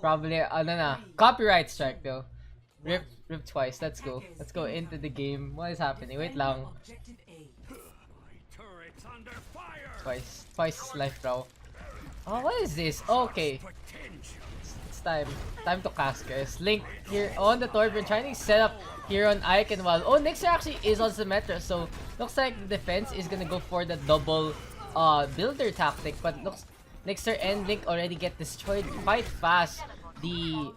Probably, ano na. Copyright strike though. Rip twice. Let's go. Let's go into the game. What is happening? Wait lang. Twice. Twice is life, bro. Oh, what is this? Okay. It's time. Time to cast, guys. Link here on the Torbjorn trying to set up here on Eichenwalde. Oh, Nixer actually is on Symmetra, so looks like the defense is gonna go for the double builder tactic, but looks Nixer and Link already get destroyed quite fast. The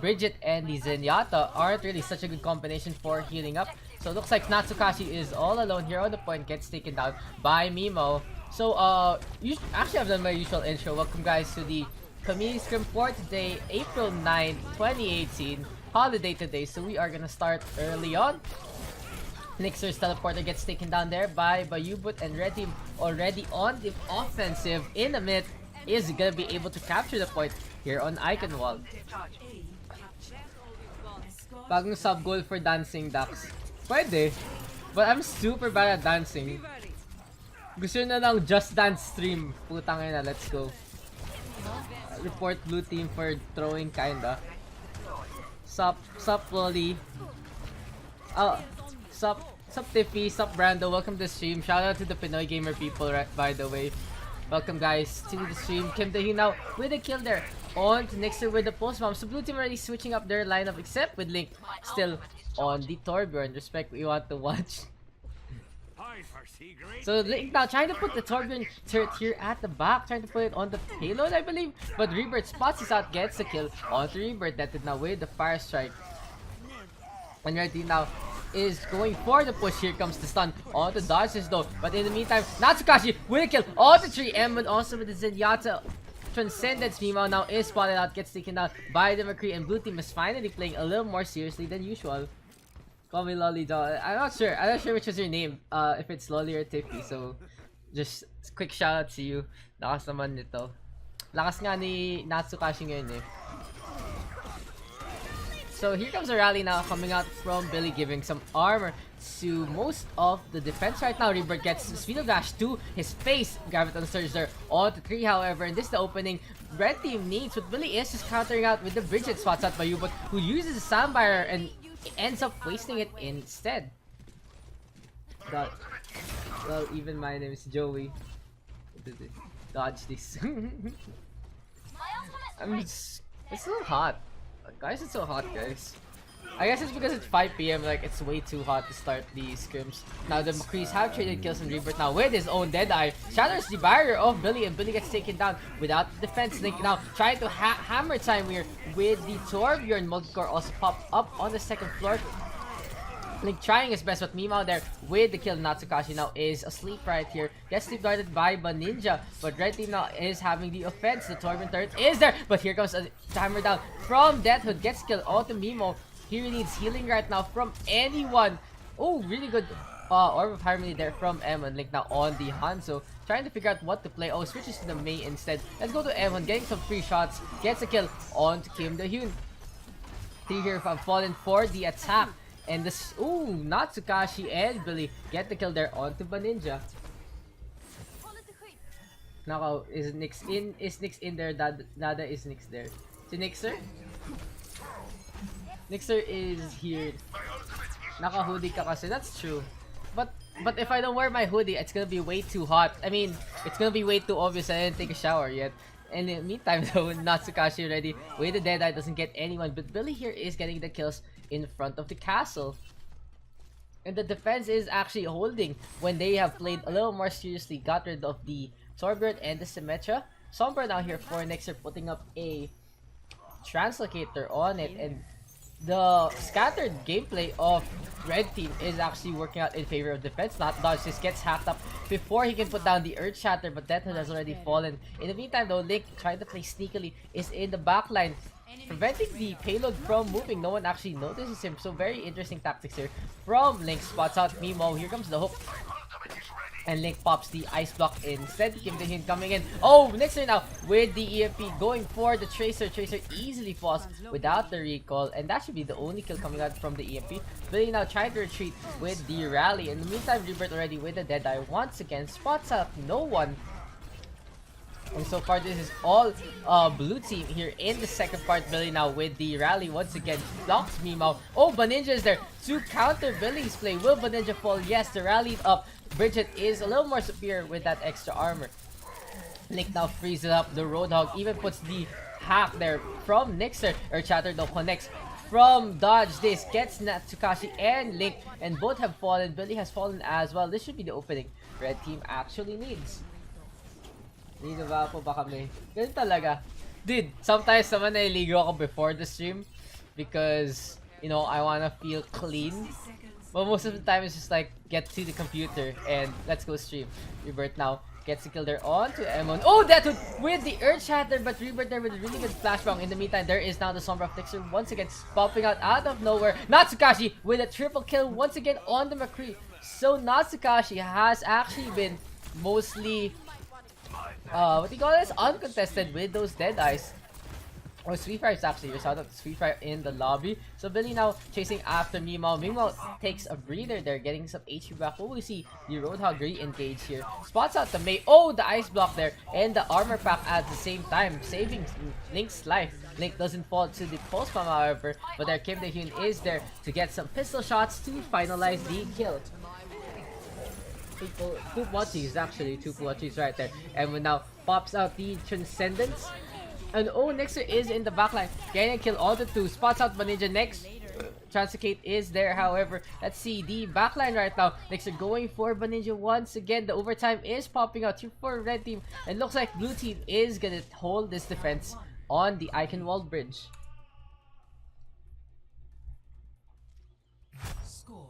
Bridget and the Zenyatta aren't really such a good combination for healing up. So looks like Natsukashi is all alone here on the point, gets taken down by Mimo. So actually I've done my usual intro. Welcome guys to the Community Scrim for today, April 9, 2018. Holiday today, so we are gonna start early on. Nixer's teleporter gets taken down there by Bayubut, and Red Team already on the offensive in a minute is gonna be able to capture the point here on Eichenwalde. Bagong sub goal for dancing, Daks. Pwede. But I'm super bad at dancing. Gusto na lang just dance stream. Putang ina, let's go. Report blue team for throwing kinda. Sup Wally. Sup Tiffy, sup Brando, welcome to the stream. Shout out to the Pinoy gamer people, right, by the way. Welcome guys to the stream. Kim Dahi now with a kill there. On to Nixer with the post bomb. So blue team already switching up their lineup, except with Link still on the Torbjorn. Respect, we want to watch. So Link now trying to put the Torbjorn turret here at the back, trying to put it on the payload, I believe. But Rebirth spots this out, gets the kill onto Rebirth. That did now with the fire strike. And Red Team now is going for the push. Here comes the stun onto Dodges though. But in the meantime, Natsukashi with a kill onto 3M, and also with the Zenyatta. Transcendence Mimo now is spotted out, gets taken out by the McCree, and blue team is finally playing a little more seriously than usual. Call me Lolly Doll. I'm not sure which is your name. If it's Lolly or Tiffy. So just quick shout out to you. Lakas naman nito. Lakas nga ni Natsukashi ngayon eh. So here comes a rally now coming out from Billy, giving some armor to most of the defense right now. Rebirth gets speed of dash to his face. Graviton Surge there onto 3, however, and this is the opening Red Team needs. What Billy is just countering out with the Bridget spots out by Ubot, who uses the Sandfire and ends up wasting it instead. Well, even my name is Joey. Dodge this. It's so hot. Guys, it's so hot, guys. I guess it's because it's 5 PM, like it's way too hot to start the scrims. Now the McCrees have traded kills and Rebirth now with his own Deadeye. Shatters the barrier of Billy, and Billy gets taken down without the defense. Link now trying to hammer time here with the Torbjorn. Multicore also popped up on the second floor. Link trying his best, but Mimo there with the kill. Natsukashi now is asleep right here. Gets sleep guarded by Ninja, but Red Team now is having the offense. The Torbjorn turret is there, but here comes a timer down from Deathhood. Gets killed onto Mimo. He really needs healing right now from anyone. Oh, really good Orb of Harmony there from Emon. Link now on the Hanzo, trying to figure out what to play. Oh, switches to the Mei instead. Let's go to Emon, getting some free shots. Gets a kill onto Kim Da-hyun. 3 here have fallen for the attack. And this, ooh, Natsukashi and Billy get the kill there onto Ninja. Now, is Nyx in? Is Nyx in there? Nada is Nyx there. Si Nixer? Nixer is here. Naka-hoodie ka kasi, that's true. But if I don't wear my hoodie, it's gonna be way too hot. I mean, it's gonna be way too obvious. I didn't take a shower yet. And in the meantime though, Natsukashi already with the Deadeye doesn't get anyone, but Billy here is getting the kills in front of the castle. And the defense is actually holding when they have played a little more seriously, got rid of the Torbjorn and the Symmetra. Sombra now here for Nixer, putting up a Translocator on it, and the scattered gameplay of Red Team is actually working out in favor of defense. Not Dodge just gets hacked up before he can put down the Earth Shatter, but Deathhood has already fallen. In the meantime though, Link trying to play sneakily is in the backline, preventing the payload from moving. No one actually notices him, so very interesting tactics here from Link. Spots out Mimo, here comes the hook, and Link pops the ice block instead. Kim Da-hyun coming in. Oh, Nixer now with the EMP going for the Tracer. Tracer easily falls without the recall, and that should be the only kill coming out from the EMP. Billy now trying to retreat with the rally. In the meantime, Rebirth already with the Deadeye once again spots out no one. And so far, this is all blue team here in the second part. Billy now with the rally once again blocks Mimo. Oh, Baninja is there to counter Billy's play. Will Baninja fall? Yes, the rallied up. Bridget is a little more superior with that extra armor. Link now freezes up the Roadhog, even puts the hack there from Nixer. Chatter though connects from dodge. This gets Natsukashi and Link, and both have fallen. Billy has fallen as well. This should be the opening red team actually needs. Dito ba po ba kami? Ganun talaga. Dude, sometimes naman nailigo ako before the stream because, you know, I wanna feel clean. But most of the time it's just like, get to the computer and let's go stream. Rebirth now gets the kill there on to Emon. Oh, that would with the Earth Shatter, but Rebirth there with a really good flashbang. In the meantime, there is now the Sombra of Nixer once again popping out of nowhere. Natsukashi with a triple kill once again on the McCree. So Natsukashi has actually been mostly what do you call this? Uncontested with those dead eyes. Oh, Sweet Fire is actually your shout out to Sweet Fire in the lobby. So Billy now chasing after Mimo. Mimo takes a breather there, getting some HP back. Oh, we see the Roadhog re-engage here. Spots out the Mei. Oh, the ice block there and the armor pack at the same time, saving Link's life. Link doesn't fall to the pulse bomb, however, but there Kim Dae-hyun is there to get some pistol shots to finalize the kill. Two Mochis, actually, two Mochis right there. And we now pops out the Transcendence. And oh, Nixer is in the backline. Getting a kill all the two. Spots out Baninja next. Transicate is there, however. Let's see the backline right now. Nixer going for Baninja once again. The overtime is popping out for red team. And looks like blue team is gonna hold this defense on the Eichenwalde bridge.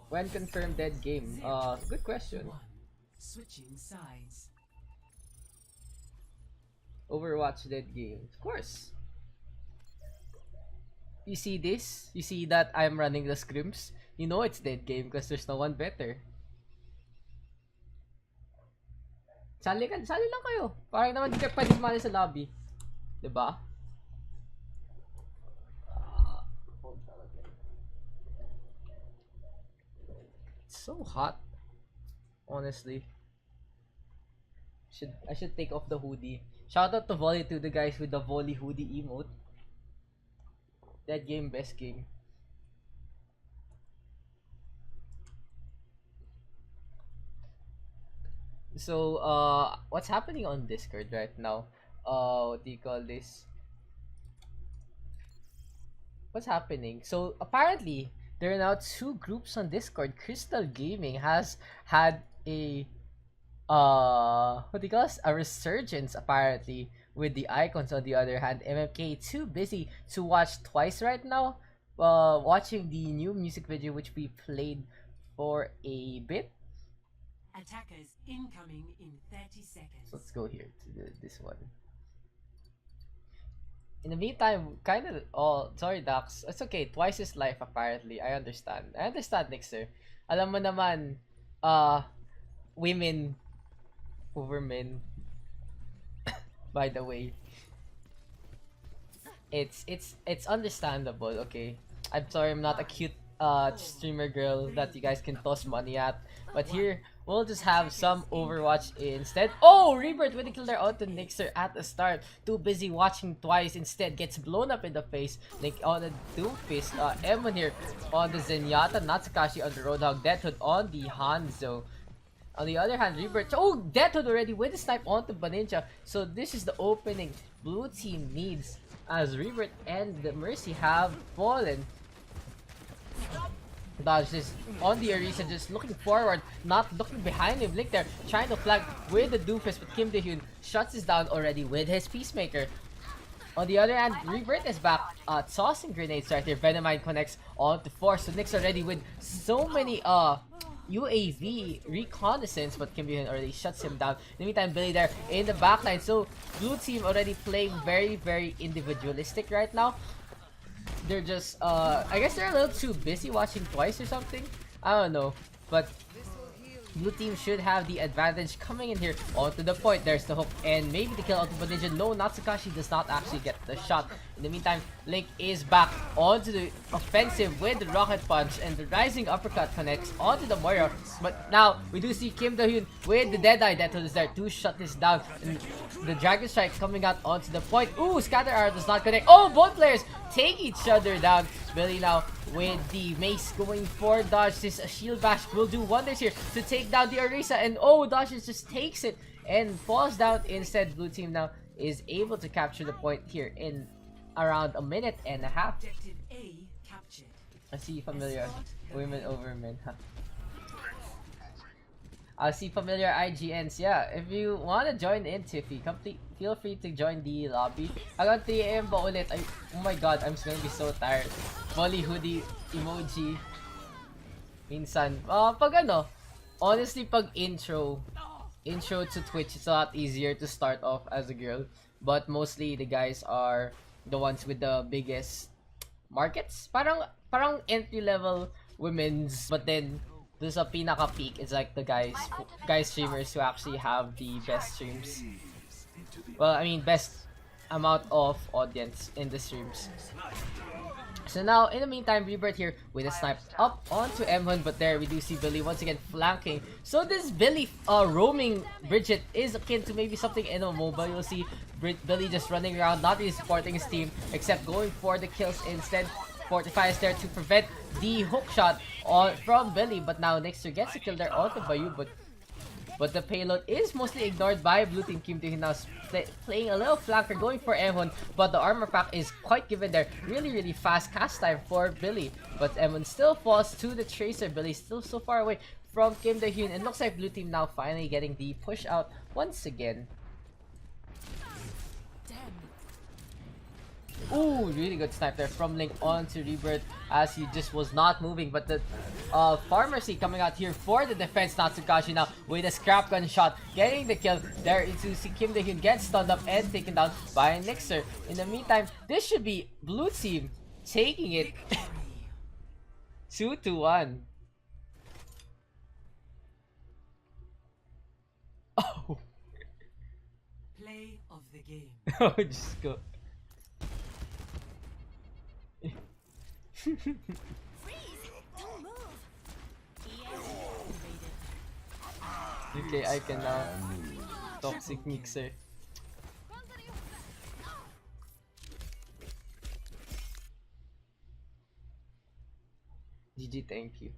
When confirmed dead game? Good question. Switching sides. Overwatch dead game. Of course. You see this? You see that I'm running the scrims? You know it's dead game because there's no one better. Sali lang kayo. Parang naman di kayo pwede sumali sa lobby. Diba? It's so hot. Honestly. I should take off the hoodie. Shout out to Volley to the guys with the Volley hoodie emote. That game, best game. So, what's happening on Discord right now? What do you call this? What's happening? So, apparently, there are now two groups on Discord. Crystal Gaming has had a what do you call this? A resurgence apparently with the icons. On the other hand, MMK too busy to watch Twice right now, watching the new music video which we played for a bit. Attackers incoming in 30 seconds. Let's go here to this one. In the meantime, kind of, oh, sorry Daks, it's okay, Twice is life apparently. I understand Nixer. Alam mo naman, women over men. By the way, it's understandable. Okay, I'm sorry I'm not a cute streamer girl that you guys can toss money at, but here we'll just have some Overwatch instead. Oh, Rebirth with the kill there out to Nixer at the start. Too busy watching Twice, instead gets blown up in the face. Link on the Doomfist. Emon here on the Zenyatta. Natsukashi on the Roadhog. Deathhood on the Hanzo. On the other hand, Rebirth. Oh, Deathhood already with the snipe onto Baninja. So this is the opening blue team needs, as Rebirth and the Mercy have fallen. Dodge is on the Arisa, just looking forward, not looking behind him. Link there, trying to flag with the Doofus, but Kim Dae-hyun shuts this down already with his Peacemaker. On the other hand, Rebirth is back, tossing grenades right there. Venomine connects on to Force, so Nick's already with so many UAV reconnaissance, but Kim Dae-hyun already shuts him down. In the meantime, Billy there in the backline, so blue team already playing very individualistic right now. They're just, I guess they're a little too busy watching Twice or something. I don't know. But Blue team should have the advantage coming in here onto the point. There's the hook and maybe the kill onto Ninja. No, Natsukashi does not actually get the shot. In the meantime, Link is back onto the offensive with the rocket punch and the rising uppercut connects onto the Moira. But now we do see Kim Do-hyun with the Deadeye Dental is there to shut this down. And the Dragon Strike coming out onto the point. Ooh, Scatter Arrow does not connect. Oh, both players take each other down. Billy now with the mace going for Dodge. This shield bash will do wonders here to take down the Orisa. And oh, Dodge just takes it and falls down. Instead, Blue team now is able to capture the point here in around a minute and a half. Objective A captured. I see familiar women over men. Huh? I see familiar IGNs. Yeah, if you want to join in, Tiffy, feel free to join the lobby. Hanggang 3 AM ba ulit? Oh my god, I'm gonna be so tired. Volley hoodie emoji. Minsan. Pag ano, honestly, pag intro to Twitch, it's a lot easier to start off as a girl. But mostly, the guys are the ones with the biggest markets. Parang entry-level women's. But then, dun sa pinaka-peak is like the guys streamers who actually have the best streams. Well, I mean, best amount of audience in the streams. So now, in the meantime, Rebirth here with a snipe up onto M1, but there we do see Billy once again flanking. So this Billy roaming Bridget is akin to maybe something in a MOBA. You'll see Billy just running around, not really supporting his team, except going for the kills instead. Fortify is there to prevent the hook shot from Billy, but now Nixer gets a kill there onto Bayu, but the payload is mostly ignored by Blue Team. Kim Do-hyun now playing a little flanker, going for M1, but the armor pack is quite given there. Really fast cast time for Billy, but M1 still falls to the Tracer. Billy still so far away from Kim Do-hyun, and looks like Blue Team now finally getting the push out once again. Ooh, really good snipe there from Link onto Rebirth as he just was not moving. But the Pharmacy coming out here for the defense. Natsukashi now with a scrap gun shot getting the kill. There to see Kim Do-hyun get stunned up and taken down by Nixer. In the meantime, this should be Blue Team taking it 2-1. Oh. Play of the game. Oh, just go. Freeze! Don't move. Okay, I can toxic mixer. GG, thank you.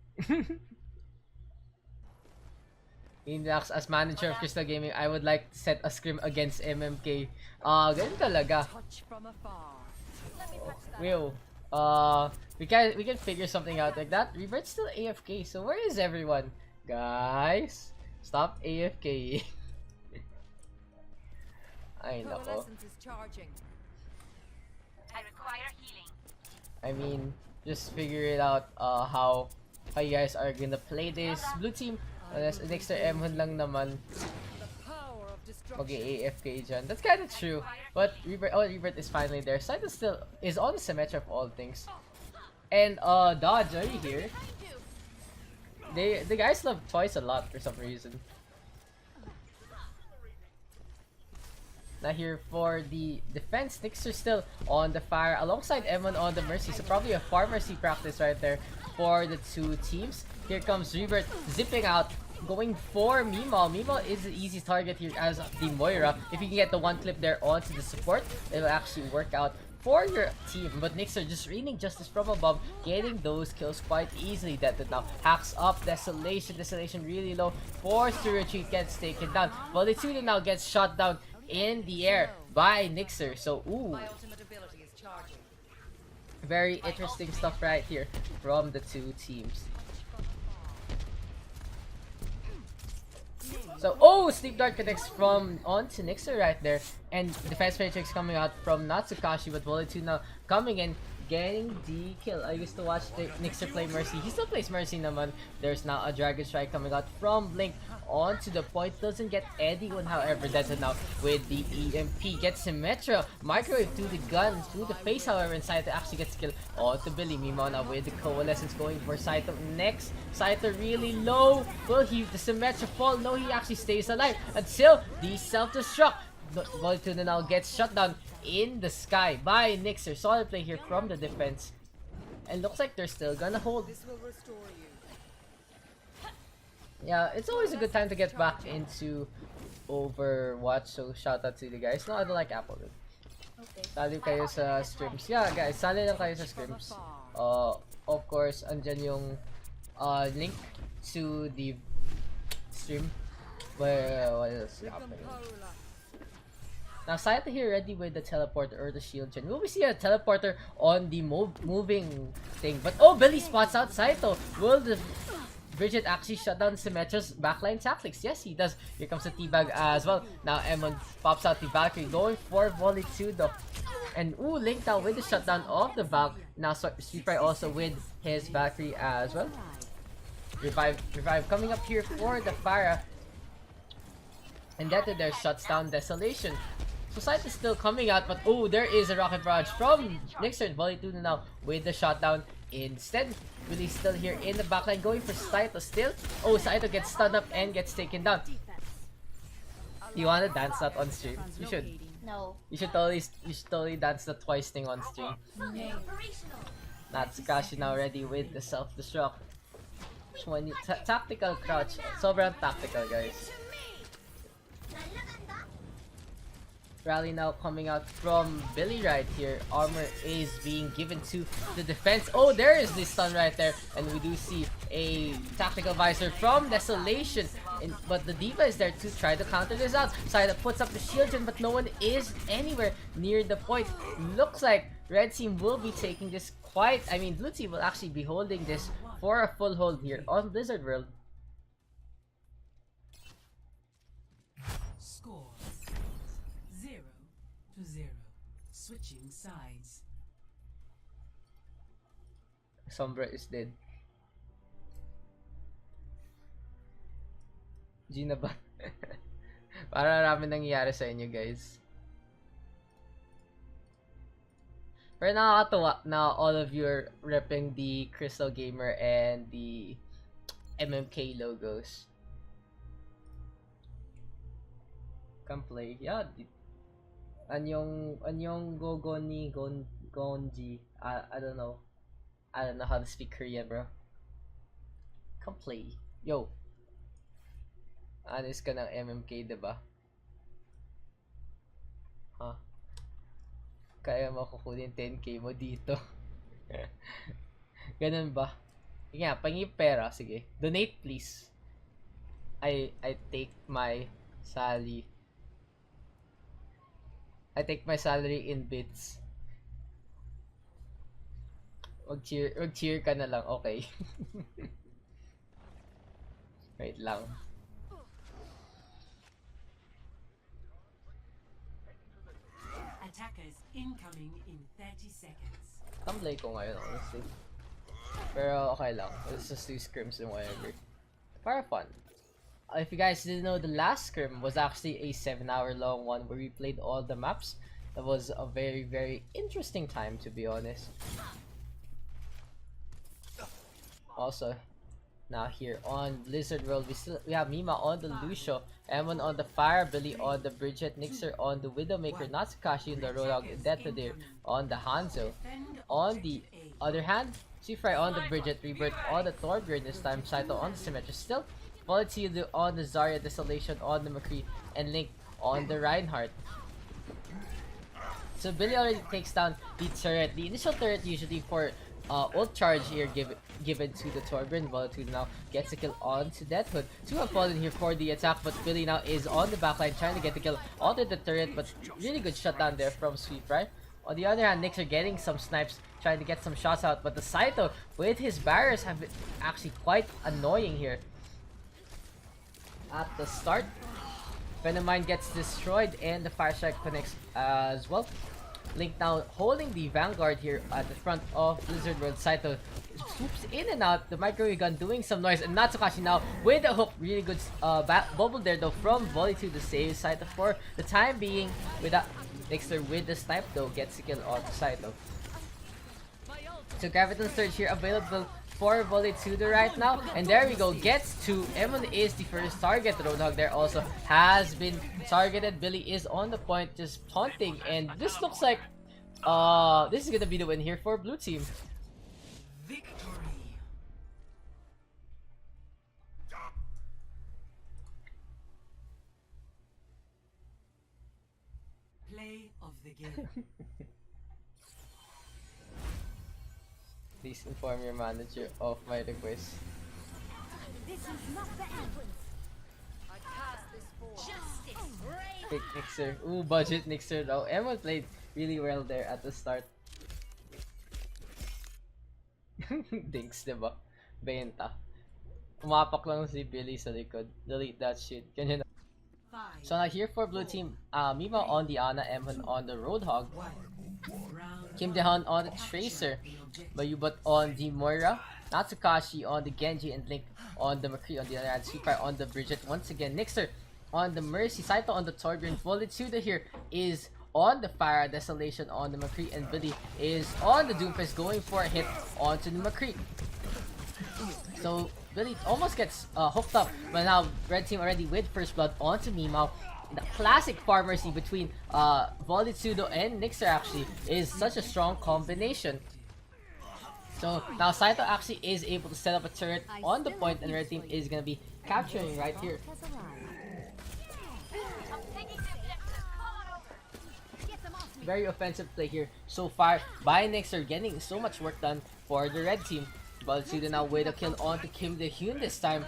In Daks, as manager of Crystal Gaming, I would like to set a scrim against MMK. Ganun talaga. Touch from afar. Will. We can figure something out like that. Rebirth's still AFK, so where is everyone? Guys, stop AFK. Ay nako. I require healing. I mean, just figure it out how you guys are gonna play this. Blue team, unless next to M1 lang naman mag-AFK dyan. That's kind of true. But Rebirth is finally there. Side still is on the Symmetra of all things. And Dodge, are you here? The guys love toys a lot for some reason. Now here for the defense, Nixer still on the fire alongside M1 on the Mercy. So probably a Pharmacy practice right there for the two teams. Here comes Rebirth zipping out, going for Mimal. Mimal is the easy target here as the Moira. If you can get the one clip there onto the support, it will actually work out for your team. But Nixer just raining justice from above, getting those kills quite easily. That now hacks up Desolation. Desolation really low, forced to retreat, gets taken down. Volitude now gets shot down in the air by Nixer. So ooh, very interesting stuff right here from the two teams. So, oh, Sleep Dart connects from onto Nixer right there. And Defense Matrix coming out from Natsukashi, but Volitude now coming in, getting the kill. I used to watch the Nixer play Mercy. He still plays Mercy naman. There's now a Dragon Strike coming out from Blink onto the point. Doesn't get anyone, however. That's it now with the EMP. Gets Symmetra. Microwave to the gun, to the face, however, and Saito actually gets killed onto Billy. Mimo now with the Coalescence going for Saito next. Saito really low. Will he, the Symmetra fall? No, he actually stays alive until the self-destruct. Volatuna now gets shut down in the sky by Nixer. Solid play here from the defense. And looks like they're still gonna hold. This will restore you. Yeah, it's always a good time to get back into Overwatch. So shout out to the guys. No, I don't like Apple. Okay. Sali kayo sa streams. Yeah, guys, sali lang kayo sa streams. Of course, andyan yung link to the stream. Where what else is happening? Now, Saito here ready with the teleporter or the shield gen. Will we see a teleporter on the moving thing? But oh, Billy spots out Saito. Will the Bridget actually shut down Symmetra's backline tactics? Yes, he does. Here comes the teabag as well. Now, Emon pops out the Valkyrie going for volley 2 though. And ooh, Link now with the shutdown of the Valk. Now, Sweetfry also with his Valkyrie as well. Revive coming up here for the Pharah. And that there shuts down Desolation. Society is still coming out, but oh, there is a rocket barrage from Nixer and Volley 2 now with the shutdown. Instead, Billy still here in the backline going for Saito still. Oh, Saito gets stunned up and gets taken down. You wanna dance that on stream? You should. No. You should totally dance the twice thing on stream. Natsukashi now ready with the self-destruct. Tactical crouch. Sobrang tactical, guys. Rally now coming out from Billy right here. Armor is being given to the defense. Oh, there is the stun right there. And we do see a tactical visor from Desolation. But the Diva is there to try to counter this out. Saito puts up the shield gen, but no one is anywhere near the point. Looks like Red Team will be taking this quite... I mean, Blue Team will actually be holding this for a full hold here on Blizzard World. Score 0-0. Switching sides. Sombra is dead. Gina ba? Para marami nangyayari sa inyo, guys. Pero nakakatuwa na all of you are repping the Crystal Gamer and the MMK logos. Come play. Yeah. Anyong gogo ni Gonji. I don't know. I don't know how to speak Korean, bro. Come play. Yo. Anis ka ng MMK, diba? Huh? Kaya mo kukunin 10k mo dito. Ganun ba? Sige nga, pangi pera. Sige. Donate, please. I take my salary. I take my salary in bits. Wag cheer ka na lang, okay? Wait lang. Attackers incoming in 30 seconds. Tamlay ko ngayon, honestly. Pero okay lang. Let's just do scrims and whatever. For fun. If you guys didn't know, the last scrim was actually a 7-hour long one where we played all the maps. That was a very, very interesting time, to be honest. Also, now here on Blizzard World, we have Mima on the Lucio, Emon on the Fire, Billy on the Bridget, Nixer on the Widowmaker, Natsukashi on the Roadhog, and Detonator on the Hanzo. On the other hand, Seafry on the Bridget, Rebirth on the Torbjorn this time, Saito on the Symmetra still, Quality on the Zarya, Desolation on the McCree, and Link on the Reinhardt. So Billy already takes down the turret. The initial turret usually for ult charge here given to the Torbjorn. Volatile now gets a kill onto Deathhood. Two have fallen here for the attack, but Billy now is on the backline trying to get the kill onto the turret, but really good shutdown there from Sweep, right? On the other hand, Knicks are getting some snipes, trying to get some shots out, but the Saito with his barriers have been actually quite annoying here. At the start, Venomine gets destroyed and the Fire Strike connects as well. Link now holding the Vanguard here at the front of Blizzard World. Saito swoops in and out. The microwave gun doing some noise. And Natsukashi now with the hook. Really good bubble there though from Volley to the save. Saito for the time being with that. Nixer with the snipe though gets the kill on Saito. So Graviton Surge here available for Volley to the right now. And there we go. Gets to. Emon is the first target. Roadhog there also has been targeted. Billy is on the point just taunting. And this looks like this is gonna be the win here for blue team. Victory. Play of the game. Please inform your manager of my request. This is not the entrance. I cast this for justice. Pick Nixer. Ooh, budget Nixer though. Emon played really well there at the start. Dinks, diba? Benta. Umapak lang si Billy sa likod. Delete that shit. Ganyan na. So now here for blue team, Mima on the Ana, Emon on the Roadhog. Kim Dehan on the Tracer. Bayubat on the Moira. Natsukashi on the Genji and Link on the McCree on the other hand. Sweeper on the Bridget once again. Nixer on the Mercy. Saito on the Torbjorn. Volituda here is on the Fire. Desolation on the McCree. And Billy is on the Doomfist going for a hit onto the McCree. So Billy almost gets hooked up. But now red team already with first blood onto Mimao. The classic pharmacy between Volitsudo and Nixer actually is such a strong combination. So now Saito actually is able to set up a turret on the point and red team is gonna be capturing right here. Very offensive play here so far by Nixer, getting so much work done for the red team. Volitsudo now with a kill onto Kim De-hyun this time.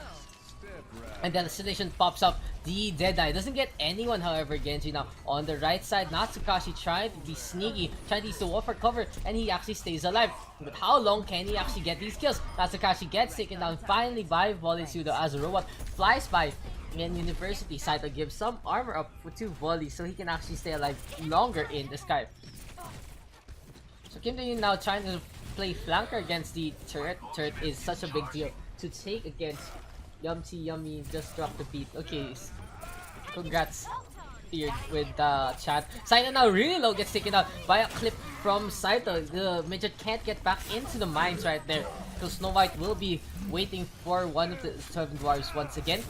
And then the Sedation pops up. The Deadeye doesn't get anyone, however. Genji now on the right side. Natsukashi trying to be sneaky, trying to use the wall for cover, and he actually stays alive. But how long can he actually get these kills? Natsukashi gets taken down finally by Volitsudo as a robot flies by. And University Saito gives some armor up to Volley so he can actually stay alive longer in the sky. So Kim De-hyun now trying to play flanker against the turret. Turret is such a big deal to take against. Yummy just dropped the beat. Okay, congrats here with chat. Saito now really low, gets taken out by a clip from Saito. The midget can't get back into the mines right there. So Snow White will be waiting for one of the 7 dwarves once again.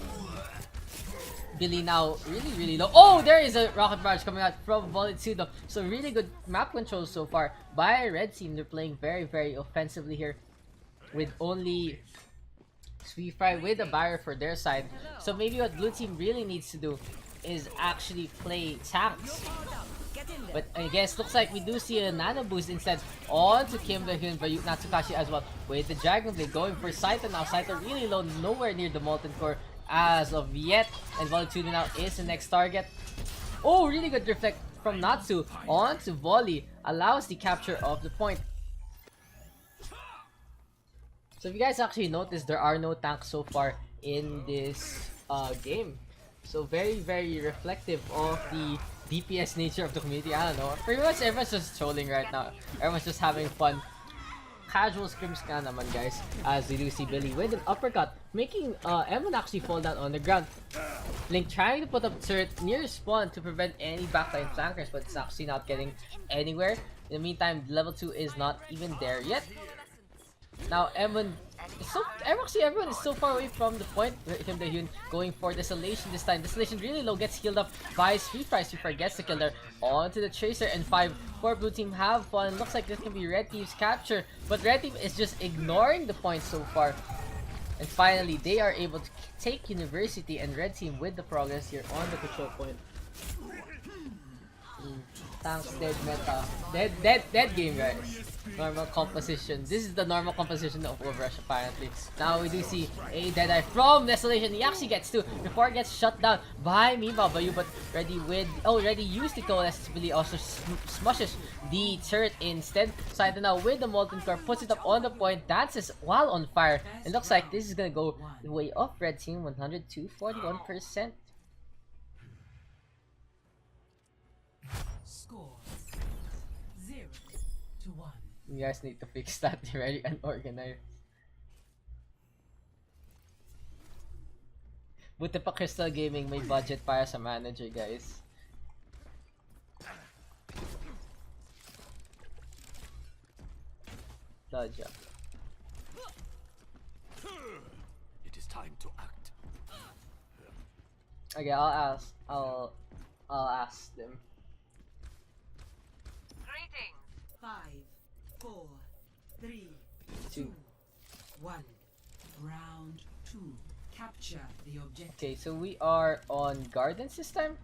Billy now really low. Oh, there is a rocket barrage coming out from Volitsudo. So really good map control so far by red team. They're playing very offensively here with only Sweet Fry with a barrier for their side. So maybe what blue team really needs to do is actually play tanks. But I guess looks like we do see a nano boost instead onto Kim De-hyun by Natsukashi as well. With the Dragon Blade going for Saito now. Saito really low, nowhere near the Molten Core as of yet. And Volitude now is the next target. Oh, really good reflect from Natsu onto Volley. Allows the capture of the point. So if you guys actually notice, there are no tanks so far in this game. So very reflective of the DPS nature of the community. I don't know. Pretty much everyone's just trolling right now. Everyone's just having fun. Casual scrims ka naman guys. As we do see Billy with an uppercut, making Emon actually fall down on the ground. Link trying to put up turret near spawn to prevent any backline flankers, but it's actually not getting anywhere. In the meantime, level 2 is not even there yet. Now Emon is everyone is so far away from the point. Kim De-hyun going for Desolation this time. Desolation really low, gets healed up by Sweet Fry. Sweet Fry gets the killer onto the Tracer, and 5 for blue team have fun. Looks like this can be red team's capture, but red team is just ignoring the points so far. And finally they are able to take University, and red team with the progress here on the control point. Tanks dead meta. Dead game guys. Normal composition. This is the normal composition of OverRush apparently. Now we do see a Deadeye from Desolation. He actually gets 2 before it gets shut down by Mima Bayu, but already used the coalescence. Billy also smushes the turret instead. Saito now with the Molten Core puts it up on the point, dances while on fire. It looks like this is gonna go the way of red team, 100 to 41%. Score 1. You guys need to fix that. You're very unorganized. Buti pa Crystal Gaming may budget para sa manager, guys. Dodge up. It is time to act. Okay, I'll ask them. Greetings. 5, 4, 3, 2. 1. Round 2. Capture the objective. Okay, so we are on Gardens this time.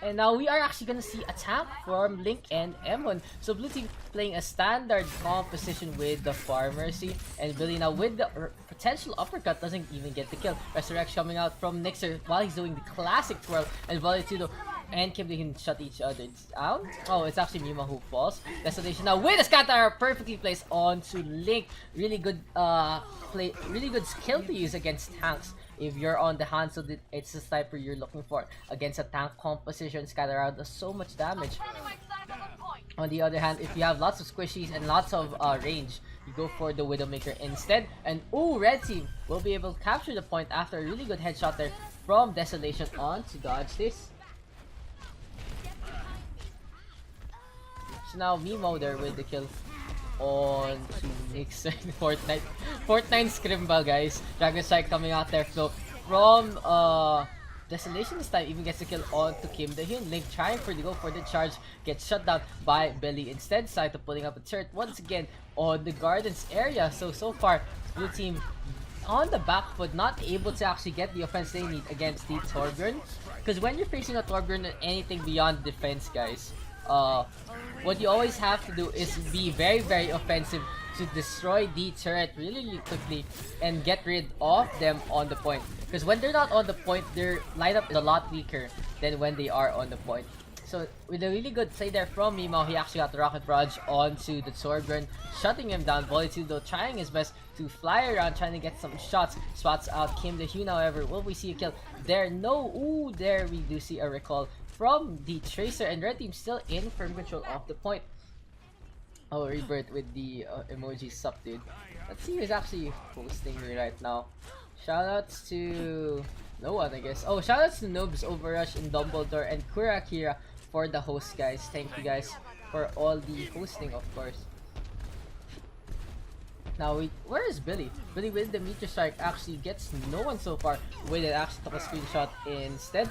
And now we are actually gonna see attack from Link and Emon. So blue team playing a standard composition with the Pharmacy. And Billy now with the potential uppercut doesn't even get the kill. Resurrection coming out from Nixer while he's doing the classic twirl. And Valetudo and Kim they can shut each other down. Oh, it's actually Mima who falls. Desolation now with a scatter perfectly placed onto Link. Really good really good skill to use against tanks. If you're on the hand, so it's the sniper you're looking for. Against a tank composition, scatter out does so much damage. On the other hand, if you have lots of squishies and lots of range, you go for the Widowmaker instead. And ooh, red team will be able to capture the point after a really good headshot there from Desolation on to dodge this. So now Mimo there with the kill on to Nixon. Fortnite Scrim, guys. Dragon Strike coming out there. So from Desolation this time even gets the kill on to Kim Dahyun. Link trying to go for the charge, gets shut down by Belly instead. Saito pulling up a turret once again on the Gardens area. So far blue team on the back foot, not able to actually get the offense they need against the Torbjorn. Because when you're facing a Torbjorn and anything beyond defense, guys, what you always have to do is be very offensive to destroy the turret really quickly and get rid of them on the point. Because when they're not on the point, their lineup is a lot weaker than when they are on the point. So with a really good play there from Mimo, he actually got the Rocket Barrage onto the Torbjorn, shutting him down. Valetudo trying his best to fly around, trying to get some shots. Spots out Kim Dahyun, however. Will we see a kill there? No. Ooh, there we do see a recall from the Tracer, and red team still in firm control of the point. Oh, Rebirth with the emoji sub, dude. Let's see who's actually hosting me right now. Shoutouts to no one, I guess. Oh, shoutouts to Noobs, OverRush, and Dumbledore, and Kurakira for the host, guys. Thank you guys for all the hosting, of course. Now, where is Billy? Billy with the Meteor Strike actually gets no one so far. With it, actually took a screenshot instead.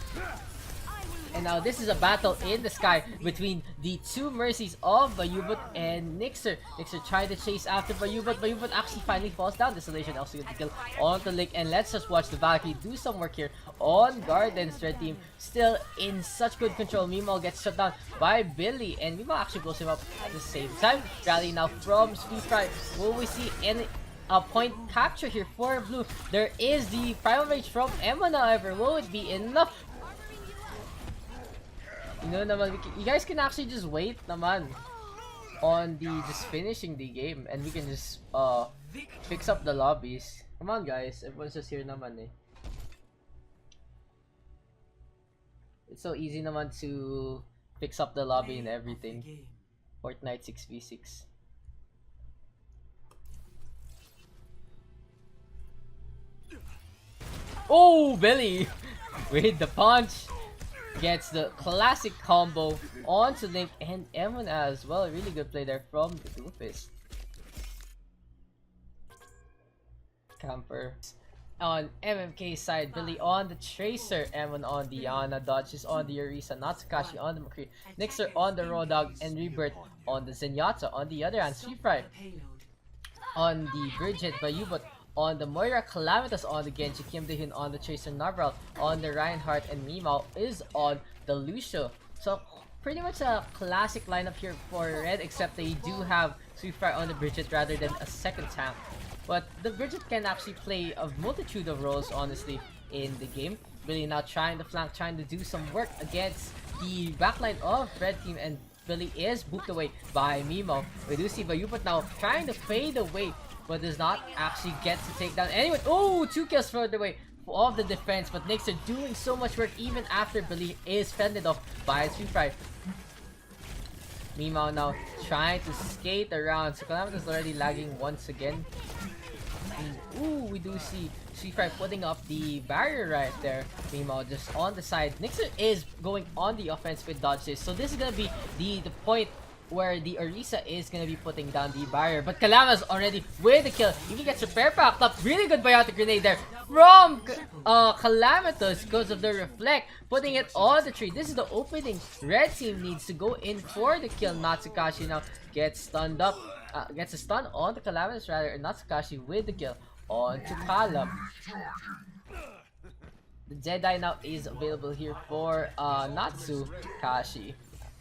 And now this is a battle in the sky between the two Mercies of Bayubot and Nixer. Nixer tried to chase after Bayubot. Bayubot actually finally falls down. Desolation also gets the kill on the Link. And let's just watch the Valkyrie do some work here on Gardens. Red team still in such good control. Mimo gets shut down by Billy. And Mimo actually blows him up at the same time. Rally now from Speed Fry. Will we see any point capture here for blue? There is the Primal Rage from Emma, however. Will it be enough? You know naman, you guys can actually just wait naman on the just finishing the game, and we can just fix up the lobbies. Come on, guys, everyone's just here naman eh. It's so easy naman to fix up the lobby and everything. Fortnite 6v6. Oh, Billy with the punch gets the classic combo onto Link and Emon as well. Really good play there from the Doomfist. Camper on MMK side, Billy on the Tracer, Emon on the Ana, dodges on the Orisa, Natsakashi on the McCree, Nixer on the Rodog, and Rebirth on the Zenyatta. On the other hand, Sweet Fry on the Bridget, Bayubot on the Moira, Calamitous on the Genji, Kim Dahyun on the Tracer, Narval on the Reinhardt, and Mimao is on the Lucio. So pretty much a classic lineup here for Red, except they do have Sweet Fry on the Bridget rather than a second tank. But the Bridget can actually play a multitude of roles, honestly, in the game. Billy now trying to flank, trying to do some work against the backline of Red team, and Billy is booped away by Mimo. We do see Bayupat now trying to fade away, but does not actually get to take down anyone. Oh, 2 kills further away of the defense, but Nixer doing so much work even after Billy is fended off by Sweet Fry. Meanwhile now trying to skate around. So Calamitous already lagging once again. And, ooh, we do see Sweetfry putting up the barrier right there. Meanwhile, just on the side, Nixer is going on the offense with dodges. So this is gonna be the point where the Orisa is gonna be putting down the barrier. But Kalama's already with the kill. Even gets repair packed up. Really good biotic grenade there from Calamitous because of the reflect, putting it on the tree. This is the opening. Red team needs to go in for the kill. Natsukashi now gets stunned up. Gets a stun on the Calamitous rather, and Natsukashi with the kill on to Kalam. The Jedi now is available here for Natsukashi.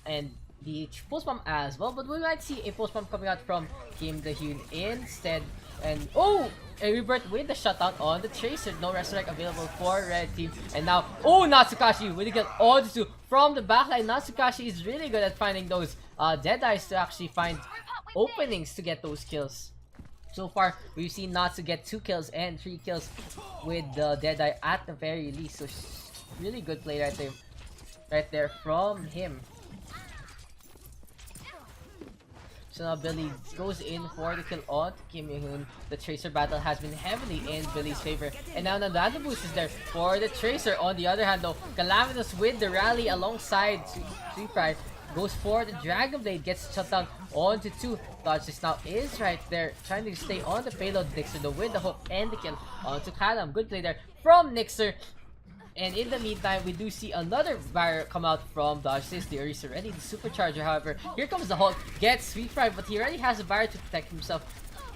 And the post bomb as well, but we might see a post bomb coming out from Kim Da-hyun instead. And oh, a rebirth with the shutdown on the Tracer. No resurrect available for red team. And now, oh, Natsukashi with the kill on the two from the backline. Natsukashi is really good at finding those Jedis to actually find openings to get those kills. So far, we've seen Natsu get 2 kills and 3 kills with the Deadeye at the very least. So really good play right there from him. So now Billy goes in for the kill on Kim Yoon. The Tracer battle has been heavily in Billy's favor. And now Nandando boost is there for the Tracer. On the other hand though, Calamitous with the rally alongside Sweetfry goes for the Dragon Blade, gets shut down onto 2. Dodges now is right there, trying to stay on the payload. Nixer though with the hook and the kill onto Kalam. Good play there from Nixer. And in the meantime, we do see another barrier come out from Dodges. The Orisa ready to supercharger, however. Here comes the Hulk, gets Sweetfry, but he already has a barrier to protect himself.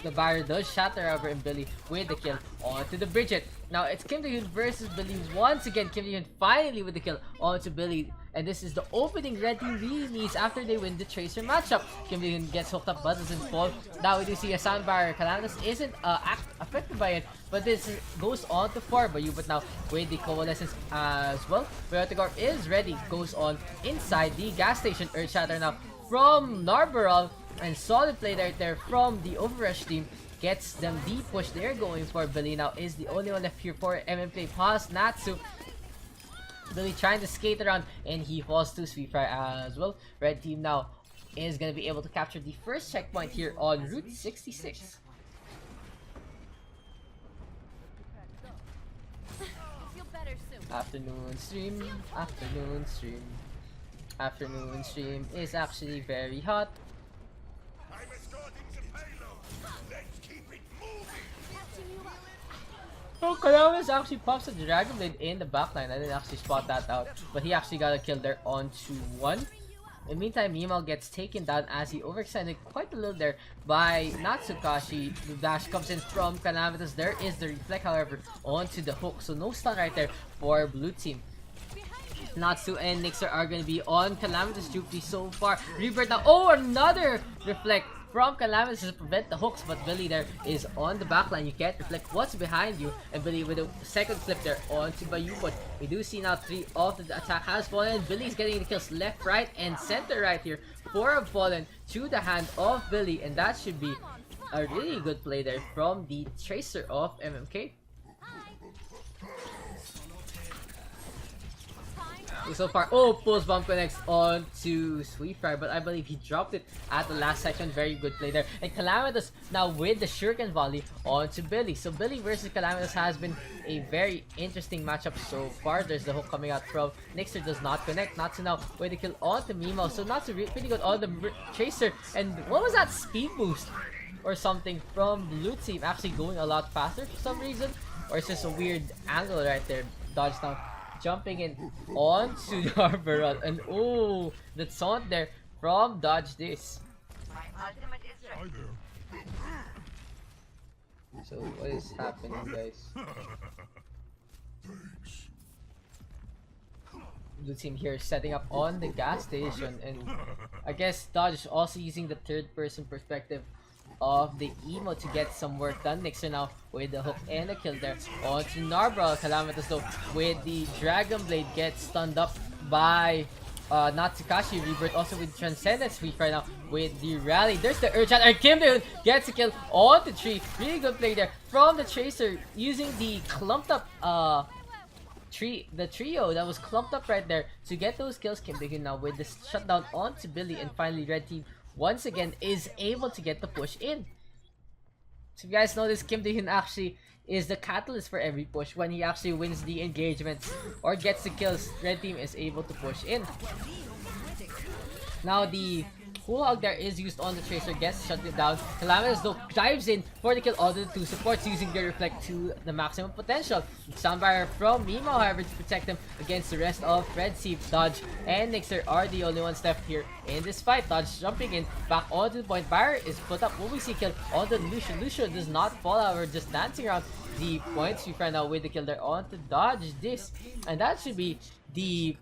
The barrier does shatter, however, and Billy with the kill onto the Bridget. Now it's Kim Da-hyun versus Billy once again. Kim Da-hyun finally with the kill onto Billy. And this is the opening red team really needs after they win the Tracer matchup. Kim Da-hyun gets hooked up but doesn't fall. Now we do see a sound barrier. Calamitous isn't affected by it, but this goes on to 4 Bayu. But now with the Coalescence as well, Biotic is ready. Goes on inside the gas station. Earth Shatter now from Narbaral. And solid play right there from the Overrush team. Gets them the push they're going for. Billy now is the only one left here for MM play past Natsu. Billy trying to skate around and he falls to Sweetfry as well. Red team now is going to be able to capture the first checkpoint here on Route 66. Afternoon stream, afternoon stream. Afternoon stream is actually very hot. Oh, Calamitous actually pops a Dragon Blade in the backline. I didn't actually spot that out, but he actually got a kill there onto 1. In the meantime, Mimal gets taken down as he overextended quite a little there by Natsukashi. The dash comes in from Calamitous. There is the reflect, however, onto the hook. So no stun right there for blue team. Natsu and Nixer are going to be on Calamitous Jupiter so far. Rebirth now. Oh, another reflect from Calamitous to prevent the hooks, but Billy there is on the backline. You can't reflect what's behind you, and Billy with a second clip there onto Bayu. But we do see now 3 of the attack has fallen. Billy's getting the kills left, right, and center right here. 4 have fallen to the hand of Billy, and that should be a really good play there from the Tracer of MMK. So far, oh, pulse bomb connects on to Sweetfry, but I believe he dropped it at the last section. Very good play there. And Calamitous now with the Shuriken volley on to Billy. So Billy versus Calamitous has been a very interesting matchup so far. There's the hook coming out from Nixer, does not connect. Natsu now with the kill on to Mimo. So Natsu pretty good on the Tracer. And what was that speed boost or something from blue team? Actually going a lot faster for some reason, or it's just a weird angle right there. Dodge down. Jumping in onto the Arbor, and oh, the taunt there from Dodge this. So what is happening, guys? Blue team here setting up on the gas station, and I guess Dodge is also using the third-person perspective of the emo to get some work done. Nixer now with the hook and the kill there onto Narbral. Calamitous though with the Dragon Blade gets stunned up by Natsukashi. Rebirth also with Transcendence. Sweetfry now with the rally. There's the Earth Shatter. Kim Da-hyun gets a kill on the tree. Really good play there from the Tracer using the clumped up the trio that was clumped up right there to get those kills can begin now with this shutdown onto Billy, and finally red team once again is able to get the push in. So if you guys know this, Kim Dae-hyun actually is the catalyst for every push. When he actually wins the engagements or gets the kills, red team is able to push in. Now the full hog there is used on the Tracer, gets shut it down. Calamitous though dives in for the kill onto the two supports using their reflect to the maximum potential. Sound barrier from Mimo, however, to protect them against the rest of Red Sea. Dodge and Nixer are the only ones left here in this fight. Dodge jumping in back onto the point. Barrier is put up. Will we see kill onto Lucio? Lucio does not fall, however, just dancing around the points. We find out with the kill there onto Dodge this, and that should be the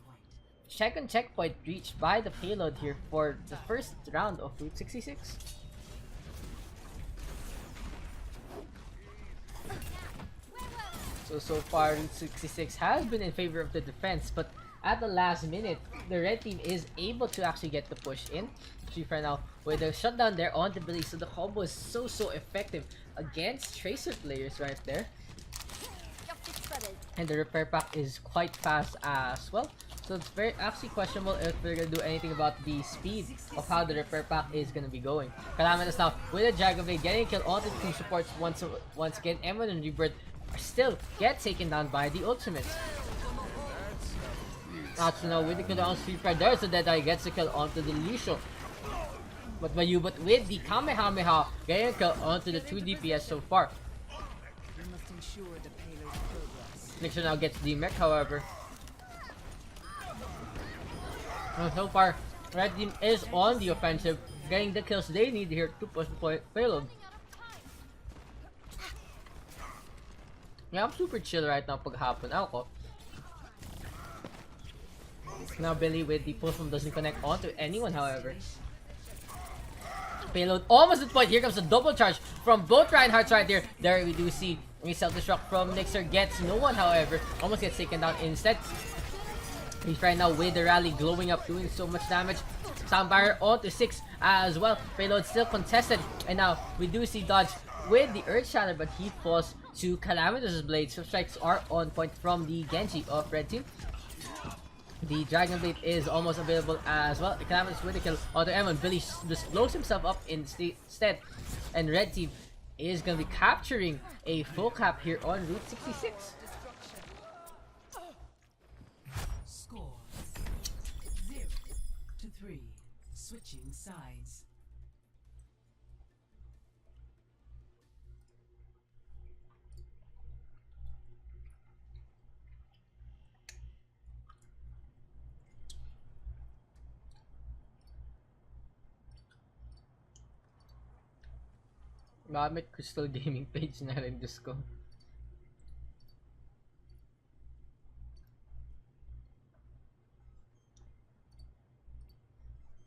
second checkpoint reached by the payload here for the first round of Route 66. So far Route 66 has been in favor of the defense, but at the last minute, the red team is able to actually get the push in. For now, with a shutdown there on the Billy, so the combo is so effective against Tracer players right there. And the repair pack is quite fast as well. So it's very actually questionable if they're gonna do anything about the speed of how the repair pack is gonna be going. Calamitous now with a Dragon Blade getting a kill onto two supports once again. Emerald and Rebirth still get taken down by the ultimates. Actually now with the kill on Street Pride, there's a Deadeye, gets the kill onto the Lucio. But with the Kamehameha getting a kill onto the 2 DPS so far. Nixer now gets the mech, however. So far, red team is on the offensive, getting the kills they need here to push the payload. Yeah, I'm super chill right now paghapon ako. Now Billy with the push from doesn't connect onto anyone, however. Payload almost at point. Here comes a double charge from both Reinhardts right there. There we do see a self-destruct from Nixer, gets no one, however. Almost gets taken down instead. He's right now with the rally glowing up, doing so much damage. Sound barrier onto 6 as well. Payload still contested. And now we do see Dodge with the Earth Shatter, but he falls to Calamitous' blade. So strikes are on point from the Genji of red team. The Dragon Blade is almost available as well. Calamitous with the kill onto Emon. Billy just blows himself up instead. And red team is going to be capturing a full cap here on Route 66. Score 0-3. Switching sides. Gamit Crystal Gaming page na rin, Diyos ko.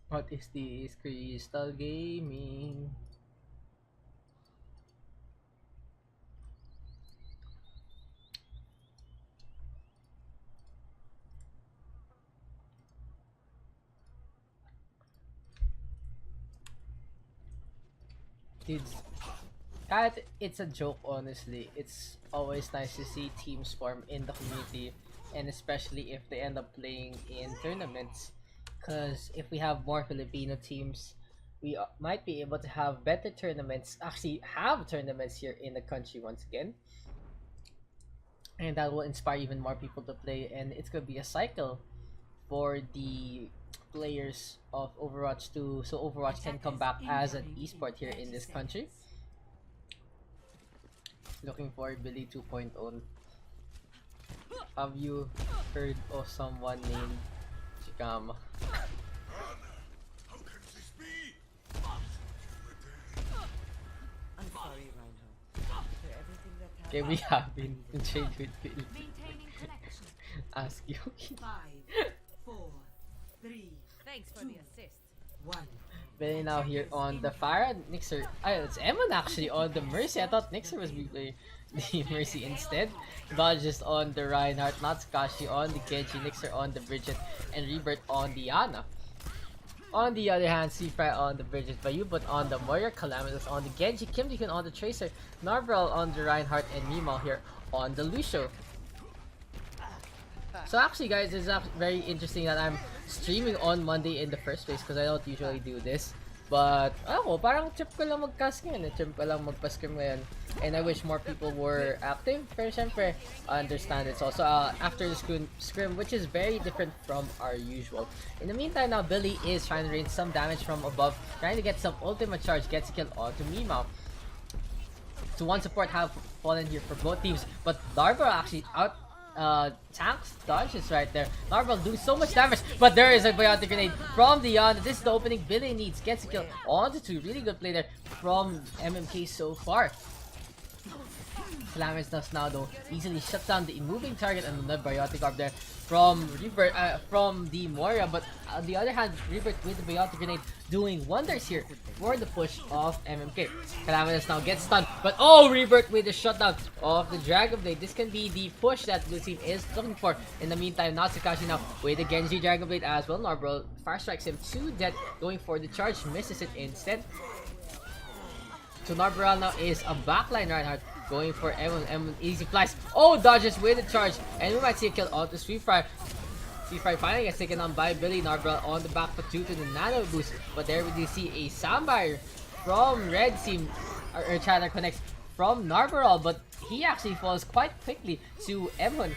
What is this? Crystal Gaming. It's a joke, honestly. It's always nice to see teams form in the community, and especially if they end up playing in tournaments. Because if we have more Filipino teams, we might be able to have better tournaments, actually have tournaments here in the country once again. And that will inspire even more people to play, and it's gonna be a cycle for the players of Overwatch 2, so Overwatch can come back as an esport here in this country. Looking for Billy 2.0. Have you heard of someone named Chikama? I'm sorry, Reinhardt. For everything that happened. Okay, we have been in trade with Billy. Ask you. 5, 4, 3, Thanks for the assist. 1. Billy now here on the Farah. Nixer. It's Emon actually on the Mercy. I thought Nixer was playing the Mercy instead. Dodge just on the Reinhardt, Natsukashi on the Genji, Nixer on the Bridget, and Rebirth on the Ana. On the other hand, Seafry on the Bridget Bayu, but on the Moira, Calamitous on the Genji, Kim Dae-hyun on the Tracer, Narvel on the Reinhardt, and Mimo here on the Lucio. So actually guys, it's very interesting that I'm streaming on Monday in the first place because I don't usually do this. But ako, parang trip ko lang mag-cast ngayon, trip ko lang magpa-scrim ngayon. And I wish more people were active. Pero syempre, I understand it's also after the scrim, which is very different from our usual. In the meantime now, Billy is trying to rain some damage from above, trying to get some ultimate charge, gets a kill onto Mimao. So one support have fallen here for both teams, but Darbo actually out tanks dodges right there. Narval do so much damage, but there is a biotic grenade from Dion. This is the opening Billy needs. Gets a kill onto two. Really good play there from MMK so far. Calamity does now though easily shut down the moving target and the biotic up there from Rebirth, from the Moira, but on the other hand, Rebirth with the biotic grenade doing wonders here for the push of MMK. Calamity now gets stunned, but oh, Rebirth with the shutdown of the Dragon Blade. This can be the push that Blue Team is looking for. In the meantime, Natsukashi now with the Genji Dragon Blade as well. Narbro fire strikes him to death, going for the charge, misses it instead. So Narbaral now is a backline Reinhardt, going for M1 easy flies. Oh, dodges with the charge, and we might see a kill onto Sweet Fry. Sweet Fry finally gets taken on by Billy. Narbaral on the back foot due to the nano boost, but there we do see a soundbite from Red Team. Or Chatter connects from Narbaral, but he actually falls quite quickly to M1.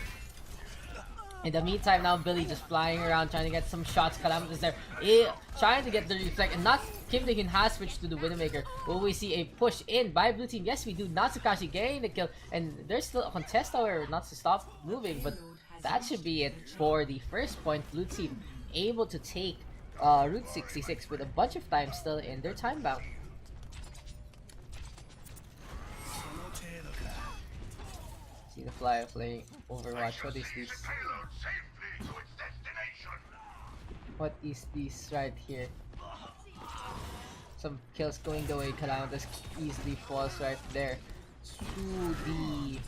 In the meantime, now Billy just flying around trying to get some shots. Calamity is there, trying to get the reflect, and not Kim Tae-Hyun has switched to the Widowmaker. Will we see a push in by Blue Team? Yes, we do. Natsukashi getting the kill, and there's still a contest, however, not to stop moving, but that should be it for the first point. Blue Team able to take Route 66 with a bunch of time still in their time bound. See the flyer playing Overwatch. What is this? What is this right here? Some kills going the way. Calamitous easily falls right there to the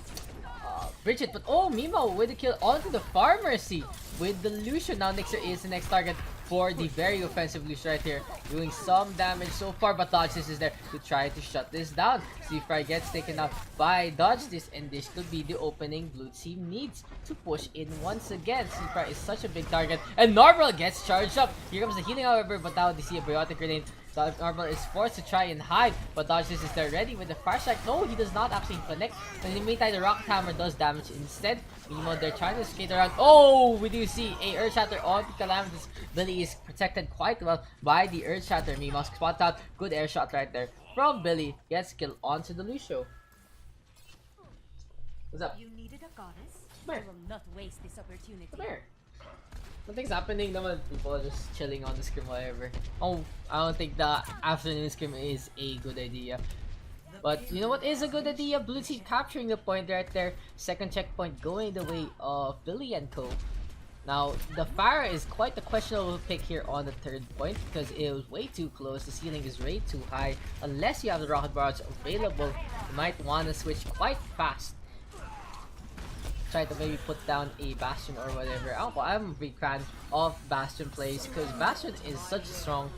Bridget, but oh, Mimo with the kill onto the Pharmacy with the Lucian. Now Nixer is the next target for the very offensive Lucian right here, doing some damage so far, but Dodge this is there to try to shut this down. Fry gets taken out by Dodge this, and this could be the opening Blue Team needs to push in once again. Fry is such a big target, and Narvel gets charged up. Here comes the healing, however, but now they see a biotic grenade. Narvel is forced to try and hide, but Dodge this is there ready with the fire strike. No, he does not actually connect. And in the meantime, the rocket hammer does damage instead. Meanwhile, they're trying to skate around. Oh, we do see a Earth Shatter on the Calamities. Billy is protected quite well by the Earth Shatter. Mimos spot out. Good air shot right there from Billy. Gets kill onto the Lucio. What's up? You needed a goddess? Come I here. will not waste this opportunity. Come here. Nothing's happening naman. People are just chilling on the scrim, whatever. Oh, I don't think the afternoon scrim is a good idea. But you know what is a good idea? Blue Team capturing the point right there. Second checkpoint going the way of Billy and Co. Now, the Pharah is quite a questionable pick here on the third point because it was way too close. The ceiling is way too high. Unless you have the rocket barrage available, you might want to switch quite fast. Try to maybe put down a Bastion or whatever. I'm a big fan of Bastion plays because Bastion is such a strong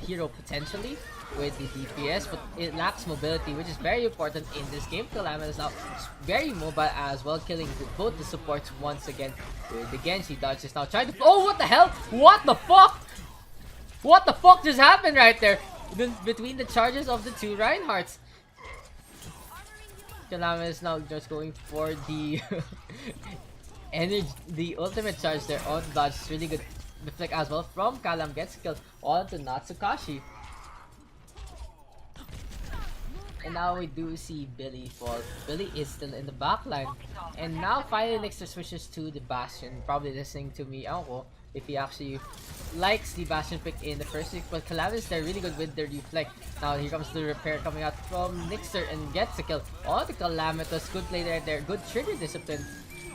hero potentially with the DPS, but it lacks mobility, which is very important in this game. Calamity is now very mobile as well, killing both the supports once again with the Genji dodge is now trying to— oh, what the hell? What the fuck? What the fuck just happened right there? Between the charges of the two Reinhardts. Calamity is now just going for the energy, the ultimate charge there on the dodge. It's really good deflect as well from Kalam, gets killed onto Natsukashi. And now we do see Billy fall. Billy is still in the back line. And now finally Nixter switches to the Bastion. Probably listening to me. I don't know if he actually likes the Bastion pick in the first week. But Calamitous, they're really good with their reflect. Now here comes the repair coming out from Nixter and gets a kill. Oh, the Calamitous. Good play there. Good trigger discipline.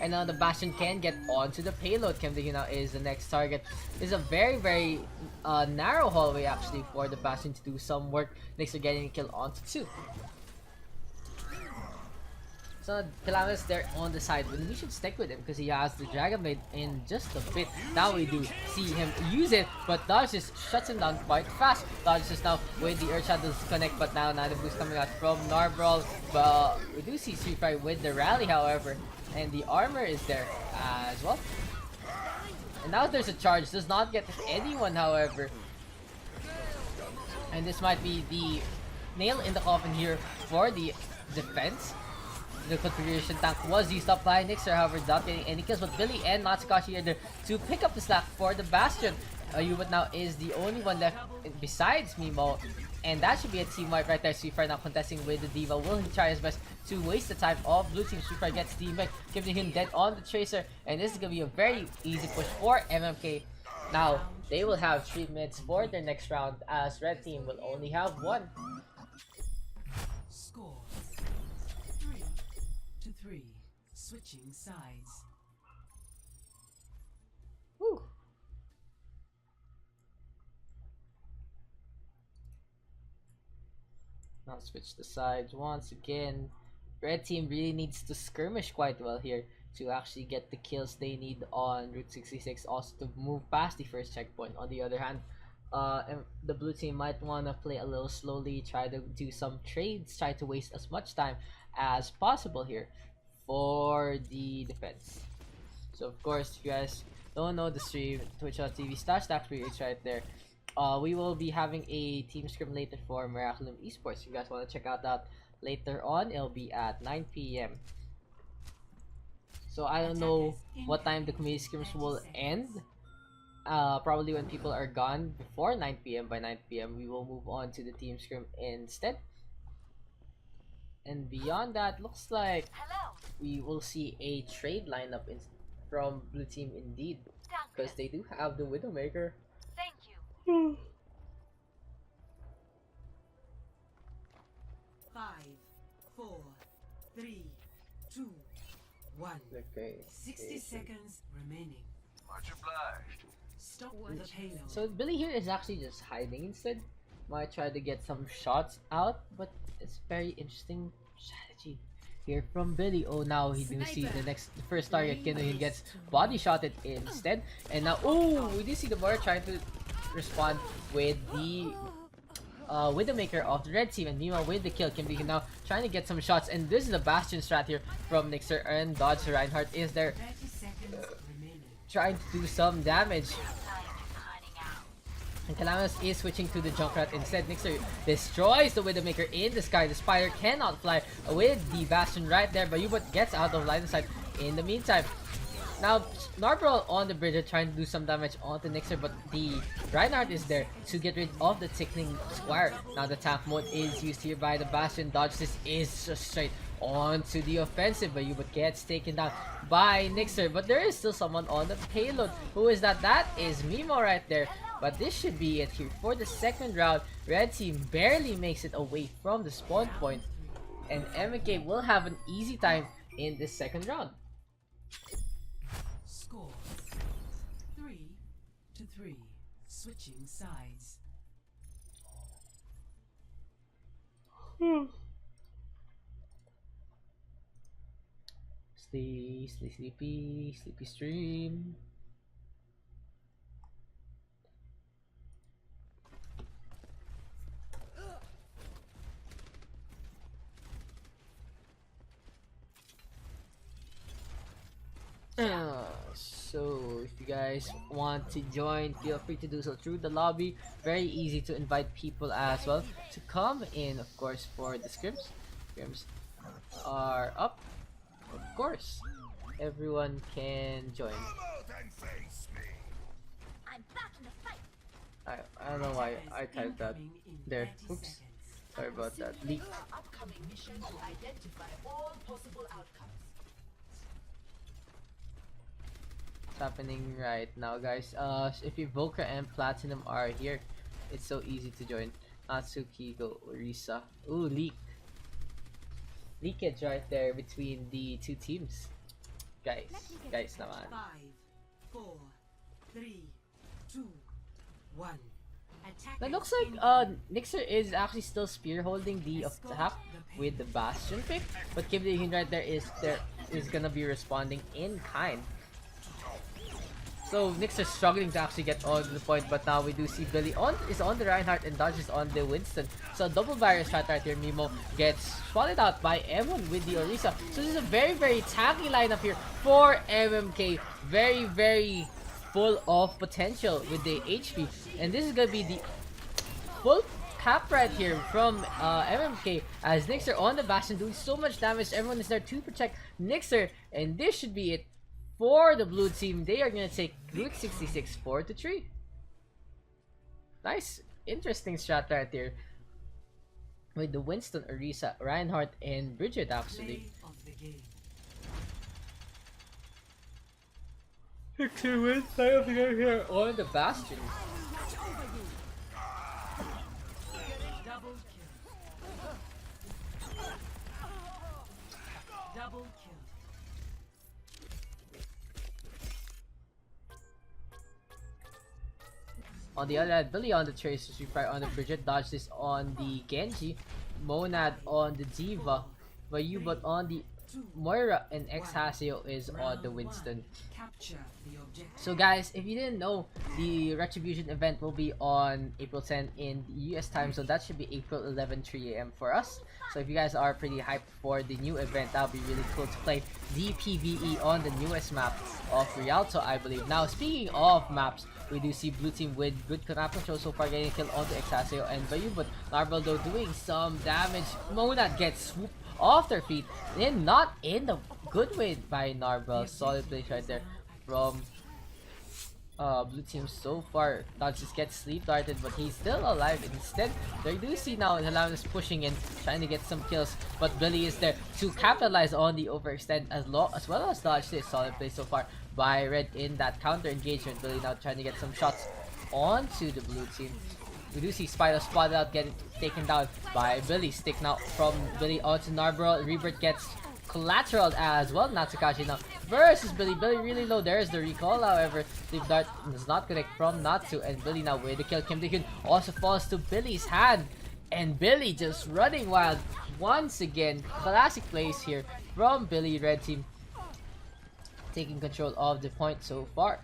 And now the Bastion can get onto the payload. Kim Tae-Hyun now is the next target. It's a very narrow hallway actually for the Bastion to do some work. Nixter getting a kill onto two. So Calamitous there on the side, but we should stick with him because he has the Dragon Blade in just a bit. Now we do see him use it, but Dodge just shuts him down quite fast. Dodge is now with the Earth Shadows connect, but now the boost coming out from Narbrawl. But we do see Sweet Fry with the rally, however, and the armor is there as well. And now there's a charge. Does not get anyone, however. And this might be the nail in the coffin here for the defense. The configuration tank was used up by Nixer, however, not getting any kills. But Billy and Natsukashi are there to pick up the slack for the Bastion. Yubot now is the only one left besides Mimo. And that should be a team wipe right there. Sweetfire now contesting with the Diva. Will he try his best to waste the time of blue team? Sweetfire gets the mech, giving him dead on the Tracer. And this is going to be a very easy push for MMK. Now, they will have 3 minutes for their next round, as red team will only have 1. Score 3-3. Switching sides. Woo. Now switch the sides once again. Red team really needs to skirmish quite well here to actually get the kills they need on Route 66, also to move past the first checkpoint. On the other hand, the blue team might want to play a little slowly, try to do some trades, try to waste as much time as possible here for the defense. So of course, if you guys don't know the stream, twitch.tv/DaksPH right there. We will be having a team scrim later for Miraculum Esports. If you guys want to check out that later on, it'll be at 9 p.m. So I don't know what time the community scrims will end. Probably when people are gone before 9 p.m. By 9 p.m. we will move on to the team scrim instead. And beyond that, looks like we will see a trade lineup from blue team indeed, because they do have the Widowmaker. Thank you. 5, 4, 3, 2, 1. Okay. 60 seconds remaining. Much obliged. Stop the payload. So Billy here is actually just hiding instead. Might try to get some shots out, but it's very interesting strategy here from Billy. Oh, now he do see the first target. He gets body shotted instead, and now we do see the bar trying to respond with the Widowmaker of the red team, and meanwhile with the kill, Kimberly now trying to get some shots, and this is the Bastion strat here from Nixer, and Dodge Reinhardt is there 30 seconds remaining. trying to do some damage. And Calamus is switching to the Junkrat instead. Nixer destroys the Widowmaker in the sky. The Spider cannot fly with the Bastion right there, but Yubot gets out of line of sight in the meantime. Now, Narbrol on the bridge trying to do some damage onto Nixer, but the Reinhardt is there to get rid of the tickling square. Now the tank mode is used here by the Bastion. Dodge this is just straight onto the offensive, but Yubot gets taken down by Nixer. But there is still someone on the payload. Who is that? That is Mimo right there. But this should be it here for the second round. Red team barely makes it away from the spawn point, and MK will have an easy time in this second round. Score 3-3. Switching sides. Sleepy stream. So if you guys want to join, feel free to do so through the lobby. Very easy to invite people as well to come in, of course, for the scrims. Scrims are up, of course. Everyone can join. I'm back in the fight. I don't know why I typed that Incoming in there. 30 Oops. seconds. Sorry about that. Leak. Upcoming mission to identify all possible outcomes. Happening right now, guys. If Evoker and Platinum are here, it's so easy to join. Natsuki, go Orisa. Ooh, leakage right there between the two teams. Guys naman. 5, 4, 3, 2, 1. That looks like Nixer is actually still spear holding the attack with the Bastion pick, but Kim Dae-hyun right there is gonna be responding in kind. So Nixer struggling to actually get on the point, but now we do see Billy is on the Reinhardt and Dodge is on the Winston. So double barrier strat right here. Mimo gets swallowed out by M1 with the Orisa. So this is a very, very tanky lineup here for MMK. Very, very full of potential with the HP, and this is gonna be the full cap right here from MMK as Nixer on the Bastion doing so much damage. Everyone is there to protect Nixer, and this should be it for the blue team. They are gonna take Route 66 4-3. Nice, interesting strat right there with the Winston, Orisa, Reinhardt, and Bridget actually. Nixer wins side of the game here on the Bastion. Double kill. On the other hand, Billy on the Tracer, Sweetfire on the Bridget, Dodge this on the Genji, Monad on the Diva, Bayubat on the Moira, and Xhasio is on the Winston. So guys, if you didn't know, the Retribution event will be on April 10 in the US time, so that should be April 11 3 AM for us. So if you guys are pretty hyped for the new event, that would be really cool to play the PvE on the newest map of Rialto, I believe. Now, speaking of maps, we do see blue team with good map control so far, getting a kill onto Xhasio and Bayu, but Narvel though doing some damage. Monad gets swooped off their feet, and not in the good way by Narvel. Solid place right there from blue team so far. Dodge just gets sleep darted, but he's still alive. Instead, they do see now Helaman pushing in, trying to get some kills, but Billy is there to capitalize on the overextend as well as Dodge this. Solid play so far by Red in that counter engagement. Billy now trying to get some shots onto the blue team. We do see Spider spotted out, getting taken down by Billy. Stick now from Billy onto Narborough. Rebirth gets collateral as well. Natsukashi now versus Billy. Billy really low. There's the recall, however. Sleep Dart does not connect from Natsu, and Billy now with the kill. Kim Dae-kyun also falls to Billy's hand, and Billy just running wild once again. Classic plays here from Billy. Red team taking control of the point so far.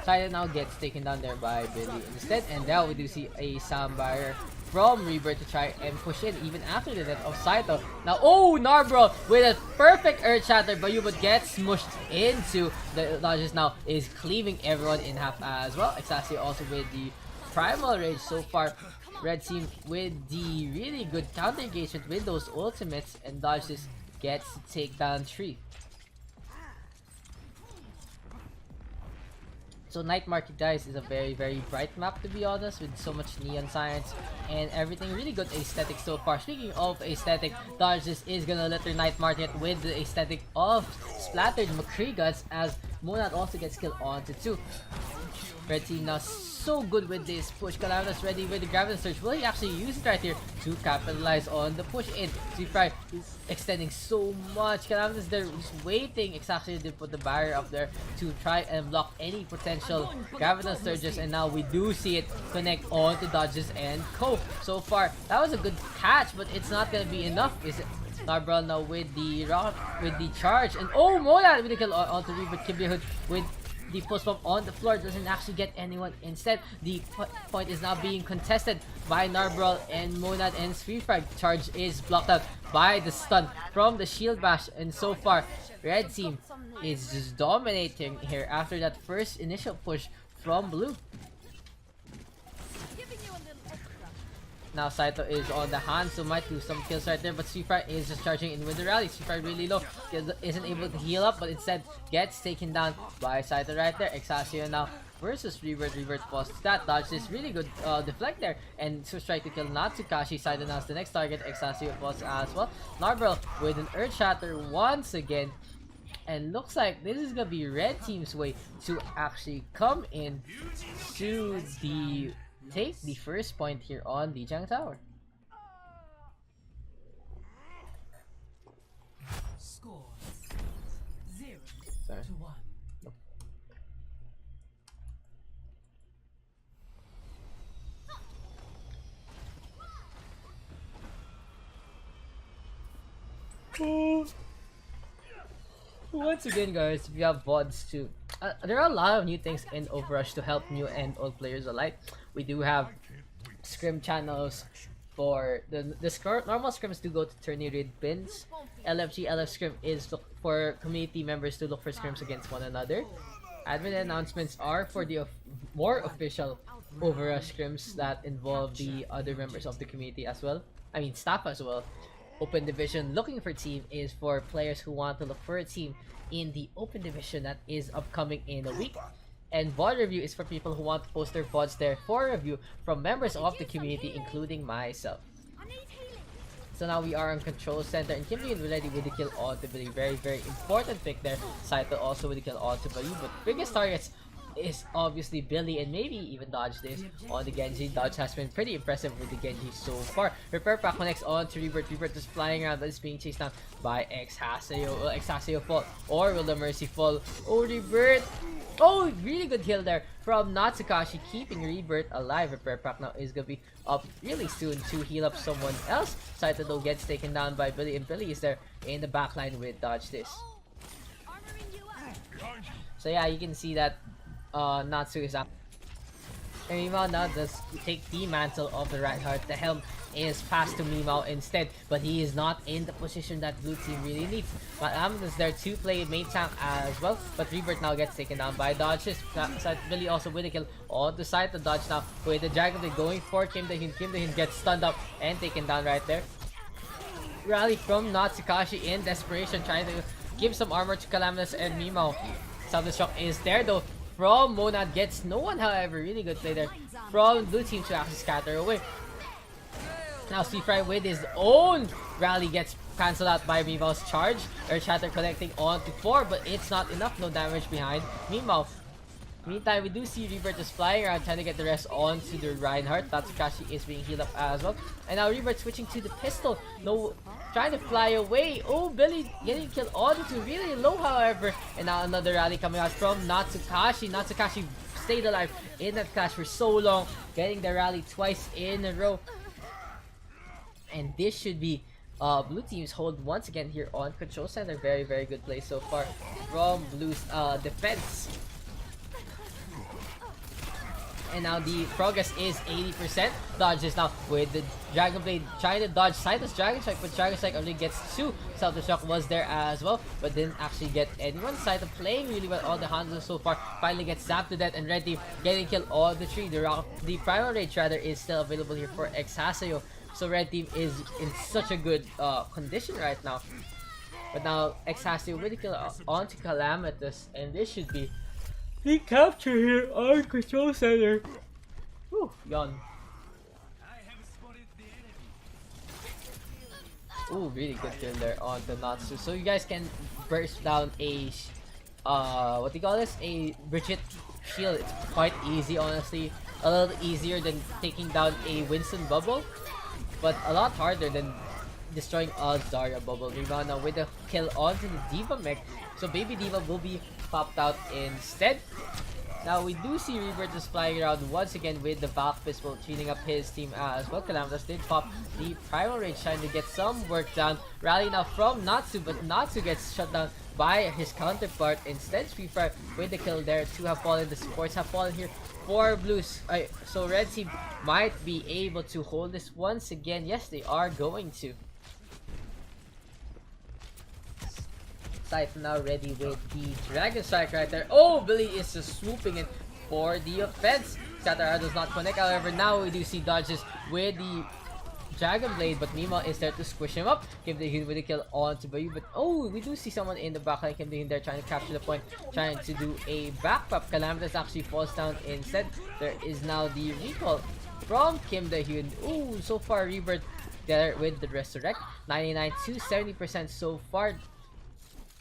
China now gets taken down there by Billy instead, and now we do see a sound barrier from Rebirth to try and push in even after the death of Saito. Now, oh, Narborough with a perfect Earth Shatter, Bayubat gets smushed into the dodges now, is cleaving everyone in half as well. Xhasio also with the Primal Rage so far. Red team with the really good counter engagement with those ultimates, and Dodges gets to take down 3. So Night Market, guys, is a very bright map, to be honest, with so much neon signs and everything. Really good aesthetic so far. Speaking of aesthetic, Dodges is gonna litter Night Market with the aesthetic of splattered McCree guts, as Monad also gets killed onto 2. Red team now so good with this push. Calama's ready with the Gravity Surge. Will he actually use it right here to capitalize on the push in? Sweetfire is extending so much. Calama's there just waiting exactly to put the barrier up there to try and block any potential Gravity Surges, and now we do see it connect on to Dodges and Co. So far, that was a good catch, but it's not gonna be enough, is it? Narborough now with the rock, with the charge, and oh, Monad with the kill onto Rebirth. Kim Dae-kyun with the post bump on the floor, doesn't actually get anyone. Instead, the point is now being contested by Narborough and Monad, and Sweetfire charge is blocked out by the stun from the shield bash, and so far, Red team is just dominating here after that first initial push from blue. Now Saito is on the hand, so might do some kills right there, but Sweetfire is just charging in with the rally. Sweetfire really low, isn't able to heal up, but instead gets taken down by Saito right there. Xhasio now versus Rebirth. Rebirth falls to that. Dodge this really good deflect there, and Swift Strike to kill Natsukashi. Saito now is the next target. Xhasio falls as well. Narborough with an Earth Shatter once again, and looks like this is gonna be Red team's way to actually come in to the take the first point here on Lijiang Tower. Score 0 Sorry. to 1. Nope. Once again, guys, we have VODs too. There are a lot of new things in Overrush to help new and old players alike. We do have Scrim channels for the normal scrims do go to tourney raid bins. LFG LF Scrim is for community members to look for scrims against one another. Admin announcements are for the more official OverRush scrims that involve the other members of the community as well. I mean, staff as well. Open Division looking for team is for players who want to look for a team in the Open Division that is upcoming in a week. And VOD review is for people who want to post their VODs there for review from members of the community, including myself. I need healing. So now we are on control center, and Kimberly already with the kill onto Billy. Very, very important pick there. Saito also with the kill onto Billy, but biggest targets is obviously Billy, and maybe even Dodge this on the Genji. Dodge has been pretty impressive with the Genji so far. Repair Pack connects on to Rebirth. Rebirth is flying around, but is being chased down by Exhaseo. Will Exhaseo fall, or will the Mercy fall? Oh, Rebirth! Oh, really good kill there from Natsukashi, keeping Rebirth alive. Repair Pack now is gonna be up really soon to heal up someone else. Saito though gets taken down by Billy, and Billy is there in the backline with Dodge this. Armoring you up. So yeah, you can see that Natsu is up. And Mimao now does take the mantle of the Reinhardt. The helm is passed to Mimao instead, but he is not in the position that blue team really needs. But is there to play main tank as well, but Rebirth now gets taken down by Dodges. Billy also with a kill on the side of Dodge now with the Dragon Blade going for Kim Dae-hyun. Kim Dae-hyun gets stunned up and taken down right there. Rally from Natsukashi in desperation, trying to give some armor to Calaminus and Mimao. Self-destruct is there though from Monad, gets no one, however. Really good play there from blue team to actually scatter away. Now Fry with his own rally gets cancelled out by Mimao's charge. Earth Shatter connecting on to 4, but it's not enough. No damage behind Mimao. Meantime, we do see Rebirth just flying around trying to get the rest onto the Reinhardt. Tatsukashi is being healed up as well. And now Rebirth switching to the pistol. No, trying to fly away. Oh, Billy getting killed onto really low, however. And now another rally coming out from Natsukashi. Natsukashi stayed alive in that clash for so long, getting the rally twice in a row. And this should be blue team's hold once again here on control center. Very, very good play so far from blue's defense. And now the progress is 80%. Dodge is now with the Dragon Blade trying to dodge Saito's Dragon Strike, but Dragon Strike only gets 2. Self-destruct was there as well, but didn't actually get anyone. Saito playing really well all the handlers so far. Finally gets zapped to death, and Red Team getting killed on the tree. The Primal Rage rather is still available here for Exhaseo. So Red Team is in such a good condition right now. But now Exhaseo with the kill onto Calamitous, and this should be the capture here on control center. Whew, yawn. Ooh, really good kill there on the Natsu. So you guys can burst down a what do you call this? A Bridget shield. It's quite easy, honestly. A little easier than taking down a Winston bubble, but a lot harder than destroying a Zarya bubble. Rebound now with a kill onto the D.Va mech. So Baby D.Va will be popped out instead. Now we do see Rebirth just flying around once again with the Valk Pistol, cleaning up his team as well. Calamitous did pop the Primal Rage, trying to get some work done. Rally now from Natsu, but Natsu gets shut down by his counterpart. Instead, Fry with the kill there. 2 have fallen, the supports have fallen here for blues. So Red Team might be able to hold this once again. Yes, they are going to. Now ready with the Dragon Strike right there. Oh, Billy is just swooping in for the offense. Scatter does not connect. However, now we do see dodges with the Dragon Blade, but Mima is there to squish him up. Kim Dae-hyun with a kill on to Bayu, but oh, we do see someone in the backline. Kim Dae-hyun there trying to capture the point, trying to do a back pop. Calamitous actually falls down instead. There is now the recall from Kim Dae-hyun. Ooh, so far Rebirth there with the Resurrect. 99 to 70% so far.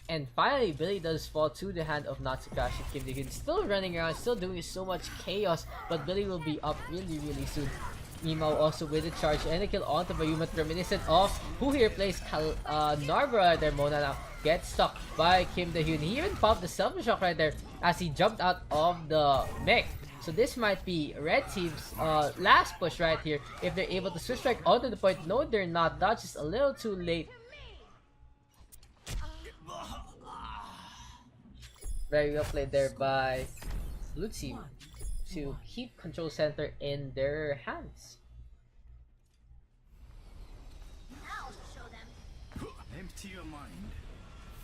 And finally, Billy does fall to the hand of Natsukashi. Kim Dae-hyun still running around, still doing so much chaos, but Billy will be up really, really soon. Mimao also with the charge and a kill onto Bayumat, reminiscent of who here plays Narborough there. Mona now gets stuck by Kim Dae-hyun. He even popped the self-shock right there as he jumped out of the mech. So this might be Red Team's last push right here if they're able to switch strike onto the point. No, they're not. Dodge is a little too late. Very well played there by blue team to keep control center in their hands. Empty your mind.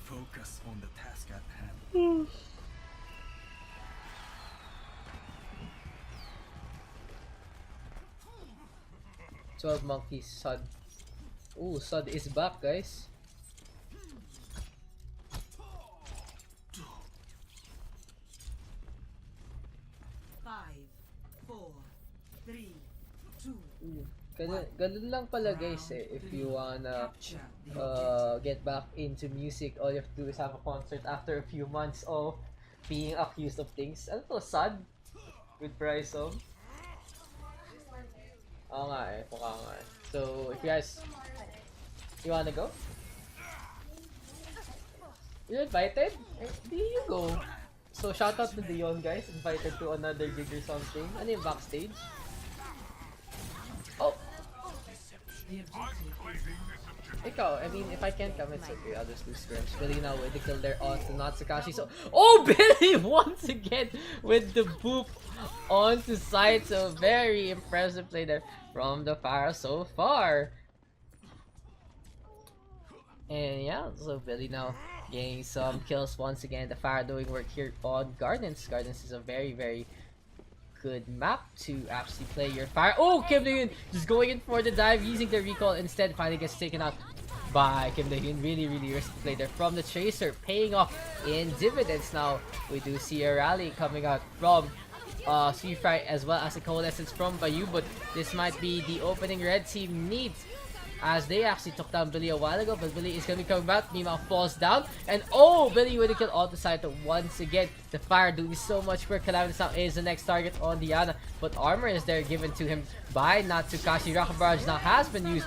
Focus on the task at hand. 12 monkeys, Sud. Ooh, Sud is back, guys. Ganun lang pala guys if you wanna get back into music, all you have to do is have a concert after a few months of being accused of things. Ano to, sad? With price of? Oo nga eh, mukha nga eh. So, if you guys, you wanna go? You're invited? There you go. So, shout out to Dion guys, invited to another gig or something. Ano yung backstage? Oh! Ikaw, I mean, if I can't come, it's okay. I'll just do scrims. Billy now with the kill there onto Natsukaki. So, oh, Billy once again with the boop onto side. So, very impressive play there from the Pharah so far. And yeah, so Billy now getting some kills once again. The Pharah doing work here on Gardens. Gardens is a very, very good map to actually play your fire. Oh, Kim Dae-hyun just going in for the dive, using the recall instead. Finally gets taken out by Kim Dae-hyun. Really, really risky play there from the Tracer, paying off in dividends. Now we do see a rally coming out from Seafry as well as a coalescence from Bayou, but this might be the opening red team needs, as they actually took down Billy a while ago, but Billy is going to be coming back. Mima falls down, and oh, Billy with a kill on the side once again. The Fire doing so much work. Calamitous now is the next target on Diana, but armor is there given to him by Natsukashi. Rocket Barrage now has been used.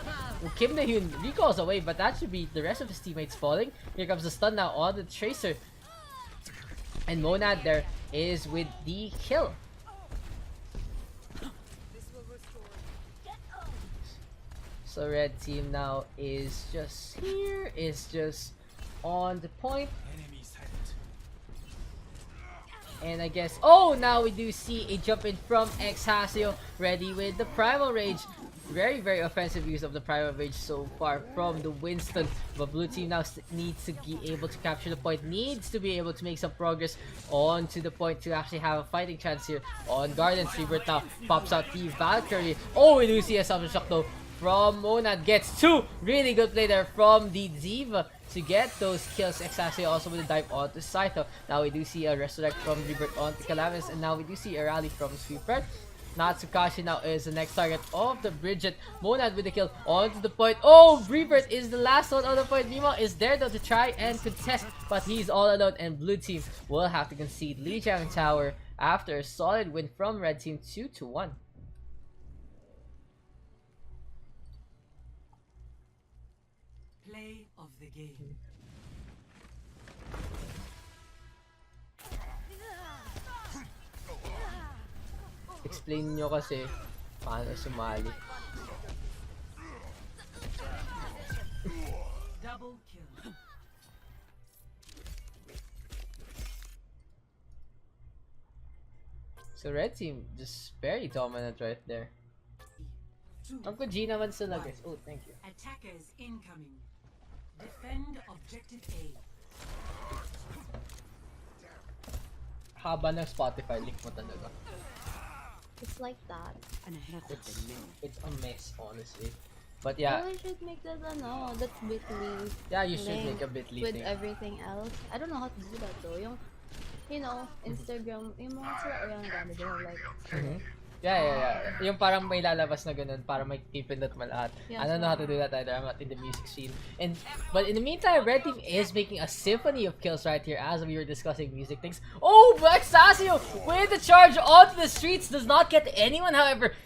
Kim Dae-hyun recalls away, but that should be the rest of his teammates falling. Here comes the stun now on the Tracer, and Monad there is with the kill. So red team now is just here, is just on the point. And I guess, oh, now we do see a jump in from Exasio, ready with the Primal Rage. Very, very offensive use of the Primal Rage so far from the Winston. But blue team now needs to be able to capture the point, needs to be able to make some progress onto the point to actually have a fighting chance here on Garden. Rebirth now pops out the Valkyrie. Oh, we do see a Assumption Shock though from Monad. Gets two. Really good play there from the Diva to get those kills. Exasio also with a dive onto Saito. Now we do see a Resurrect from Rebirth onto Calamis, and now we do see a rally from Sweeper. Natsukashi now is the next target of the Bridget. Monad with the kill onto the point. Oh, Rebirth is the last one on the point. Mima is there though to try and contest, but he's all alone, and blue team will have to concede Lijiang Tower after a solid win from red team 2-1. Play of the game. Explain nyo kasi paano sumali. Double kill. So red team just very dominant right there. Ang G naman sila guys. Oh, thank you. Attackers incoming. Defend objective A. Haba ng Spotify link mo talaga. It's like that. It's a mess, honestly. But yeah. Oh, I should make that that bit.ly. Yeah, you should link make a bit.ly with thing. everything else. I don't know how to do that though. Yung, Instagram, yung mga sila yung gamit, they have like. Yeah. Yung parang may lalabas na ganun para may pipindot mo lahat. Yeah, I don't know how to do that either. I'm not in the music scene. But in the meantime, red team is making a symphony of kills right here as we were discussing music things. Oh, Black Sasio with the charge onto the streets does not get anyone, however.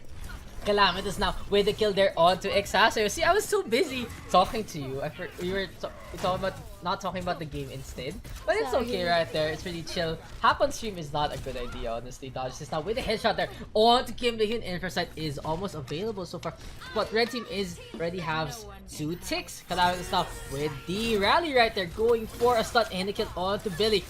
Calamitous now with the kill there onto Exasio. See, I was so busy talking to you. We were talking about not talking about the game instead. But it's okay right there. It's really chill. Hop on stream is not a good idea, honestly. Dodge this now with a headshot there onto Kim Dae-hyun. Infrasight is almost available so far. But red team is already has 2 ticks. Calamitous now with the rally right there, going for a stun and the kill onto Billy.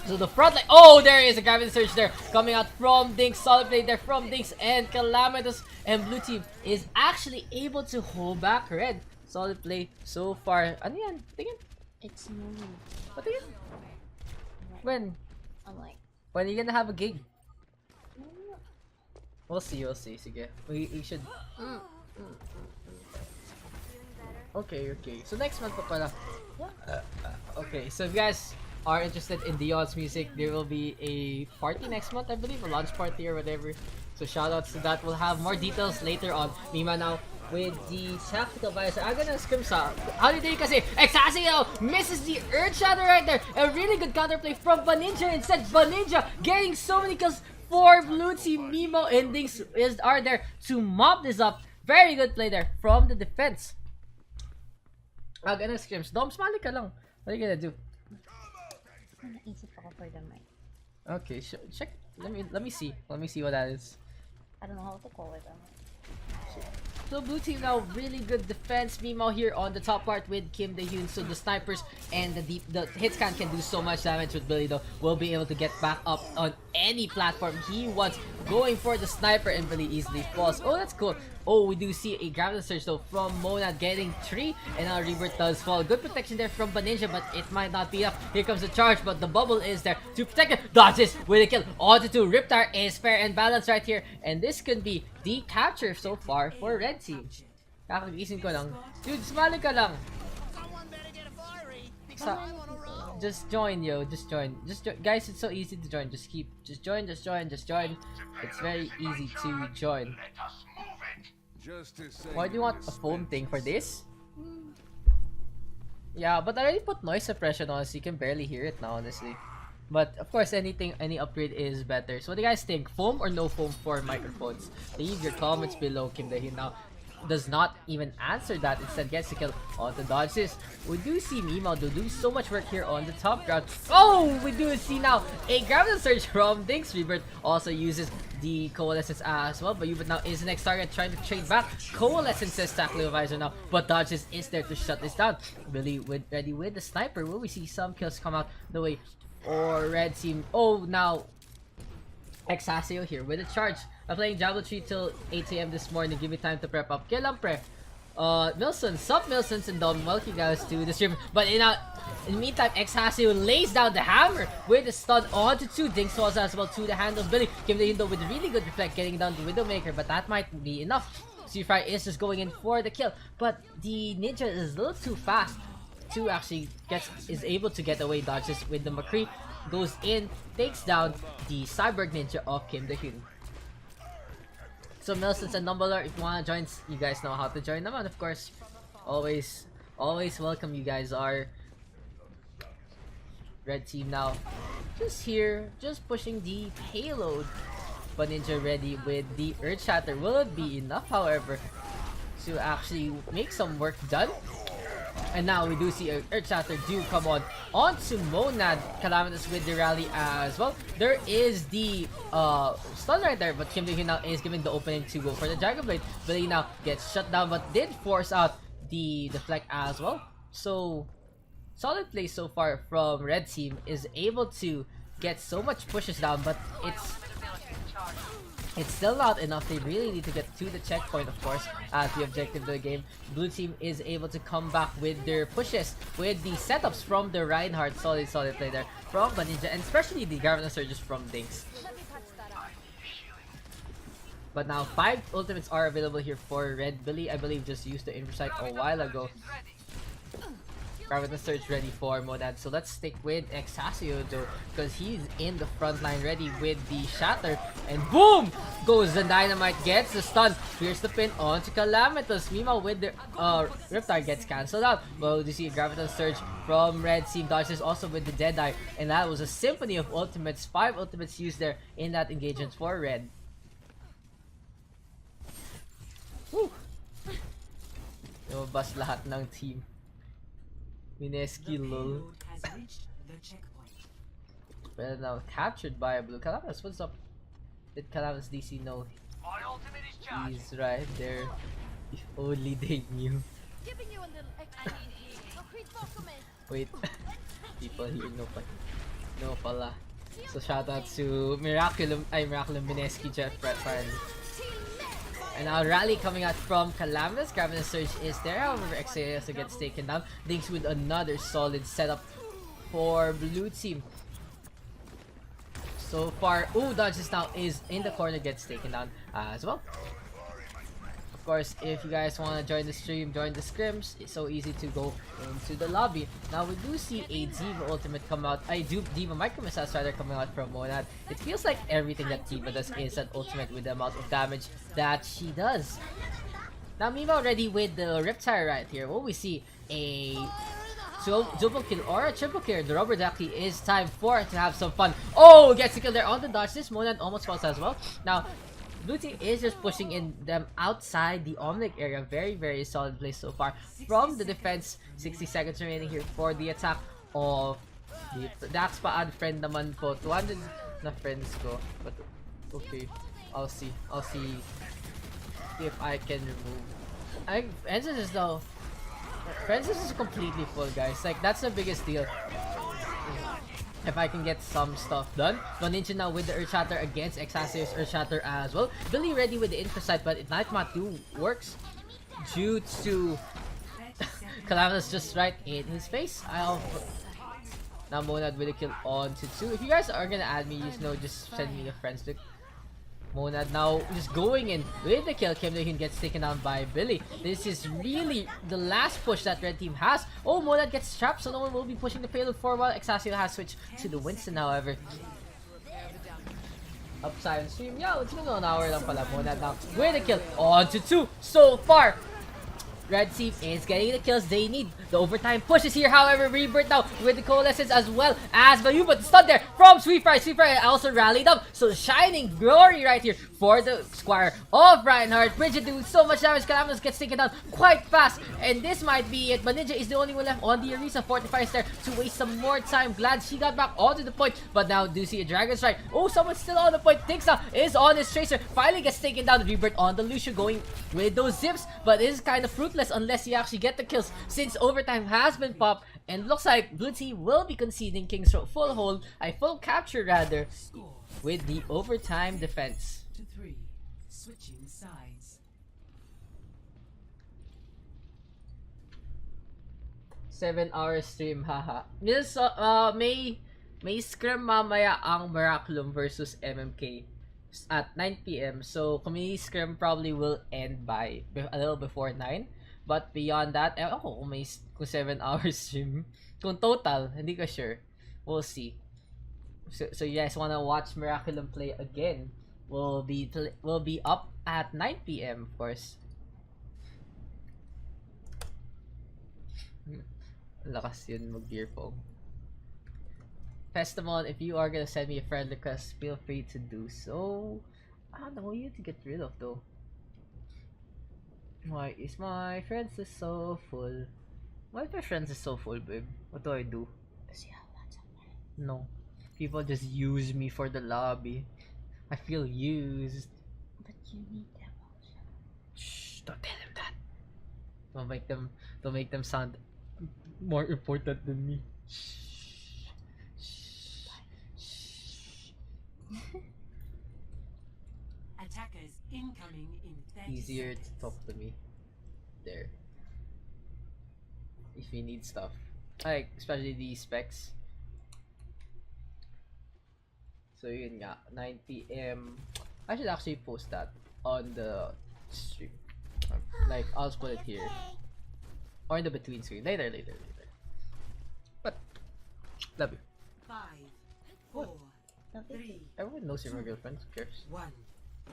So the front line, oh, there is a gravity surge there coming out from Dinks. Solid play there from Dinks and Calamitous, and blue team is actually able to hold back red. Solid play so far. Ano yan? Tingin? It's moving. Patingin? When? I'm like. When are you gonna have a gig? We'll see. Sige. We should. Okay. So next month pa pala. Okay, so if you guys are interested in Dion's music, there will be a party next month, I believe, a launch party or whatever. So shoutouts to that. We'll have more details later on. Mima now with the tactical visor. I'm gonna scrim sa holiday kasi Exasio misses the Earth Shatter right there. A really good counterplay from Baninja. Instead, Baninja getting so many kills for blue team. Mimo endings are there to mop this up. Very good play there from the defense. I'm gonna scrim. Dom, smali ka lang. What are you gonna do? Naisip ako for the mic. Okay, check. Let me see. Let me see what that is. I don't know how to call it. So blue team now really good defense. Mimo here on the top part with Kim Dae-hyun. So the snipers and the hit scan can do so much damage with Billy though. Will be able to get back up on any platform he wants. Going for the sniper and Billy easily falls. Oh, that's cool. Oh, we do see a Gravity Surge though from Monad getting 3, and now Rebirth does fall. Good protection there from Baninja, but it might not be enough. Here comes the charge, but the bubble is there to protect it. Dodges with a kill. Onto 2. Riptar is fair and balanced right here, and this could be the capture so far for Red Team. Kakagising ko lang. Dude, smali ka lang. Just join, yo. Just join. Guys, it's so easy to join. Just join. It's very easy to join. Why do you want a foam thing for this? Yeah, but I already put noise suppression on, so you can barely hear it now, honestly. But of course, any upgrade is better. So what do you guys think? Foam or no foam for microphones? Leave your comments below. Kim Dae-hyun now does not even answer that. Instead gets the kill on the dodges. We do see Mimo do so much work here on the top ground. Oh, we do see now a Gravity Surge from Daks. Rebirth also uses the Coalescence as well, but Hubert now is the next target trying to trade back. Coalescence says tackling visor now, but dodges is there to shut this down. Billy ready with the sniper. Will we see some kills come out the way or Red Team? Oh, now Exasio here with a charge. I'm playing Diablo 3 till 8 AM this morning. Give me time to prep up. Kill pre. Milson, sup Milsons and Dom. Welcome guys to the stream. But in the meantime, Exasio lays down the hammer with a stun onto 2. Dings falls as well to the hand of Billy. Kim Dae-hyun though with a really good reflect getting down the Widowmaker, but that might be enough. Seafire is just going in for the kill, but the ninja is a little too fast to actually is able to get away. Dodges with the McCree, goes in, takes down the Cyborg Ninja of Kim Dae-hyun. So Milsons and Numbler, if you wanna join, you guys know how to join them, and of course, always welcome. You guys are. Red Team now, just here, just pushing the payload. But Ninja ready with the Earth Shatter. Will it be enough, however, to actually make some work done? And now we do see Earth Shatter do come onto Monad. Calamitous with the rally as well. There is the stun right there, but Kim Dae-hyun now is giving the opening to go for the Dragon Blade. Billy now gets shut down, but did force out the deflect as well. So solid play so far from Red Team, is able to get so much pushes down, but it's still not enough. They really need to get to the checkpoint, of course, as the objective of the game. Blue Team is able to come back with their pushes, with the setups from the Reinhardt. Solid play there from Baninja, and especially the Gravity Surges from Daks. But now 5 ultimates are available here for Red. Billy, I believe, just used the Inversight a while ago. Gravity Surge ready for Monad. So let's stick with Exasio though, because he's in the front line ready with the Shatter. And boom! Goes the Dynamite, gets the stun, pierce the pin onto Calamitous. Mimo with the Riptide gets cancelled out. Well, you see a Gravity Surge from Red Team. Dodges also with the Deadeye. And that was a symphony of ultimates. 5 ultimates used there in that engagement for Red. Woo! Lumabas lahat ng team. Mineski lol. Well, now captured by a blue. Calamitous, what's up? Did Calamitous DC know? He's right there. If only they knew. Giving you a little Wait. People here no pala. So shoutout to Miraculum Mineski Jet friend. And now rally coming out from Calamitous. Gravity Surge is there, however XA also gets taken down. Dings with another solid setup for Blue Team. So far, dodges now is in the corner, gets taken down as well. course, if you guys want to join the stream, join the scrims, it's so easy to go into the lobby. Now we do see a Diva ultimate come out, Diva micro missiles rather coming out from Monad. It feels like everything that Diva does is an ultimate with the amount of damage that she does. Now meanwhile, ready with the Riptire right here, will we see a double kill or a triple kill? The rubber ducky is time for to have some fun. Oh, gets a kill there on the dodge. This Monad almost falls as well. Now blue team is just pushing in them outside the Omnic area. Very, very solid play so far from the defense. 60 seconds remaining here for the attack of the Daks pa-add friend naman po. 200 na friends ko. But okay, I'll see if I can remove. Francis is though. Francis is completely full, guys. Like, that's the biggest deal. If I can get some stuff done. Ninja now with the Earth Shatter against Exasio's Earth Shatter as well. Billy ready with the Infosight, but Nightmat 2 works due to Calamitous just right in his face. Now Monad with a kill on to 2. If you guys are gonna add me, just send me a friend stick. Monad now just going in with the kill. Kim Dae-hyun gets taken down by Billy. This is really the last push that red team has. Oh, Monad gets trapped, so no one will be pushing the payload for a while. Exasio has switched to the Winston, however. Upside on stream. Yeah, it's gonna go an hour lang pala. Monad now with a kill on to 2. So far, red team is getting the kills they need. The overtime push is here, however. Rebirth now with the coalescence as well as Vayu, but stun there from Sweet Fry. Sweet Fry also rallied up. So shining glory right here for the Squire of Reinhardt. Bridget doing so much damage. Calamitous gets taken down quite fast. And this might be it. But Ninja is the only one left on the Arisa. Fortifies there to waste some more time. Glad she got back onto the point. But now do see a Dragon Strike. Oh, someone's still on the point. Tixa is on his Tracer. Finally gets taken down. Rebirth on the Lucio going with those zips. But it is kind of fruitless unless you actually get the kills, since overtime has been popped, and looks like blue team will be conceding King's Row full capture rather, with the overtime defense. To 3, switching sides. 7-hour stream, haha. This may scrim mamaya ang Miraculum versus MMK at 9 PM. So community scrim probably will end by a little before 9. But beyond that, kung 7 hours stream. Kung total, hindi ko sure. We'll see. So you guys wanna watch Miraculum play again? Will be up at 9 PM, of course. Lakas yun mag-beer pong. Festamon, if you are gonna send me a friend request, feel free to do so. I don't know who you to get rid of though. Why is my friends is so full? Why is my friends is so full, babe? What do I do? No. People just use me for the lobby. I feel used. But you need them. Shh, don't tell them that. Don't make them sound more important than me. Shh. Shh. Attackers incoming in 30 Easier to seconds. talk to me. There. If you need stuff. Like, especially the specs. So yun nga, 9 PM. I should actually post that on the stream. Like, I'll just put it here. Or in the between screen. Later. But, love you. 5, 4, Nothing. 3, Everyone knows you're my girlfriend. Who cares? 1.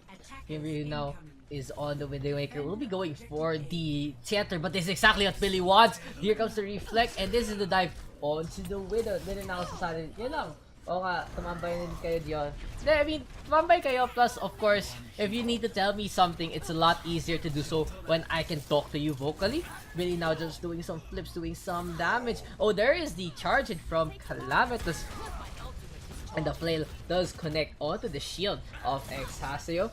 Attackers Gabriel now incoming. is on the Window Maker. We'll be going for the theater, but this is exactly what Billy wants. Here comes the reflect, and this is the dive onto the Widow. Then now sa side. Yan lang. O nga, tumambay din kayo diyon. I mean, tumambay kayo. Plus, of course, if you need to tell me something, it's a lot easier to do so when I can talk to you vocally. Billy now just doing some flips, doing some damage. Oh, there is the charge in from Calamitous. And the flail does connect onto the shield of Exasio.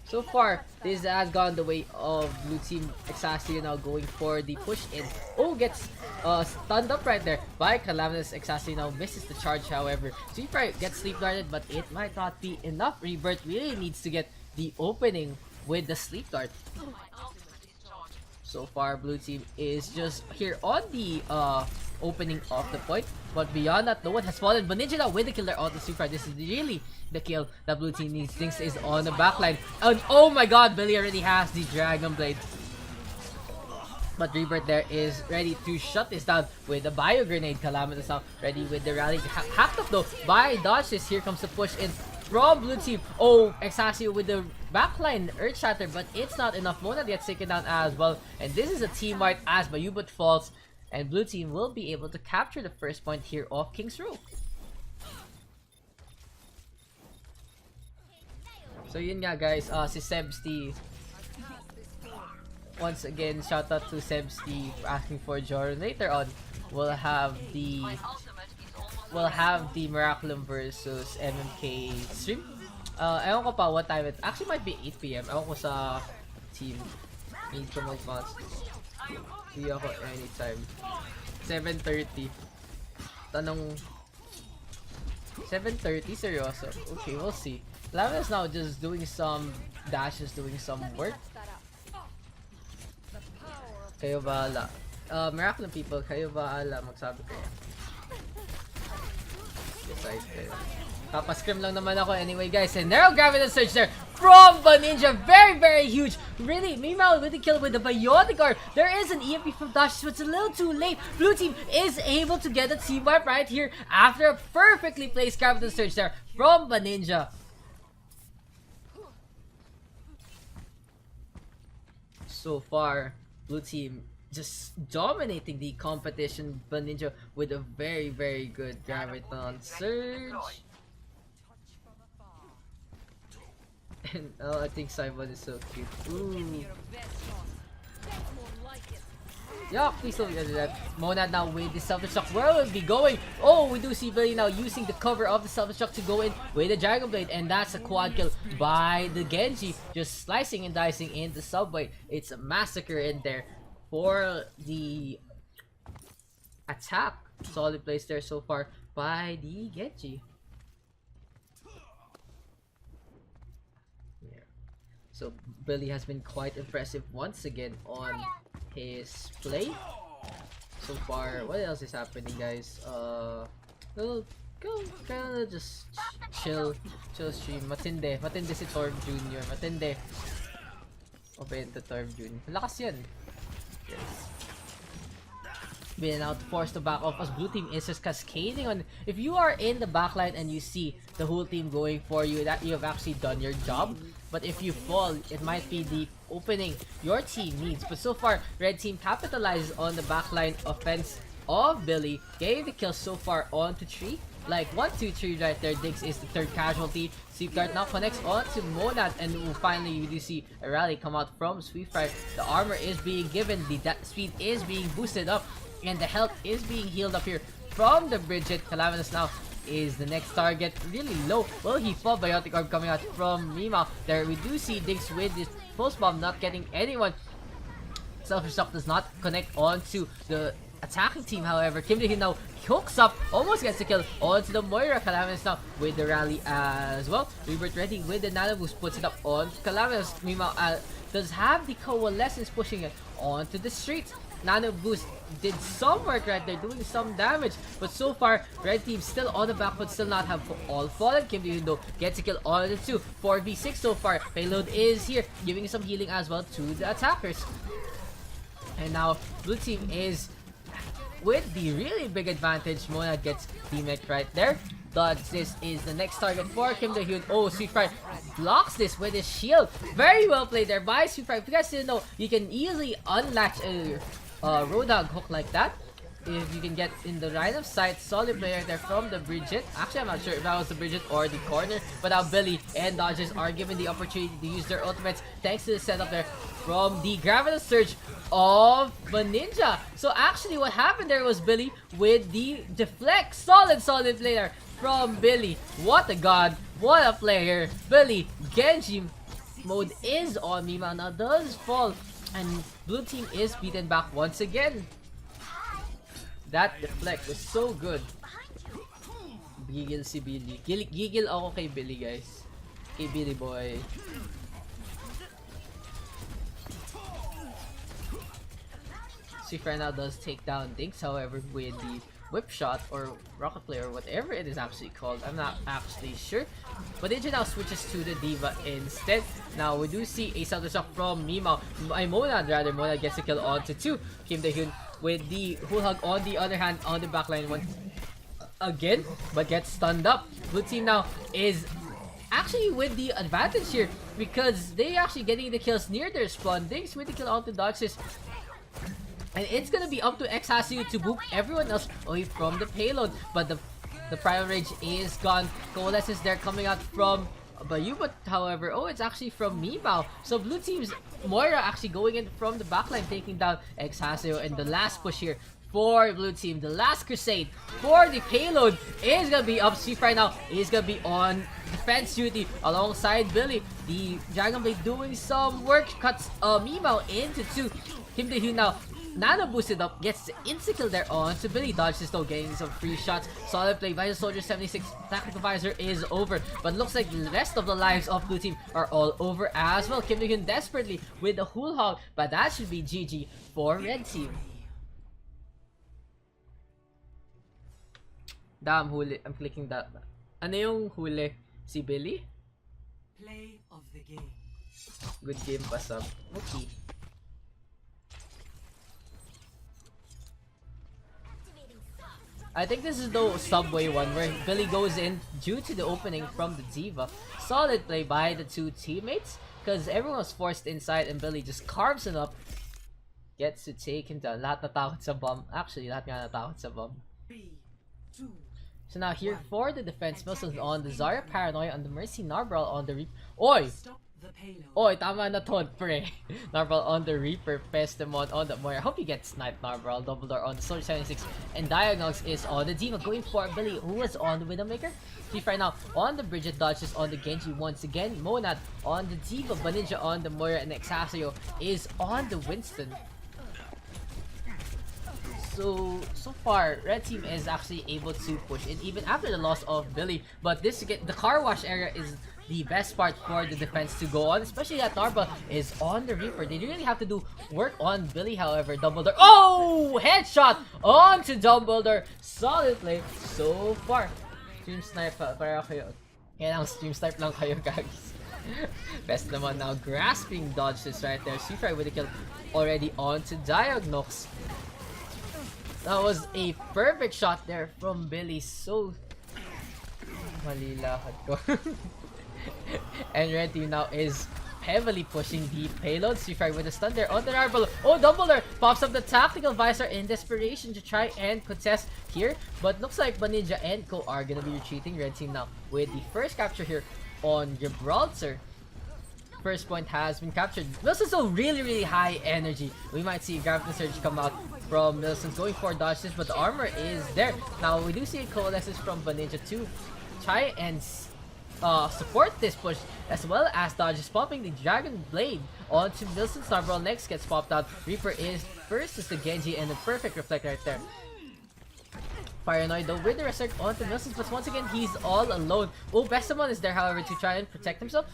So far, this has gone the way of blue team. Exasio now going for the push in. Oh, gets stunned up right there by Calamitous. Exasio now misses the charge, however. Sweeper gets sleep guarded, but it might not be enough. Rebirth really needs to get the opening with the sleep guard. So far, blue team is just here on the opening of the point. But beyond that, no one has fallen. But Ninja now with the kill there on the super. This is really the kill that blue team needs. Things is on the backline. And oh my god, Billy already has the Dragon Blade. But Rebirth there is ready to shut this down with a Bio Grenade. Calamitous now ready with the rally. Hacked up though by Dodges. Here comes the push in from blue team. Oh, Exasio with the backline Earth Shatter, but it's not enough. Mona gets taken down as well. And this is a team wipe as Bayubot falls. And blue team will be able to capture the first point here of King's Row. So yun nga guys, si Sebsty. Once again, shout out to Sebsty for asking for Joran. Later on, we'll have the Miraculum versus MMK stream. Ewan ko pa what time it actually might be 8 PM. Ewan ko sa team. Need to mag-match. Hindi ako anytime. 7:30. Tanong 7:30? Seryoso? Okay, we'll see. Lava is now just doing some dashes, doing some work. Kayo bahala. Miraculum people, kayo bahala. Magsabi kayo. Decide kayo. Scrim lang naman ako anyway guys. And narrow gravity surge there from Baninja. Very, very huge. Really, meanwhile with the kill with the Biotic Orb. There is an EMP from Dash, so it's a little too late. Blue team is able to get a team wipe right here after a perfectly placed gravity surge there from Baninja. So far, blue team just dominating the competition. Baninja with a very, very good Graviton Surge. And oh, I think Simon is so cute. Ooh. Yeah, please don't get that. Monad now with the Selfish Shock. Where will it be going? Oh, we do see Billy now using the cover of the Selfish Shock to go in with the Dragon Blade. And that's a quad kill by the Genji. Just slicing and dicing in the subway. It's a massacre in there for the attack. Solid place there so far by the Genji. Yeah. So Billy has been quite impressive once again on his play so far. What else is happening, guys? Go kinda just chill stream. Matinde si Torb Jr. Matinde. Open to Torb Jr. Lakas yan. Yes. Being out forced to back off as blue team is just cascading on. If you are in the backline and you see the whole team going for you, that you have actually done your job. But if you fall, it might be the opening your team needs. But so far, red team capitalizes on the backline offense of Billy. Gave the kill so far on to 3. Like 1, 2, 3 right there. Dix is the third casualty. Safeguard now connects on to Monad, and finally we do see a rally come out from Sweetfry. The armor is being given, the speed is being boosted up, and the health is being healed up here from the Bridget. Calamitous now is the next target. Really low. Will he fall? Biotic Orb coming out from Mima. There we do see Diggs with this pulse bomb not getting anyone. Selfish Shock does not connect onto the attacking team, however. Kim Dae-hyun now hooks up, almost gets the kill onto the Moira. Calamitous now with the rally as well. Rebirth ready with the Nano Boost, puts it up on Calamitous. Mima does have the Coalescence pushing it onto the streets. Nano Boost did some work right there, doing some damage. But so far, red team still on the back foot, still not have all fallen. Kim Dae-hyun though gets a kill on the 2. 4v6 so far. Payload is here, giving some healing as well to the attackers. And now, blue team is with the really big advantage. Mona gets teammate right there. Dodge, this is the next target for Kim Dae-hyun. Oh, Sweetfry blocks this with his shield. Very well played there by Sweetfry. If you guys didn't know, you can easily unlatch a Roadhog hook like that if you can get in the line of sight. Solid player there from the Bridget. Actually, I'm not sure if that was the Bridget or the corner, but now Billy and Dodges are given the opportunity to use their ultimates thanks to the setup there from the Graviton Surge of Ninja. So actually what happened there was Billy with the deflect. Solid player from Billy. What a god, what a player. Billy, Genji mode is on. Mima now does fall, and blue team is beaten back once again. That deflect was so good. Gigil si Billy. Gigil ako kay Billy, guys. Kay Billy boy. Swift right now does take down Dinks, however, with the whip shot or rocket play or whatever it is actually called. I'm not actually sure. But Ninja now switches to the Diva instead. Now we do see a Southern Shock from Mimao. Monad rather. Monad gets a kill onto 2. Kim Dae-hyun with the Hull Hug on the other hand on the backline once again, but gets stunned up. Blue team now is actually with the advantage here because they actually getting the kills near their spawn. Dinks with the kill onto Daks. And it's gonna be up to Xhasu to boop everyone else away from the payload. But the Primal Rage is gone. Coalesce is there coming out from Bayu, but however, it's actually from Mimao. So blue team's Moira actually going in from the backline, taking down Xhasu. And the last push here for blue team, the last crusade for the payload is gonna be up. Swift right now is gonna be on defense duty alongside Billy. The Dragon Blade doing some work, cuts Mimao into 2. Kim Dae-hyun now nano boosted up, gets the insta-kill there on to Billy. Dodges though, getting some free shots. Solid play. Visor Soldier 76 Tactical Visor is over, but looks like the rest of the lives of blue team are all over as well. Kim Dae-hyun desperately with the Hull Hog, but that should be GG for red team. Damn, huli. I'm clicking that. Ano yung huli? Si Billy? Play of the game. Good game pa sub. Okay. I think this is the subway one where Billy goes in due to the opening from the Diva. Solid play by the two teammates because everyone was forced inside and Billy just carves him up. Gets to take him down. Lahat natakot sa bomb. Actually, lahat nga natakot sa bomb. 3, 2. So now here for the defense, Milson's on the Zarya Paranoia on the Mercy, Narbral on the Reaper. Oy! Stop the payload. Oy, tama na to, pre. Narbral on the Reaper, Pestamon on the Moira. Hope you get sniped, Narbral. Double door on the Soldier 76. And Diagnox is on the Diva, going for Billy, who was on the Widowmaker. Thief right now on the Bridget, dodges on the Genji once again. Monad on the Diva, Baninja on the Moira, and Xhasu is on the Winston. So far, red team is actually able to push in even after the loss of Billy. But the car wash area is the best part for the defense to go on, especially that Narba is on the Reaper. They really have to do work on Billy, however. Dumbledore, headshot onto Dumbledore. Solid play so far. Stream snipe para kayo. Yan ang stream snipe lang kayo, guys. Best naman now, grasping dodges right there. Sifra with a kill already onto Diagnox. That was a perfect shot there from Billy. So mali lakad ko. And red team now is heavily pushing the payload. Sifra with a stun there on the Narbal. Dumbledore pops up the Tactical Visor in desperation to try and contest here. But looks like Baninja and Co are gonna be retreating. Red team now with the first capture here on Gibraltar. First point has been captured. Wilson's so really high energy. We might see Gravity Surge come out from Wilson's going for dodges, but the armor is there. Now we do see coalesces from Baninja to try and support this push, as well as dodges, popping the Dragon Blade onto Wilson's. Narbral next gets popped out. Reaper is first as the Genji, and the perfect reflect right there. Paranoid though with the resurrect onto Wilson, but once again he's all alone. Bestamon is there, however, to try and protect himself.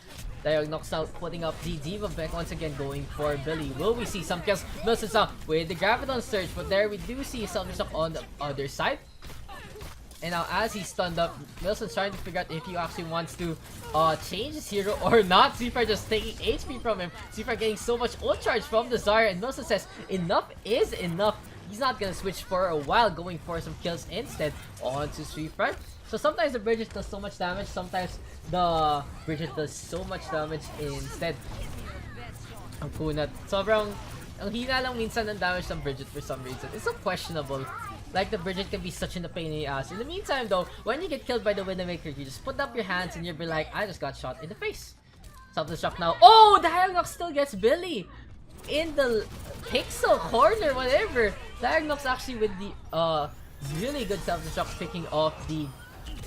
Diagnox now putting up the Diva back once again, going for Billy. Will we see some kills? Wilson's now with the Graviton Surge, but there we do see Self-Destruct on the other side. And now as he's stunned up, Wilson's trying to figure out if he actually wants to change his hero or not. Sifra just taking HP from him. Sifra getting so much ult charge from the Zarya, and Wilson says enough is enough. He's not gonna switch for a while, going for some kills instead onto Sifra. So sometimes the Bridget does so much damage, sometimes the Bridget does so much damage instead. Ang kunat. Sobrang ang hina lang minsan ng damage ng Bridget for some reason. It's so questionable. Like, the Bridget can be such in the pain in the ass. In the meantime though, when you get killed by the Widowmaker, you just put up your hands and you'll be like, I just got shot in the face. Self-destruct now. Diagnox still gets Billy in the pixel corner, whatever. Diagnox actually with the really good self-destruct, picking off the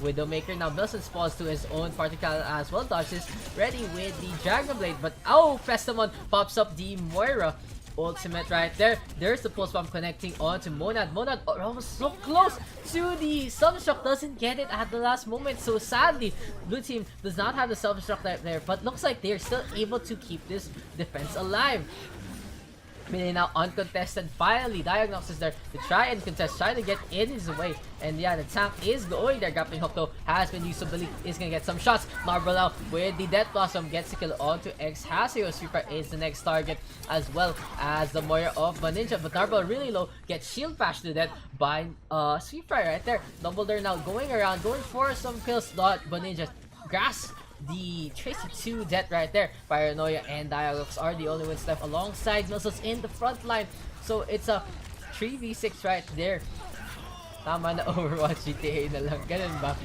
Widowmaker. Now Wilson spawns to his own particle as well, dodges, ready with the Dragon Blade, but Pestamon pops up the Moira ultimate right there. There's the pulse bomb connecting onto Monad. Monad almost so close to the self-destruct, doesn't get it at the last moment. So sadly, blue team does not have the self-destruct right there, but looks like they're still able to keep this defense alive. Billy now uncontested. Finally, Diagnox is there to try and contest, try to get in his way. And yeah, the tank is going there. Grappling hook though has been used, so Billy is gonna get some shots. Marble now with the Death Blossom gets the kill onto X. Haseo Sweeper is the next target, as well as the Moira of Ninja. But Marble really low, gets shield bashed to death by Sweeper right there. Dumbledore now going around, going for some kills. But Ninja grasps the Tracer to death right there. Paranoia and Dialogues are the only ones left alongside Missiles in the front line. So it's a 3v6 right there. Tama na Overwatch GTA na lang. Ganun ba?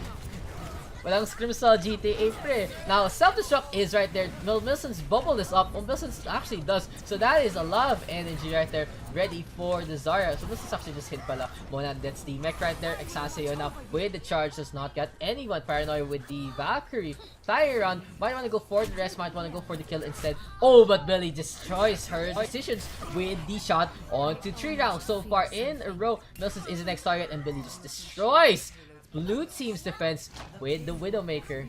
Walang scrim sa GTA pre. Now, self-destruct is right there. Will Wilson's bubble this up. Well, Wilson actually does. So that is a lot of energy right there. Ready for the Zarya. So Wilson's actually just hit pala. Mona, that's the mech right there. Exaseo now with the charge does not get anyone. Paranoia with the Valkyrie. Tie around. Might want to go for the rest. Might want to go for the kill instead. Oh, but Billy destroys her decisions with the shot onto 3 rounds. So far in a row. Wilson is the next target and Billy just destroys Blue team's defense with the Widowmaker.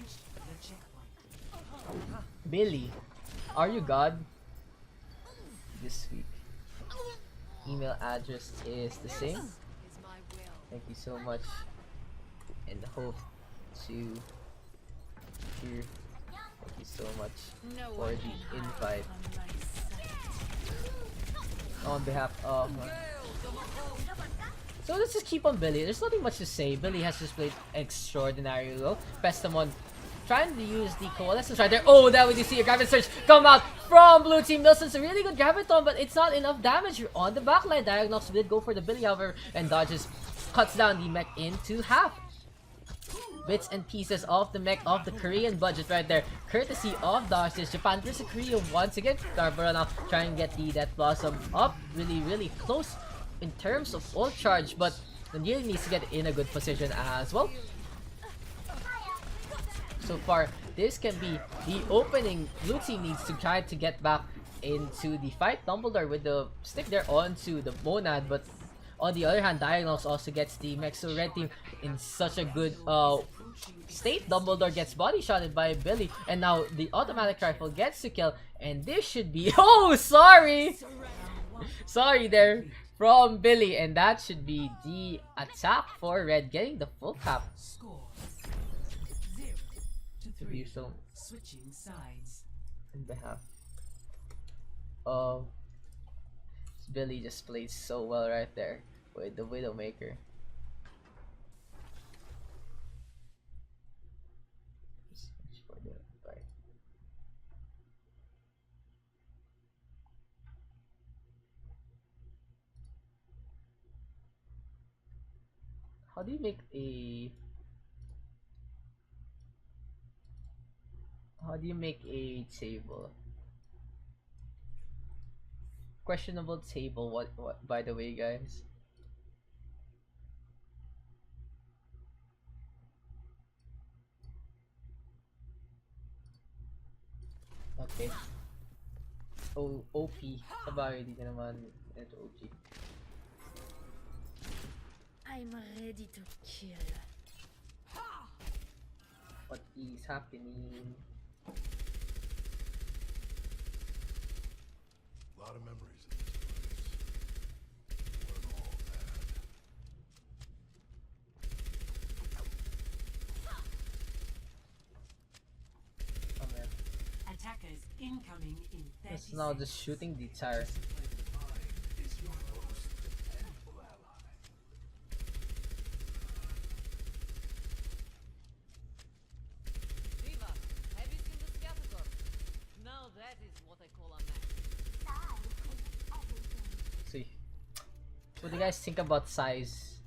Billy, are you God? This week. Email address is the same. Thank you so much. And hope to hear. Thank you so much for the invite. On behalf of... So let's just keep on Billy. There's nothing much to say. Billy has just played extraordinary well. Pestamon trying to use the Coalescence right there. Oh, that we do see a Graviton Surge come out from Blue Team. Nilsson's a really good Graviton, but it's not enough damage on the backline. Diagnox did go for the Billy, however, and dodges, cuts down the mech into half. Bits and pieces of the mech of the Korean budget right there. Courtesy of Daks. Japan versus Korea once again. Scarborough now trying to get the Death Blossom up really close in terms of ult charge, but Nandiri needs to get in a good position as well. So far, this can be the opening. Blue team needs to try to get back into the fight. Dumbledore with the stick there onto the Monad, but on the other hand, Diagnox also gets the mech. So red team in such a good state. Dumbledore gets body shotted by Billy, and now the automatic rifle gets to kill, and this should be oh sorry there from Billy, and that should be the attack for red, getting the full cap. Score 0-3. So Switching sides. in behalf of Billy, just plays so well right there with the Widowmaker. How do you make a table? Questionable table, what by the way, guys? Okay. Oh, OP. Sabagay, di ka naman ito OP. I'm ready to kill. What is happening? A lot of memories in this place. Weren't all bad. Oh man. Attackers incoming in 30 It's now just shooting the tire. Is your most dependable ally. Viva! Have you seen the Scattertor? Now that is what I call a match. See. What do you guys think about size?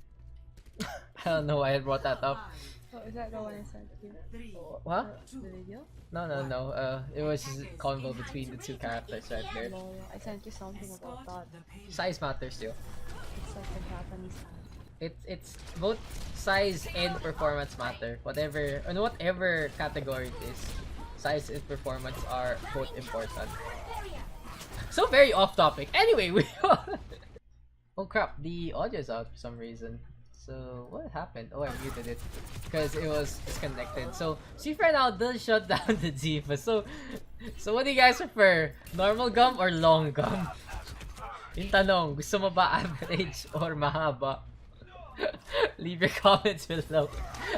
I don't know why I brought that up. Oh, is that the one I sent you? 3, What? The video? No. It was just a convo between the two characters right there. No, I sent you something about that. the payload. Size matters too. It's like a Japanese ad. It's both size and performance matter. Whatever category it is, size and performance are both important. So very off topic. Anyway, we oh crap, the audio is out for some reason. So what happened? Oh, I muted it because it was disconnected. So Seafra now does shut down the Ziva. So what do you guys prefer? Normal gum or long gum? Yung tanong, gusto mo ba average or mahaba? Leave your comments below.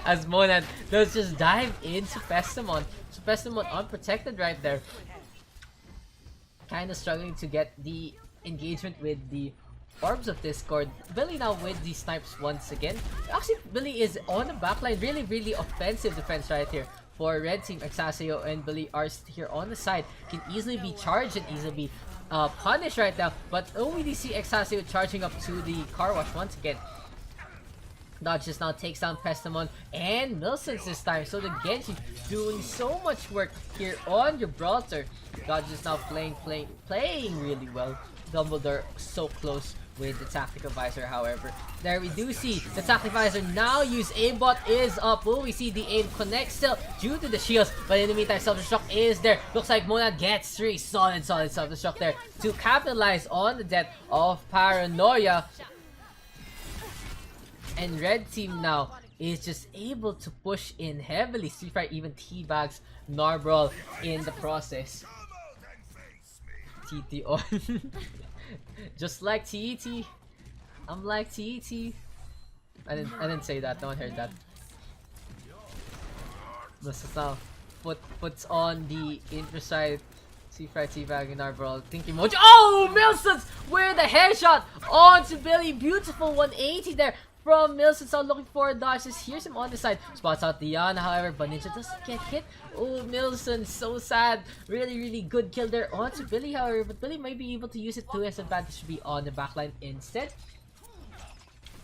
As Monad does just dive into Pestamon. So Pestamon unprotected right there. Kind of struggling to get the engagement with the Orbs of Discord. Billy now with the snipes once again. Actually, Billy is on the backline. Really offensive defense right here for Red Team. Exasio and Billy are here on the side. Can easily be charged and easily be punished right now. But only see Exasio charging up to the car wash once again. Dodge just now takes down Pestamon and Milsons this time. So the Genji doing so much work here on Gibraltar. Dodge is now playing really well. Dumbledore so close with the tactical visor. However, there we do see the tactical visor now use aimbot is up. Will we see the aim connect still due to the shields? But in the meantime, self-destruct is there. Looks like Monad gets 3 solid self-destruct there to capitalize on the death of Paranoia. And Red Team now is just able to push in heavily. Streetfighter even teabags Narbrawl in the process. TT on. Just like TET. I'm like TET. I didn't say that. No one heard that. Basta now puts on the intro side. Streetfighter teabagging Narbrawl. Thinking emoji. Oh! Milsons with a headshot onto Billy. Beautiful 180 there from Milsons. Out looking for dodges. Here's him on the side. Spots out Diana, however, but Ninja doesn't get hit. Oh, Milson, so sad. Really good kill there onto Billy, however, but Billy might be able to use it to his advantage to be on the backline instead.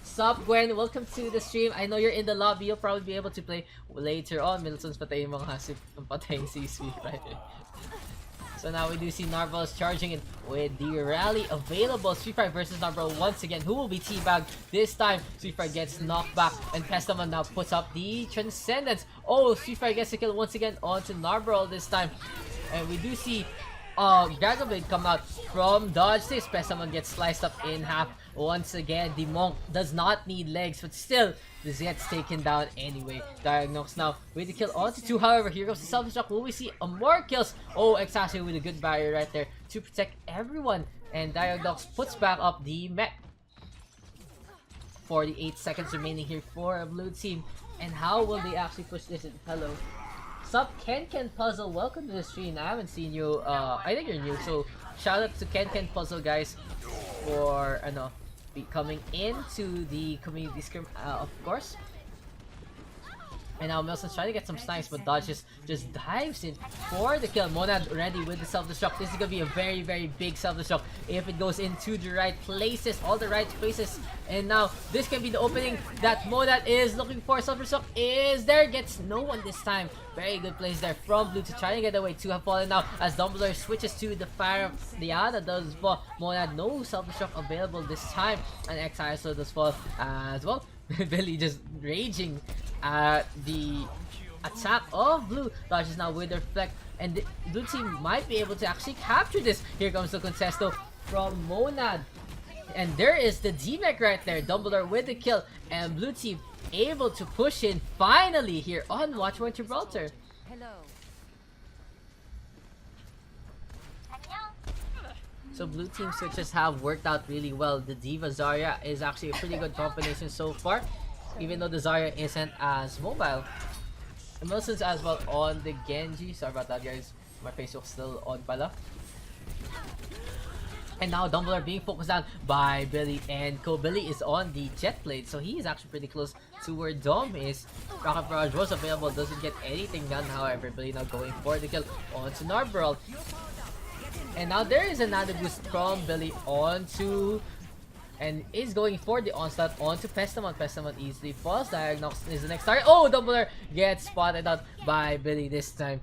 Sup, Gwen? Welcome to the stream. I know you're in the lobby. You'll probably be able to play later on. Milson's patayin mo nga si patayin si Sweet, right? So now we do see Narbrawl is charging in with the rally available. Streetfighter versus Narbrawl once again. Who will be teabagged this time? Streetfighter gets knocked back and Pestamon now puts up the Transcendence. Oh, Streetfighter gets a kill once again onto Narbrawl this time. And we do see Dragon Blade come out from dodge. This Pestamon gets sliced up in half. Once again, the Monk does not need legs, but still, this gets taken down anyway. Diagnox now with the kill onto 2. However, here comes the self-destruct. Will we see more kills? Oh, Exasio with a good barrier right there to protect everyone. And Diagnox puts back up the mech. 48 seconds remaining here for a blue team. And how will they actually push this in? Hello. Sup, Ken Puzzle, welcome to the stream. I haven't seen you, I think you're new, so shout out to Ken Puzzle, guys, for be coming into the community scrim, of course. And now Milson's trying to get some snipes, but Dodge just dives in for the kill. Monad ready with the self-destruct. This is gonna be a very big self-destruct if it goes into the right places, all the right places. And now this can be the opening that Monad is looking for. Self-destruct is there, gets no one this time. Very good plays there from Blue to try to get away. 2 have fallen now as Dumbledore switches to the fire. Diana does fall. Monad no self-destruct available this time, and Exile does fall as well. Billy just raging at the attack of Blue. Dodges now with the reflect, and the Blue team might be able to actually capture this. Here comes the contesto from Monad, and there is the D-Mech right there. Dumbledore with the kill, and Blue team able to push in finally here on Watchpoint Gibraltar. Hello. So blue team switches have worked out really well. The Diva Zarya is actually a pretty good combination so far, even though the Zarya isn't as mobile. And Milson's as well on the Genji. Sorry about that, guys. My face was still on pala. And now Dumbledore being focused on by Billy, and Billy is on the Jet Blade, so he is actually pretty close to where Dom is. Rocket Barrage was available, doesn't get anything done, however. Billy now going for the kill onto Narbrawl. And now there is another boost from Billy onto, and is going for the onslaught onto Pestamon. Pestamon easily falls. Diagnox is the next target. Oh, Dumbledore gets spotted out by Billy this time.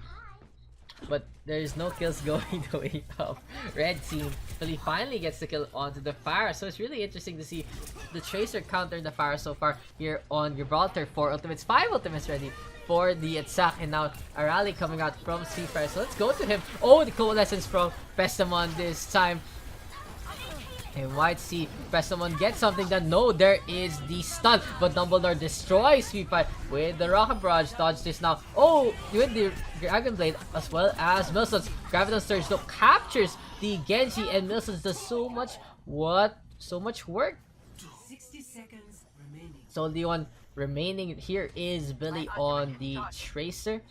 But there is no kills going the way of Red Team. Billy finally gets the kill onto the fire. So it's really interesting to see the Tracer counter the fire so far here on Gibraltar. 4 ultimates, 5 ultimates ready for the attack, and now a rally coming out from Streetfighter. So let's go to him. Oh, the coalescence from Pestamon this time. And White see Pestamon gets something done. No, there is the stun, but Dumbledore destroys Streetfighter with the Rocket Barrage. Dodge this now. Oh, with the Dragon Blade as well as Milsons. Graviton Surge though captures the Genji, and Milsons does so much What? So much work. 60 seconds remaining. So the one remaining here is Billy on the Tracer.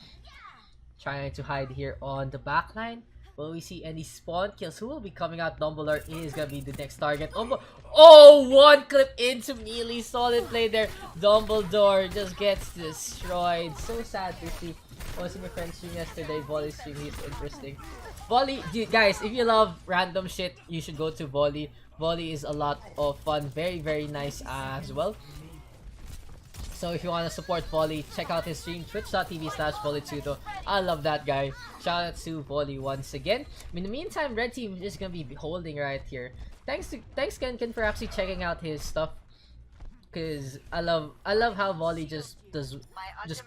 Trying to hide here on the backline. Will we see any spawn kills? Who will be coming out? Dumbledore is gonna be the next target. Oh, one clip into melee. Solid play there. Dumbledore just gets destroyed. So sad to see. I was in my friend's stream yesterday. Volley stream. He's interesting. Volley, dude, guys, if you love random shit, you should go to Volley. Volley is a lot of fun. Very, very nice as well. So if you want to support Volley, check out his stream, twitch.tv/volleytuto. I love that guy. Shout out to Volley once again. In the meantime, Red Team is going to be holding right here. Thanks Ken for actually checking out his stuff. Cause I love how Volley just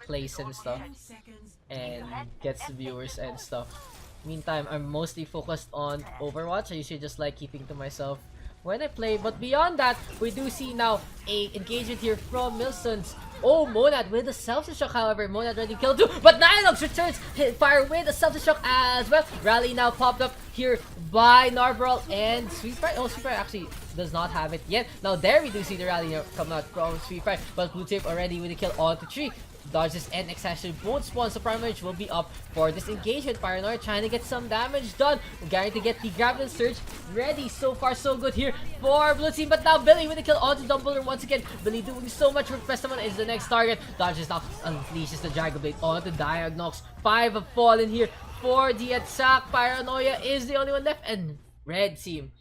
plays and stuff. 10 seconds. And gets viewers and stuff. Meantime, I'm mostly focused on Overwatch. I usually just like keeping to myself when I play, but beyond that, we do see now a engagement here from Milsons. Oh, Monad with a self-destruct, however. Monad ready to kill too, but Nilox returns fire with a self-destruct as well. Rally now popped up here by Narbrawl and Sweetfire. Oh, Sweetfire actually does not have it yet. Now there we do see the rally coming out from Sweetfire, but Blue Tape already with a kill on to 3. Dodges and actually both spawns, so Primary will be up for this engagement. Paranoia trying to get some damage done. We're going to get the Gravel Surge ready. So far, so good here for Blue Team. But now Billy with a kill onto Dumbledore once again. Billy doing so much work. Festamon is the next target. Dodges now, unleashes the Dragon Blade onto Diagnox. 5 have fallen here for the attack. Paranoia is the only one left. And Red Team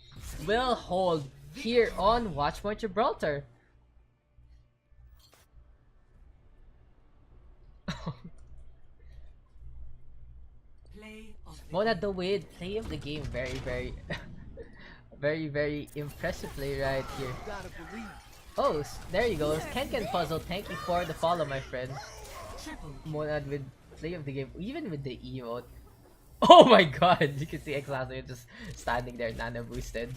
will hold here on Watchpoint Gibraltar. Play of the Monad the Wade, play of the game. Very, very, very, very impressive play right here. Oh, there you go. Ken Puzzle, thank you for the follow, my friend. triple. Monad with play of the game, even with the emote. Oh my god, you can see Exlazo just standing there, nano boosted.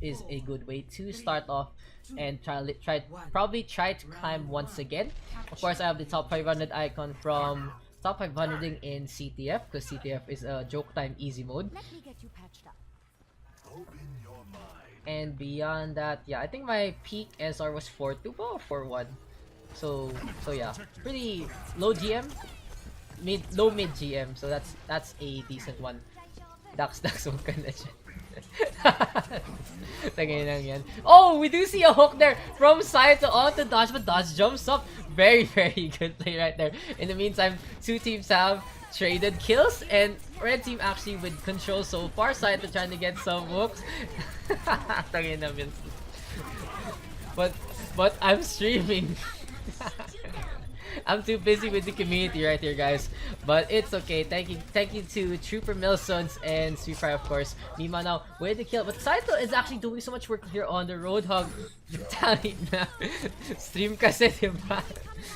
Is a good way to start off and probably try to climb once again. Of course, I have the top 500 icon from top 500 in CTF because CTF is a joke time easy mode. Let me get you patched up. Open your mind. And beyond that, yeah, I think my peak SR was 4.2 or 4.1. So yeah, pretty low GM, low mid GM. So that's a decent one. Daks huwag ka na dyan. Tagay lang yan. Oh, we do see a hook there from Saito onto Dodge, but Dodge jumps up. Very, very good play right there. In the meantime, two teams have traded kills, and Red Team actually with control so far. Saito trying to get some hooks. Tagay na yun. But I'm streaming. I'm too busy with the community right here, guys. But it's okay. Thank you to Trooper Milsons and Sweetfire, of course. Mima now with the kill. But Saito is actually doing so much work here on the Roadhog. Tali na. Stream kasi, diba?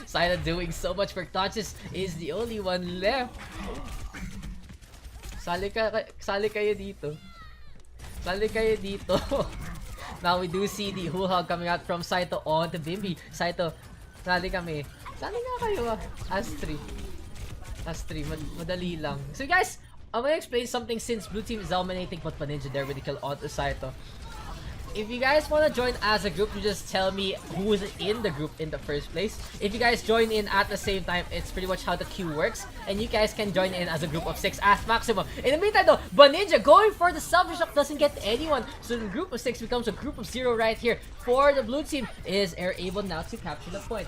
Saito doing so much work. Dodges is the only one left. Sali kayo dito. Sali kayo dito. Now we do see the Hulhog coming out from Saito on the Bimby. Saito, sali kami. Sali nga kayo As3. As3, madali lang. So guys, I'm gonna explain something since Blue Team is dominating, but Paninja there with the kill onto Saito. If you guys wanna join as a group, you just tell me who's in the group in the first place. If you guys join in at the same time, it's pretty much how the queue works. And you guys can join in as a group of 6 as maximum. In the meantime though, Paninja going for the self-destruct doesn't get anyone. So the group of 6 becomes a group of 0 right here. For the Blue Team, is able now to capture the point.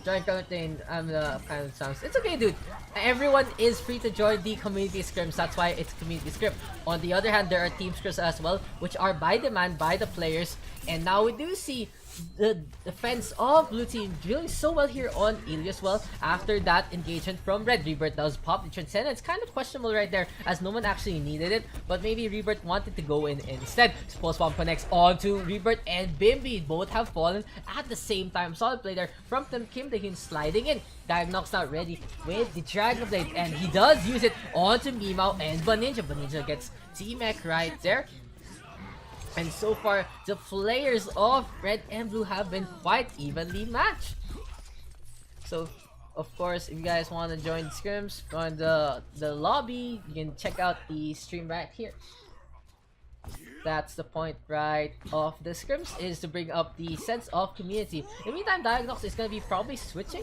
Join contain, the kind of sounds. It's okay, dude. Everyone is free to join the community scrims. That's why it's community scrim. On the other hand, there are team scrims as well, which are by demand by the players. And now we do see the defense of Blue Team doing so well here on Ilios. Well, after that engagement from Red, Rebirth does pop the Transcendent. It's kind of questionable right there as no one actually needed it, but maybe Rebirth wanted to go in instead. Pulse Bomb connects onto Rebirth and Bimby. Both have fallen at the same time. Solid play there from Kim Dahin sliding in. Diagnox now ready with the Dragon Blade, and he does use it onto Mimao and Baninja. Baninja gets T-Mech right there. And so far, the players of Red and Blue have been quite evenly matched. So, of course, if you guys want to join the scrims on the lobby, you can check out the stream right here. That's the point, right, of the scrims, is to bring up the sense of community. In the meantime, Diagnox is gonna be probably switching.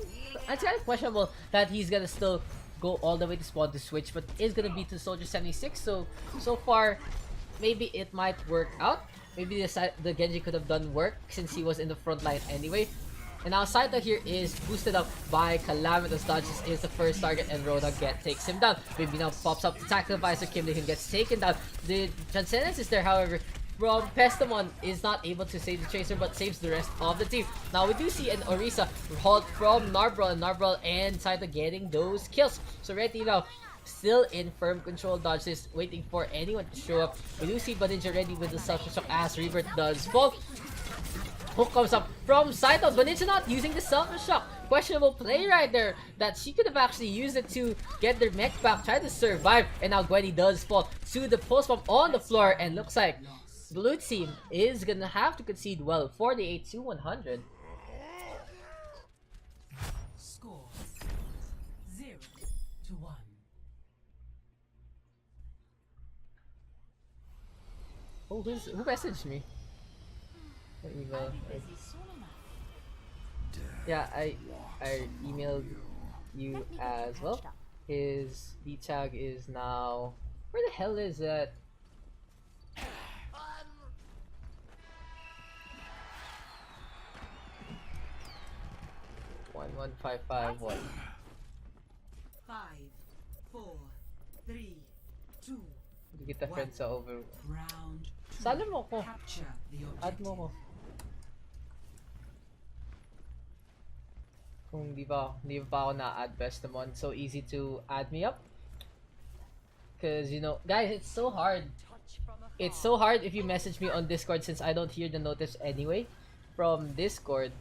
It's kind of questionable that he's gonna still go all the way to spawn to switch, but is gonna be to Soldier 76. So far, maybe it might work out. Maybe the Genji could have done work since he was in the front line anyway. And now Saito here is boosted up by Calamitous Dodges is the first target, and Roda takes him down. Baby now pops up the Tactical Visor, Kim Lee-Hyun gets taken down. The Transcendence is there, however, from Pestamon is not able to save the Tracer but saves the rest of the team. Now we do see an Orisa halt from Narbral, and Narbral and Saito getting those kills. So right now, still in firm control, Dodges waiting for anyone to show up. We do see Baninja ready with the self-destruct as Rebirth does fall. Hook comes up from Saito, but Ninja not using the self-destruct. Questionable play right there, that she could have actually used it to get their mech back, try to survive, and now Gwenny does fall to the post bomb on the floor, and looks like blue team is gonna have to concede well, 48 to 100. Score 0-1. Oh, who messaged me? Email. Yeah, I emailed you as well. His B tag is now, where the hell is that? 11551. 5, 4, 3, 2. Hindi kita friend sa over. Round 2. Sala mo ko. Capture the Add mo ko. Kung di pa ako na-add Pestamon, so easy to add me up. Cause you know, guys, it's so hard. It's so hard if you message me on Discord since I don't hear the notice anyway from Discord.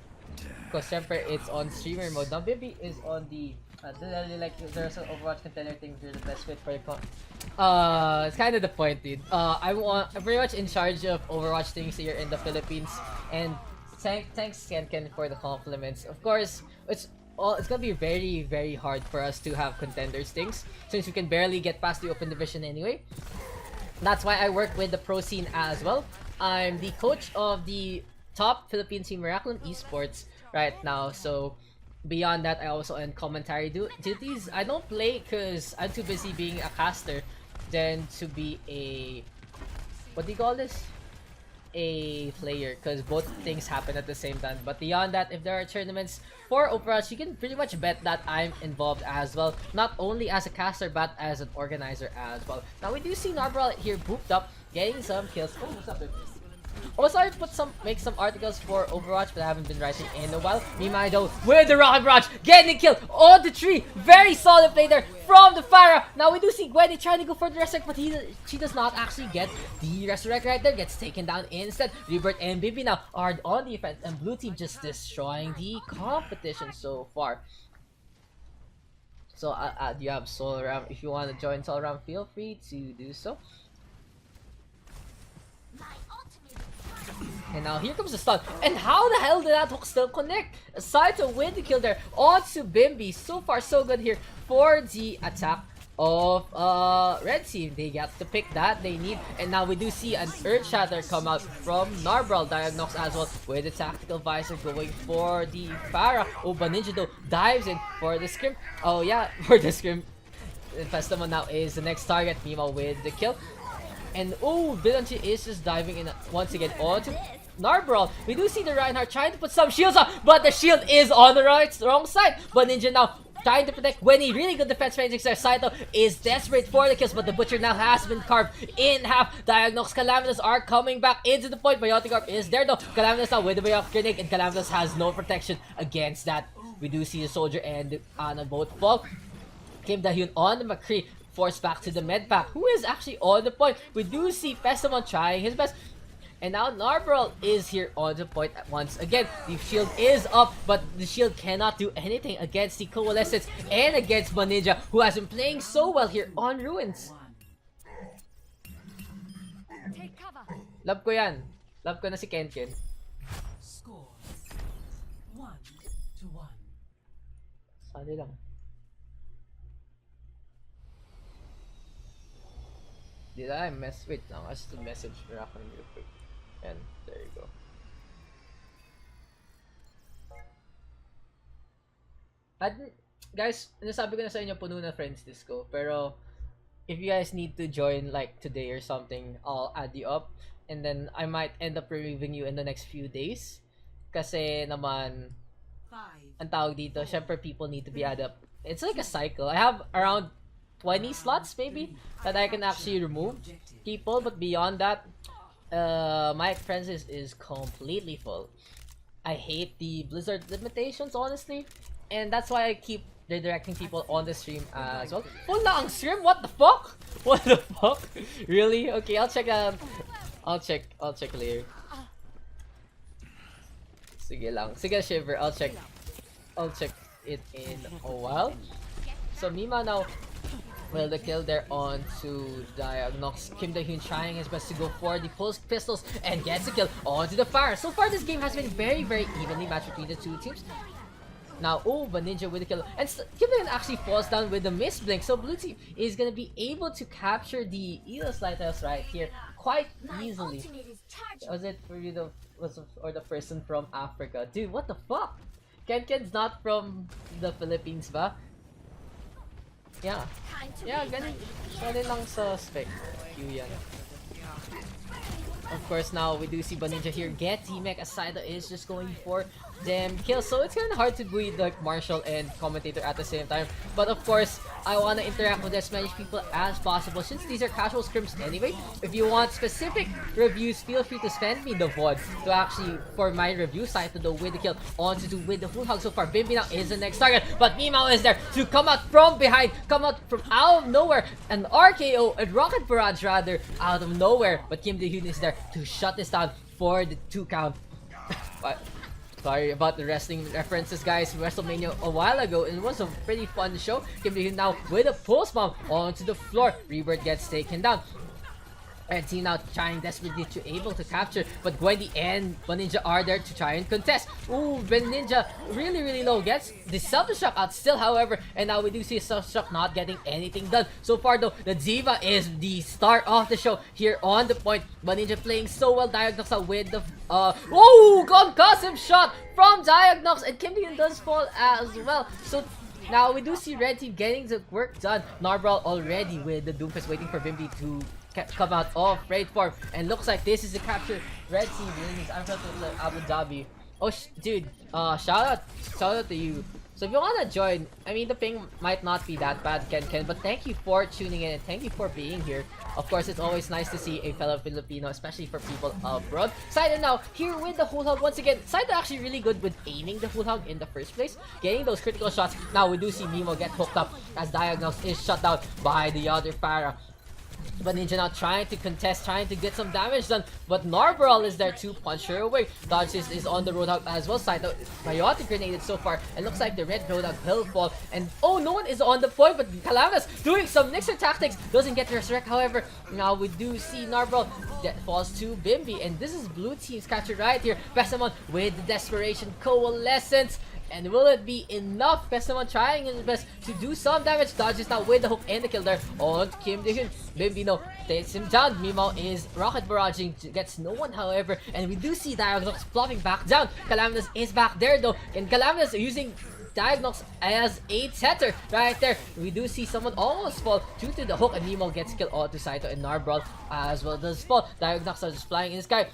Because syempre it's on streamer mode. Now Bibi is on the like there's an Overwatch contender thing, you're the best fit for your it's kind of the point, dude. I'm pretty much in charge of Overwatch things here in the Philippines, and thanks Ken for the compliments. Of course, it's gonna be very, very hard for us to have contenders things since we can barely get past the open division anyway. That's why I work with the pro scene as well. I'm the coach of the top Philippine team, Miraculum Esports, right now. So beyond that, I also earn commentary duties. I don't play because I'm too busy being a caster than to be a, what do you call this? A player, because both things happen at the same time. But beyond that, if there are tournaments for Overwatch, you can pretty much bet that I'm involved as well, not only as a caster but as an organizer as well. Now we do see Narbral here booped up, getting some kills. Oh, what's up, dude? Also, I make some articles for Overwatch, but I haven't been writing in a while. Mimai though, with the rocket barrage, getting killed on the tree. Very solid play there from the Pharah. Now we do see Gwenny trying to go for the resurrect, but she does not actually get the resurrect right there. Gets taken down instead. Rebirth and Bibi now are on defense, and blue team just destroying the competition so far. So you have Soul Ram. If you want to join Soul Ram, feel free to do so. And now here comes the stun. And how the hell did that hook still connect? Aside to win the kill there onto Bimby. So far so good here for the attack of red team. They got to pick that they need. And now we do see an Earth Shatter come out from Narbral. Diagnox as well with the tactical visor going for the Pharah. Oh, Ninja though dives in for the Scrim. Oh yeah, for the Scrim. Pestamon now is the next target. Mima with the kill. And oh, Bilanchi is just diving in once again onto Narbral. We do see the Reinhardt trying to put some shields on, but the shield is on the wrong side. But Ninja now trying to protect Gwenny. Really good defense range there. Saito is desperate for the kills, but the Butcher now has been carved in half. Diagnox, Calamitous are coming back into the point. Biotic Orb is there though. Calamitous now with the Biotic Grenade, and Calamitous has no protection against that. We do see the Soldier and Ana both fall. Kim Da-hyun on the McCree. Forced back to the med pack, who is actually on the point. We do see Pestamon trying his best. And now Narbral is here on the point once again. The shield is up, but the shield cannot do anything against the Coalescence and against Ninja, who has been playing so well here on Ruins. Take cover. Love ko yan. Love ko na si Ken. Score 1-1. Sali lang. Did I mess? Wait, no, I just message Miracle real quick. And there you go. Guys, nasabi ko na sa inyo puno na friends list ko. Pero if you guys need to join like today or something, I'll add you up. And then I might end up reviewing you in the next few days. Kasi naman, 5, ang tawag dito, syempre people need to be added up. It's like a cycle. I have around 20 slots maybe that I can actually remove people. But beyond that, my friends list is completely full. I hate the Blizzard limitations, honestly. And that's why I keep redirecting people on the stream as well. Full na ang stream? What the fuck? What the fuck? Really? Okay, I'll check I'll check later. Sige lang. Sige, Shiver. I'll check it in a while. So Mima now will the kill there on to Diagnox. Kim Dae-hyun trying his best to go for the pulse pistols and gets a kill onto the fire. So far this game has been very, very evenly matched between the two teams. Now, Ninja with the kill. And Kim Dae-hyun actually falls down with the miss blink. So blue team is gonna be able to capture the Ilios lighthouse right here quite easily. Was it for you or the person from Africa? Dude, what the fuck? Ken's not from the Philippines ba? Yeah. Yeah, ganun lang sa spec. Q yan. Of course, now we do see Baninja here get T-Mech as Saito is just going for them kills. So it's kind of hard to be like Marshall and commentator at the same time. But of course, I want to interact with as many people as possible since these are casual scrims anyway. If you want specific reviews, feel free to send me the VOD to actually for my review site to do with the kill on to do with the full hug. So far, Bimbi now is the next target, but Mimao is there to come out from behind, come out from out of nowhere, an RKO, a rocket barrage rather, out of nowhere. But Kim Dae-hyun is there to shut this down for the 2 count. But sorry about the wrestling references, guys. WrestleMania a while ago, it was a pretty fun show. Kim Dae-hyun now with a pulse bomb onto the floor. Rebirth gets taken down. And team now trying desperately to able to capture, but Gwendy and Ninja are there to try and contest. Ooh, Ninja really low, gets the self-destruct out still, however, and now we do see self-destruct not getting anything done. So far though, the Ziva is the star of the show here on the point. Ninja playing so well, Diagnox with the concussive shot from Diagnox, and Kim Dae-hyun does fall as well. So now we do see Red Team getting the work done. Narbral already with the Doomfist waiting for Bimbi to come out of raid form, and looks like this is the capture. Red Team wins. I'm going to Abu Dhabi. Oh, dude, shout out to you. So if you wanna join, I mean the ping might not be that bad, Ken, but thank you for tuning in and thank you for being here. Of course, it's always nice to see a fellow Filipino, especially for people abroad. Saito now here with the full hug once again. Saito actually really good with aiming the full hug in the first place, getting those critical shots. Now we do see Mimo get hooked up as Diagnox is shut down by the other Pharah. But Ninja now trying to contest, trying to get some damage done, but Narbral is there to punch her away. Dodge is on the Roadhog as well. Saito biotic grenaded so far, and looks like the red Roadhog will fall. And oh, no one is on the point, but Calamas doing some Nixer tactics, doesn't get to resurrect. However, now we do see Narbral that falls to Bimbi, and this is blue team's capture right here. Besamon with the desperation coalescence. And will it be enough? Besamon trying his best to do some damage. Dodges now with the hook and the kill there on Kim Dae-hyun. Bimbino takes him down. Mimo is rocket barraging, gets no one, however. And we do see Diagnox flopping back down. Calamitas is back there though. And Calamitas using Diagnox as a setter right there. We do see someone almost fall due to the hook, and Mimo gets killed onto Saito, and Narbral as well does fall. Diagnox is just flying in the sky.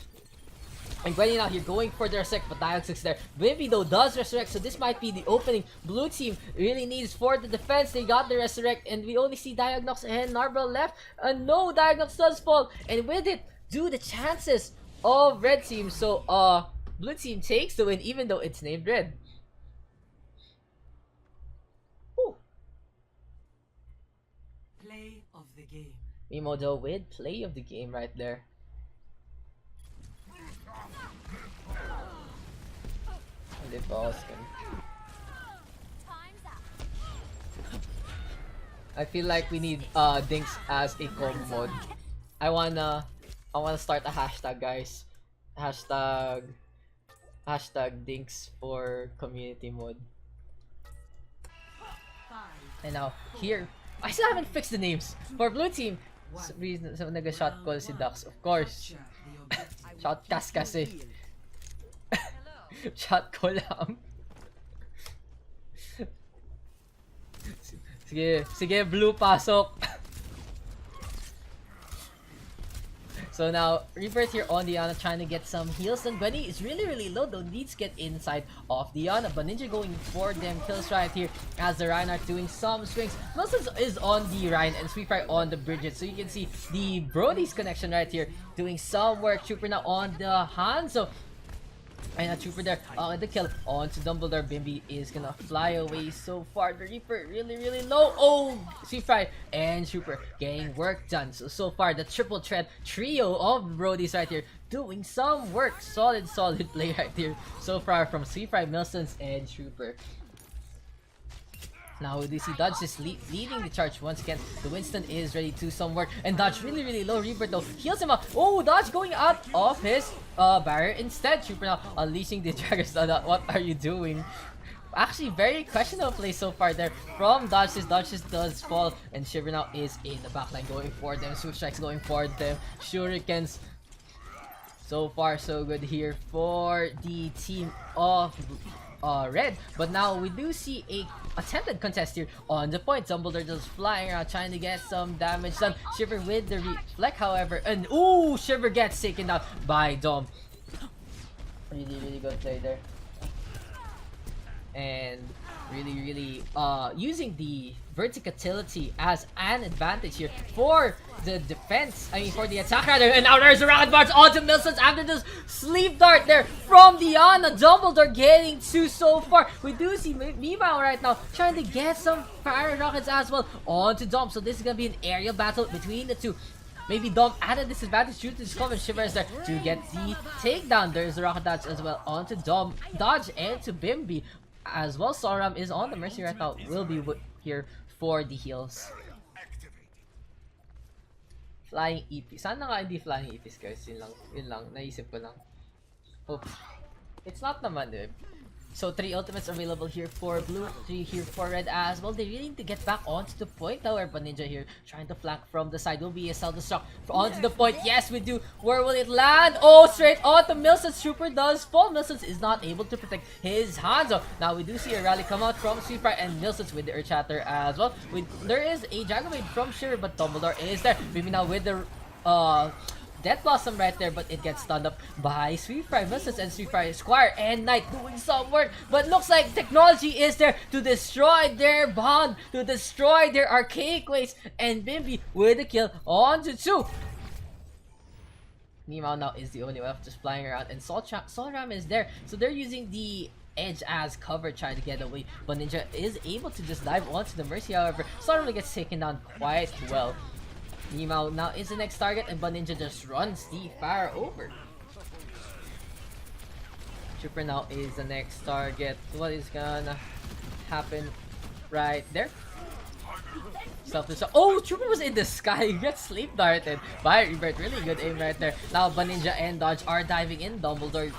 And Gwenny now here going for the resurrect, but Diagnox is there. Bimbi though does resurrect, so this might be the opening blue team really needs for the defense. They got the resurrect, and we only see Diagnox and Narbral left. And no, Diagnox does fall, and with it, do the chances of red team. So blue team takes the win, even though it's named red. Whew. Play of the game. Mimo though with play of the game right there. I feel like we need Dinks as a combo mode. I wanna start a hashtag, guys. Hashtag Dinks for community mode. And now here, I still haven't fixed the names for blue team. reason sa nag-shot call si Daks. Of course. Capture the objective. Shot cast kasi. Shot call lang. Sige, blue pasok. So now, Rebirth here on Diana trying to get some heals. Numbani is really low though, needs to get inside of Diana. But Ninja going for them kills right here as the Reinhardt doing some swings. Wilson is on the Ryan and Sweetfry on the Bridget. So you can see the Brody's connection right here doing some work. Trooper now on the Hanzo. And a Trooper there, the kill onto Dumbledore. Bimby is gonna fly away so far. The Reaper really low. Oh, Sweetfry and Trooper getting work done. So far the triple threat trio of Brodies right here doing some work. Solid play right here so far from Sweetfry, Milsons, and Trooper. Now we do see Dodge is leading the charge once again. The Winston is ready to do some work. And Dodge really low. Reaper though heals him up. Oh, Dodge going out of his barrier instead. Trooper now unleashing the Draggers. What are you doing? Actually, very questionable play so far there from Dodge. Dodge does fall. And Shiver now is in the backline going for them. Swoop strikes going for them. Shurikens. So far, so good here for the team of Red. But now we do see a attempted contest here on the point. Dumbledore just flying around trying to get some damage done. Shiver with the reflect, however, and ooh, Shiver gets taken out by Dom. Really good play there. And really using the versatility as an advantage here for the defense. I mean for the attack rather. And now there's a rocket barge onto Milsons after this sleep dart there from Diana. Dumbledore getting two so far. We do see Mimao right now trying to get some fire rockets as well onto Dom. So this is gonna be an aerial battle between the two. Maybe Dom at a disadvantage due to this cover. Shiver is there to get the takedown. There's a rocket dodge as well onto Dom, Dodge, and to Bimby as well. Soram is on the Mercy right now. Will be here for the heals. Flying EP. Sana nga hindi flying EPs guys. Yun lang. Naisip ko lang. Oops. It's not naman eh. So 3 ultimates available here for blue, 3 here for red as well. They really need to get back onto the point. However, Ninja here trying to flank from the side. Will be a self-destruct onto the point. Yes, we do. Where will it land? Oh, straight onto Milsons. Trooper does fall. Milsons is not able to protect his Hanzo. Now we do see a rally come out from Sweetfry and Milsons with the Earth Shatter as well. There is a Dragon Blade from Shiver, but Dumbledore is there. Maybe now with the Death Blossom right there, but it gets stunned up by Sweetfry, Milsons, and Sweetfry, Squire, and Knight doing some work. But looks like technology is there to destroy their bond, to destroy their archaic ways, and Bimby with a kill onto 2. Nimao now is the only one just flying around, and Solram is there. So they're using the edge as cover, trying to get away. But Ninja is able to just dive onto the Mercy, however. Solram gets taken down quite well. Nimao now is the next target, and Ninja just runs the fire over. Trooper now is the next target. What is gonna happen right there? Self-destruct. Oh, Trooper was in the sky. He gets sleep darted by Rebirth. Really good aim right there. Now Ninja and Dodge are diving in. Dumbledore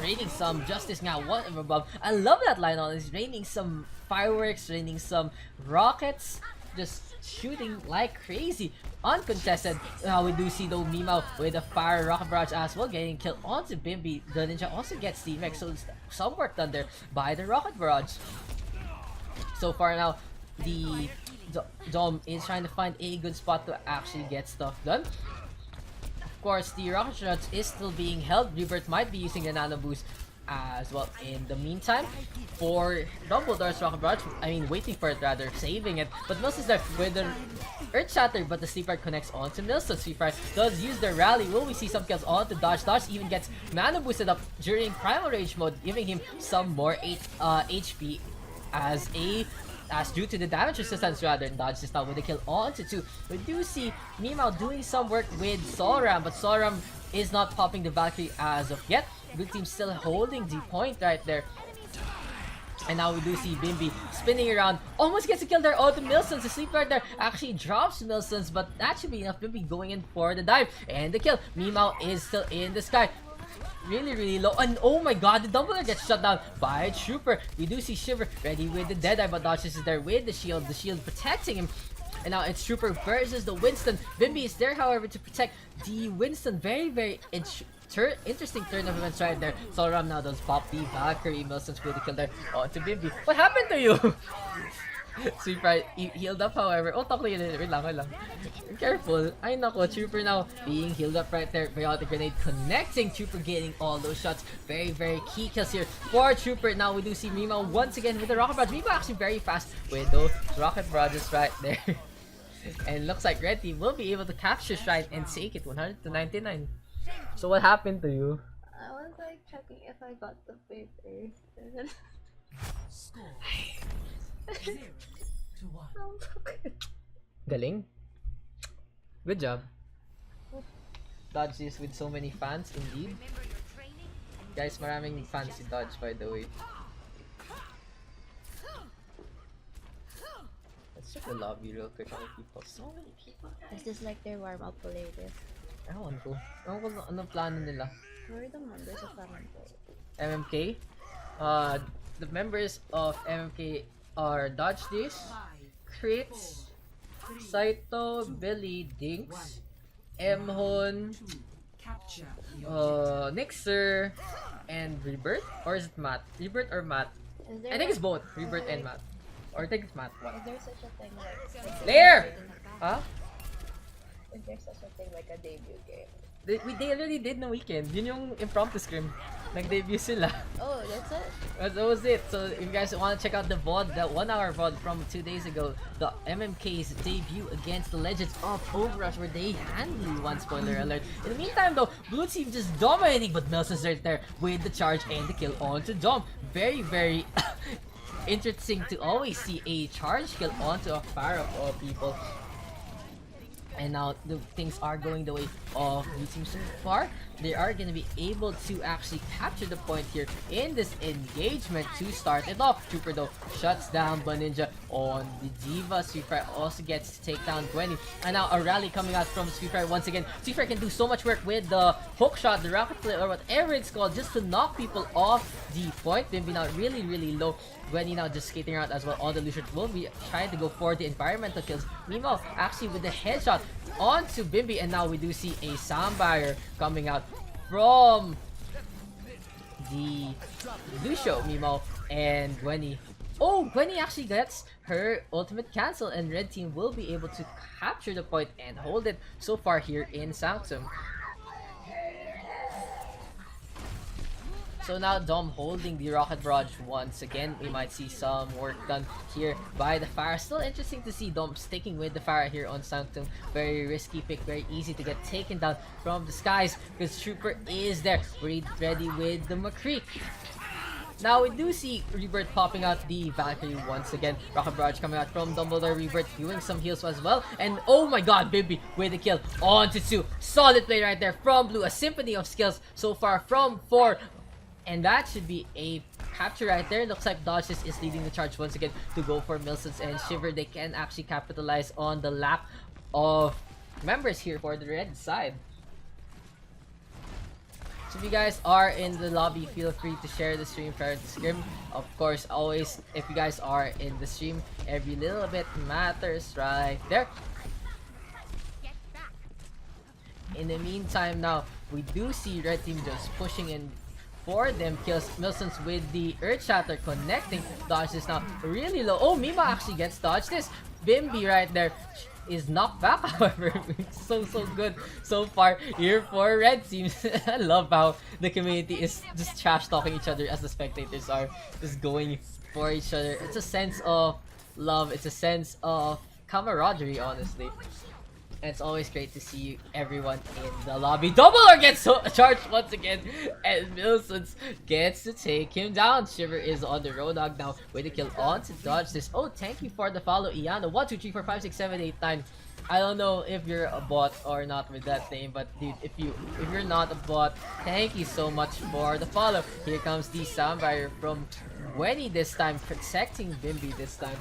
raining some justice now, one above. I love that line on. He's raining some fireworks, raining some rockets, just shooting like crazy, uncontested. Now we do see though Mimao with a fire rocket barrage as well, getting killed onto Bimby. The Ninja also gets Team X, so some work done there by the rocket barrage. So far now, the Dom is trying to find a good spot to actually get stuff done. Of course, the rocket barrage is still being held. Rebirth might be using the nano boost as well in the meantime for Dumbledore's rocket barrage. I mean, waiting for it rather, saving it. But Milsons there with the Earth Shatter, but the Sleeper connects onto Milsons. Sleeper does use the rally. Will we see some kills onto Dodge? Dodge even gets mana boosted up during Primal Rage mode, giving him some more HP as due to the damage resistance rather. And Dodge is now with a kill onto 2. We do see Mimao doing some work with Solram, but Solram is not popping the Valkyrie as of yet. Blue team still holding the point right there. And now we do see Bimby spinning around. Almost gets a kill there. Oh, the Milsons. The sleep right there actually drops Milsons, but that should be enough. Bimby going in for the dive. And the kill. Mimao is still in the sky. Really low. And oh my god, the Dumbledore gets shut down by a Trooper. We do see Shiver ready with the Deadeye, but Dodge is there with the shield. The shield protecting him And now it's Trooper versus the Winston. Bimby is there, however, to protect the Winston. Very interesting turn of events right there. Solram now does pop the Valkyrie. Milson's with the kill there. Oh, to Bimby. What happened to you? Super healed up, however. Oh, takli yun. Wait lang. Careful. Ay nako, Trooper now being healed up right there. Biotic Grenade connecting. Trooper getting all those shots. Very key kills here for Trooper. Now we do see Mima once again with the Rocket Barrage. Mima actually very fast with those Rocket Barrages right there. And looks like Red Team will be able to capture Shrine and take it 100 to 99. So what happened to you? I was like checking if I got the paper. Score 0-1. Galing. Good job. Dodge this with so many fans, indeed. Guys, maraming fans si Dodge, by the way. Let's check the lobby real quick. How many people? So many people. Is this like their warm-up later? Ewan ko. Ewan ko anong plano nila. Where are the members of Parento? MMK? The members of MMK are Dodge this, 5, Crits, 4, 3, Saito, Billy, Dinks, Mhon, 2. Capture the objective. Nixer, and Rebirth? Or is it Matt? Rebirth or Matt? Is there I think it's both, Rebirth and Matt. Or I think it's Matt. Is there such a thing like Lair! Huh? Is there such a thing like a debut game? They already did no weekend. Yun yung impromptu scrim. Nag-debut sila. Oh, that's it? That was it. So if you guys want to check out the VOD, that 1 hour VOD from 2 days ago, the MMK's debut against the Legends of OverRush, where they handily won, spoiler alert. In the meantime though, Blue Team just dominating, but Nelson's right there with the charge and the kill onto Dom. Very interesting to always see a charge kill onto a fire of all people. And now the things are going the way of Blue Team so far. They are going to be able to actually capture the point here in this engagement to start it off. Trooper though shuts down Baninja on the Diva. Sweetfire also gets to take down Gwenny. And now a rally coming out from Sweetfire once again. Sweetfire can do so much work with the hook shot, the rocket flip, or whatever it's called, just to knock people off the point. Bimby now really low. Gwenny now just skating around as well on the Lucian. Will be trying to go for the environmental kills. Mimo actually with the headshot onto Bimby, and now we do see a Soundbarrier coming out from the Lucio, Mimo, and Gwenny. Oh, Gwenny actually gets her ultimate cancel, and Red Team will be able to capture the point and hold it so far here in Sanctum. So now Dom holding the Rocket Barrage once again. We might see some work done here by the Fire. Still interesting to see Dom sticking with the Fire here on Sanctum. Very risky pick, very easy to get taken down from the skies because Trooper is there, ready with the McCree. Now we do see Rebirth popping out the Valkyrie once again. Rocket Barrage coming out from Dumbledore. Rebirth doing some heals as well. And oh my god, Bimby with the kill onto 2. Solid play right there from Blue. A symphony of skills so far from 4. And that should be a capture right there. Looks like Dodges is leading the charge once again to go for Milsons and Shiver. They can actually capitalize on the lack of members here for the red side. So if you guys are in the lobby, feel free to share the stream prior to Scrim. Of course, always, if you guys are in the stream, every little bit matters right there. In the meantime now, we do see Red Team just pushing in for them kills. Milsons with the Earth Shatter connecting. Dodge is now really low. Oh, Mima actually gets dodged this. Bimby right there is knocked back, however. so good so far here for Red Team. I love how the community is just trash talking each other as the spectators are just going for each other. It's a sense of love. It's a sense of camaraderie, honestly. And it's always great to see everyone in the lobby. Dumbledore gets charged once again, and Milsons gets to take him down. Shiver is on the road dog now with a kill on to dodge this. Oh, thank you for the follow, Iana. 1, 2, 3, 4, 5, 6, 7, 8, 9. I don't know if you're a bot or not with that name, but dude, if you're not a bot, thank you so much for the follow. Here comes the sound barrier from Gwenny this time, protecting Bimby this time.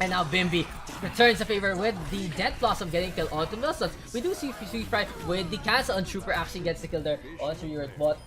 And now Bimby returns the favor with the Death Blossom getting killed onto Milsons. We do see Sweetfry with the cancel, and Trooper actually gets the kill there onto your bot.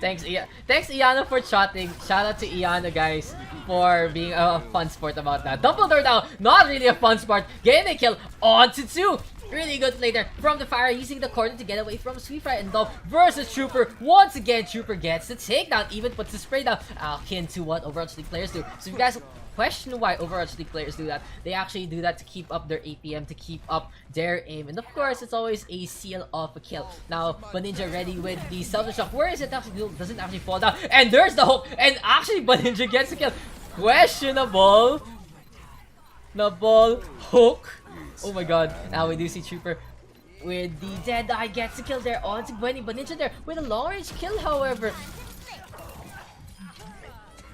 Thanks Iana for chatting. Shout out to Iana, guys. for being a fun sport about that. Dumbledore now, not really a fun sport. Getting a kill onto 2. Really good play there from the Fire, using the corner to get away from Sweet Fry and Dove versus Trooper. Once again, Trooper gets the takedown, even puts the spray down, akin to what Overwatch League players do. So if you guys question why Overwatch League players do that, they actually do that to keep up their APM, to keep up their aim, and of course, it's always a seal of a kill. Now, Baninja ready with the self-destruct. Where is it actually? Doesn't actually fall down, and there's the hook, and actually Baninja gets the kill. Questionable. The ball hook. Oh my god. Now we do see Trooper with the Deadeye gets the kill there onto Bunny. Baninja there with a long range kill, however.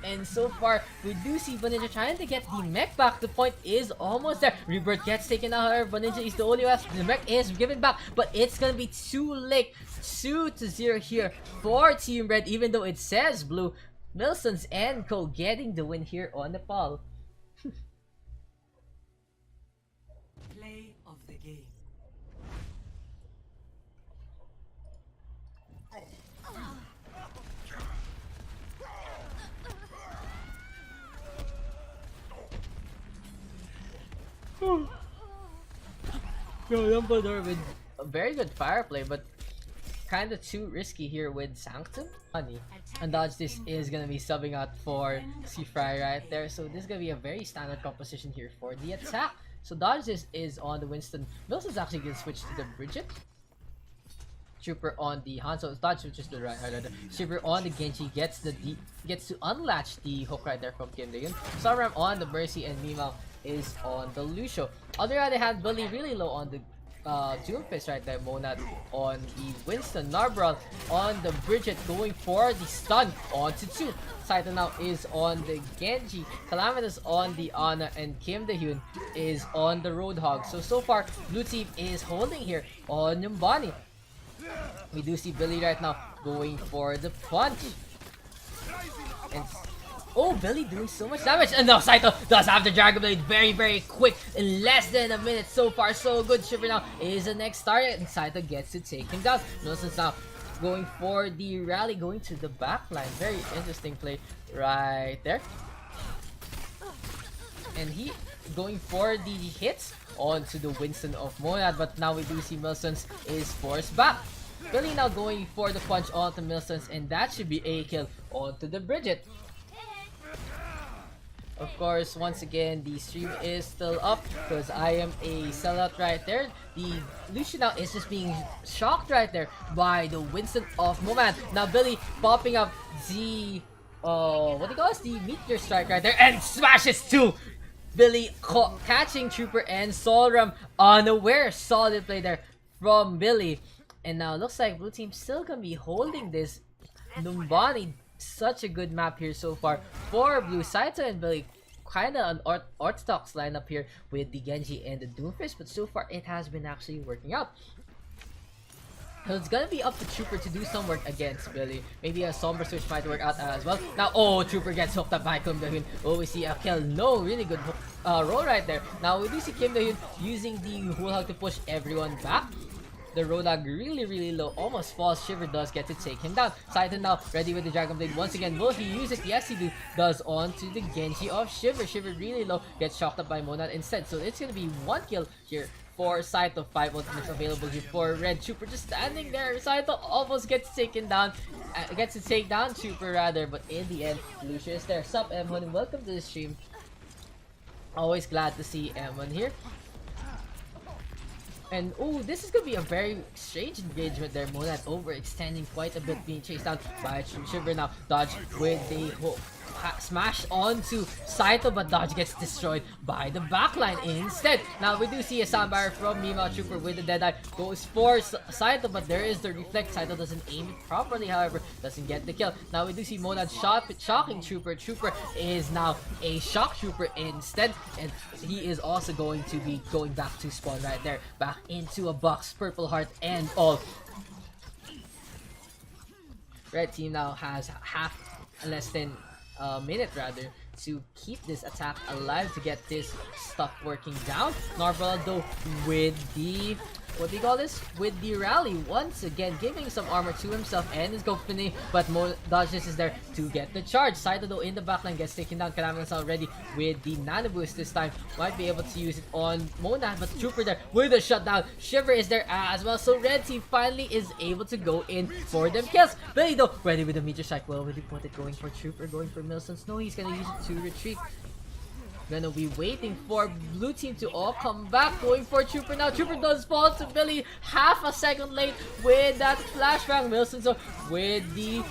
And so far, we do see Baninja trying to get the mech back. The point is almost there. Rebirth gets taken out, however. Baninja is the only one. The mech is given back, but it's gonna be too late. 2-0 here for Team Red, even though it says blue. Milsons and Co getting the win here on Nepal. Play of the game. Dumbledore with a very good fire play, but kind of too risky here with Sanctum. And Dodge this is gonna be subbing out for Seafry right there. So this is gonna be a very standard composition here for the attack. So Dodge this is on the Winston. Mills is actually gonna switch to the Bridget. Trooper on the Hanzo. Dodge switches to the right. Trooper on the Genji gets to unlatch the hook right there from Kim Dagan. Sunram on the Mercy, and Mima is on the Lucio. On the other hand, Billy really low on the Doomfist right there. Monad on the Winston. Narbral on the Bridget going for the stun onto 2. Saito now is on the Genji. Calamitous on the Ana, and Kim Dahyun is on the Roadhog. So far, blue team is holding here on Numbani. We do see Billy right now going for the punch. And oh, Billy doing so much damage. And now Saito does have the Dragon Blade very, very quick. In less than a minute. So far, so good. Shiver now is the next target, and Saito gets to take him down. Nelson's now going for the rally, going to the back line. Very interesting play right there. And he going for the hits onto the Winston of Monad, but now we do see Milsons is forced back. Billy now going for the punch onto Milsons, and that should be a kill onto the Bridget. Of course, once again, the stream is still up because I am a sellout right there. The Lucian now is just being shocked right there by the Winston of Monad. Now Billy popping up the what do you call this? The meteor strike right there, and smashes 2. Billy catching Trooper and Solram unaware. Solid play there from Billy. And now looks like blue team still gonna be holding this. Numbani, such a good map here so far for blue. Saito and Billy, kind of an orthodox lineup here with the Genji and the Doomfist, but so far it has been actually working out. So it's gonna be up to Trooper to do some work against Billy. Maybe a Somber Switch might work out as well. Now, oh, Trooper gets hooked up by Kim Dahyun. Oh, we see a kill. No, really good roll right there. Now, we do see Kim Dahyun using the Whole Hog to push everyone back. The Roadhog really, really low, almost falls. Shiver does get to take him down. Saito now ready with the Dragon Blade once again. Will he use it? Yes, he does onto the Genji of Shiver. Shiver really low, gets shocked up by Monad instead. So it's gonna be 1 kill here for Saito. 5 ultimates available here for Red. Trooper just standing there. Saito almost gets taken down, gets to take down Trooper rather, but in the end, Lucia is there. Sup, M1, and welcome to the stream. Always glad to see M1 here. And oh, this is gonna be a very strange engagement there. Monad overextending quite a bit, being chased down by Shiver now. Dodge with the smash onto Saito, but Dodge gets destroyed by the backline instead. Now we do see a soundbar from Mima. Trooper with the Deadeye goes for Saito, but there is the reflect. Saito doesn't aim it properly, however, doesn't get the kill. Now we do see Monad shocking Trooper. Trooper is now a shock Trooper instead, and he is also going to be going back to spawn right there, back into a box, purple heart and all. Red team now has less than a minute rather to keep this attack alive, to get this stuff working down. Narvaldo with the what do you call this? With the rally once again, giving some armor to himself and his company, but Dodges is there to get the charge. Saito though in the backline gets taken down. Calamitas already with the nano boost this time. Might be able to use it on Monad, but Trooper there with a shutdown. Shiver is there as well, so Red Team finally is able to go in for them kills. Billy though ready with the meteor strike. Well, will he put it going for Trooper, going for Milsons? No, he's gonna use it to retreat. Gonna be waiting for blue team to all come back, going for Trooper now. Trooper does fall to Billy, half a second late with that flashbang. Wilson so with the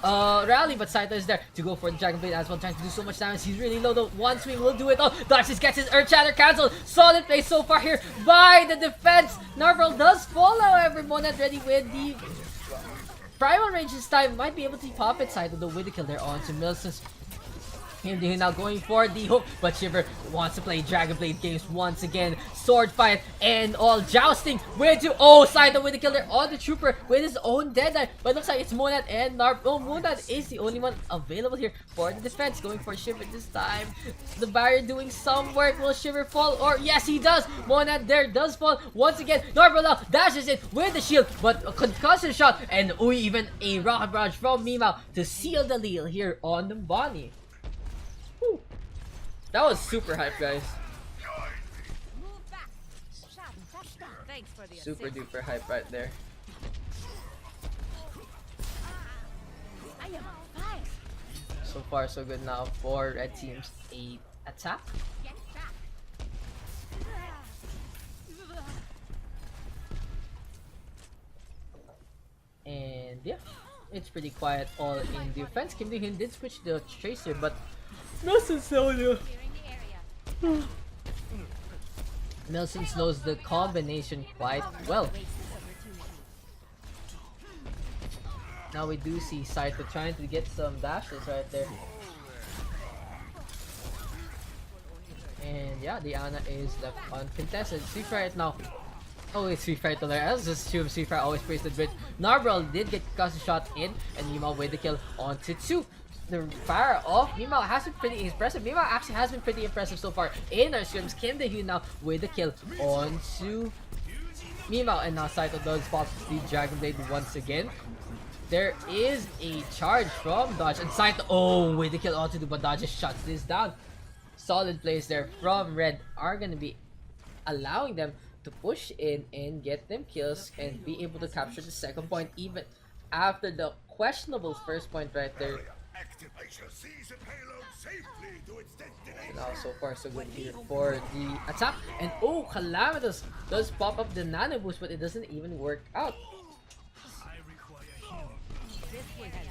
rally, but Saito is there to go for the Dragon Blade as well, trying to do so much damage. He's really low though. One swing will do it all. Darcis gets his Earth Shatter cancelled. Solid play so far here by the defense. Narvel does fall, however. Monad ready with the primal range this time. Might be able to pop it. Saito though with the kill there on to Milsons. Him now going for the hook, but Shiver wants to play Dragon Blade games once again. Sword fight and all jousting with you. Oh, Saito with the killer on the Trooper with his own Deadeye. But it looks like it's Monad and Narp. Oh, Monad is the only one available here for the defense. Going for Shiver this time. The barrier doing some work. Will Shiver fall? Or yes, he does. Monad there does fall once again. Narp now dashes it with the shield, but a concussion shot and even a rocket barrage from Mimao to seal the deal here on Numbani. That was super hype, guys. Move back. Thanks for the Super assist. duper hype right there. I am on fire. So far, so good now for Red Team's 8 attack. Get back. And yeah, it's pretty quiet all in defense. Kim Dae-hyun did switch the Tracer, but Nelson Clearing the area. knows the combination quite well. Now we do see Saito trying to get some dashes right there. And yeah, the Ana is left uncontested. Sweep right now. Oh, it's Sweep right there. I was just assume Sweep always plays the bridge. Narbral did get custom shot in, and Mimao with the kill onto 2. The fire off Mimao has been pretty impressive. Mimao actually has been pretty impressive so far in our scrims. Kim Dae-hyun now with the kill onto Mimao, and now Saito does pop the Dragon Blade once again. There is a charge from Dodge, and Saito, oh, with the kill onto the, but Dodge just shuts this down. Solid plays there from Red are gonna be allowing them to push in and get them kills and be able to capture the second point even after the questionable first point right there. Activate your season payload safely to its destination. Now so far so good here for the attack, and oh, Calamitas does pop up the nano boost, but it doesn't even work out. This will help.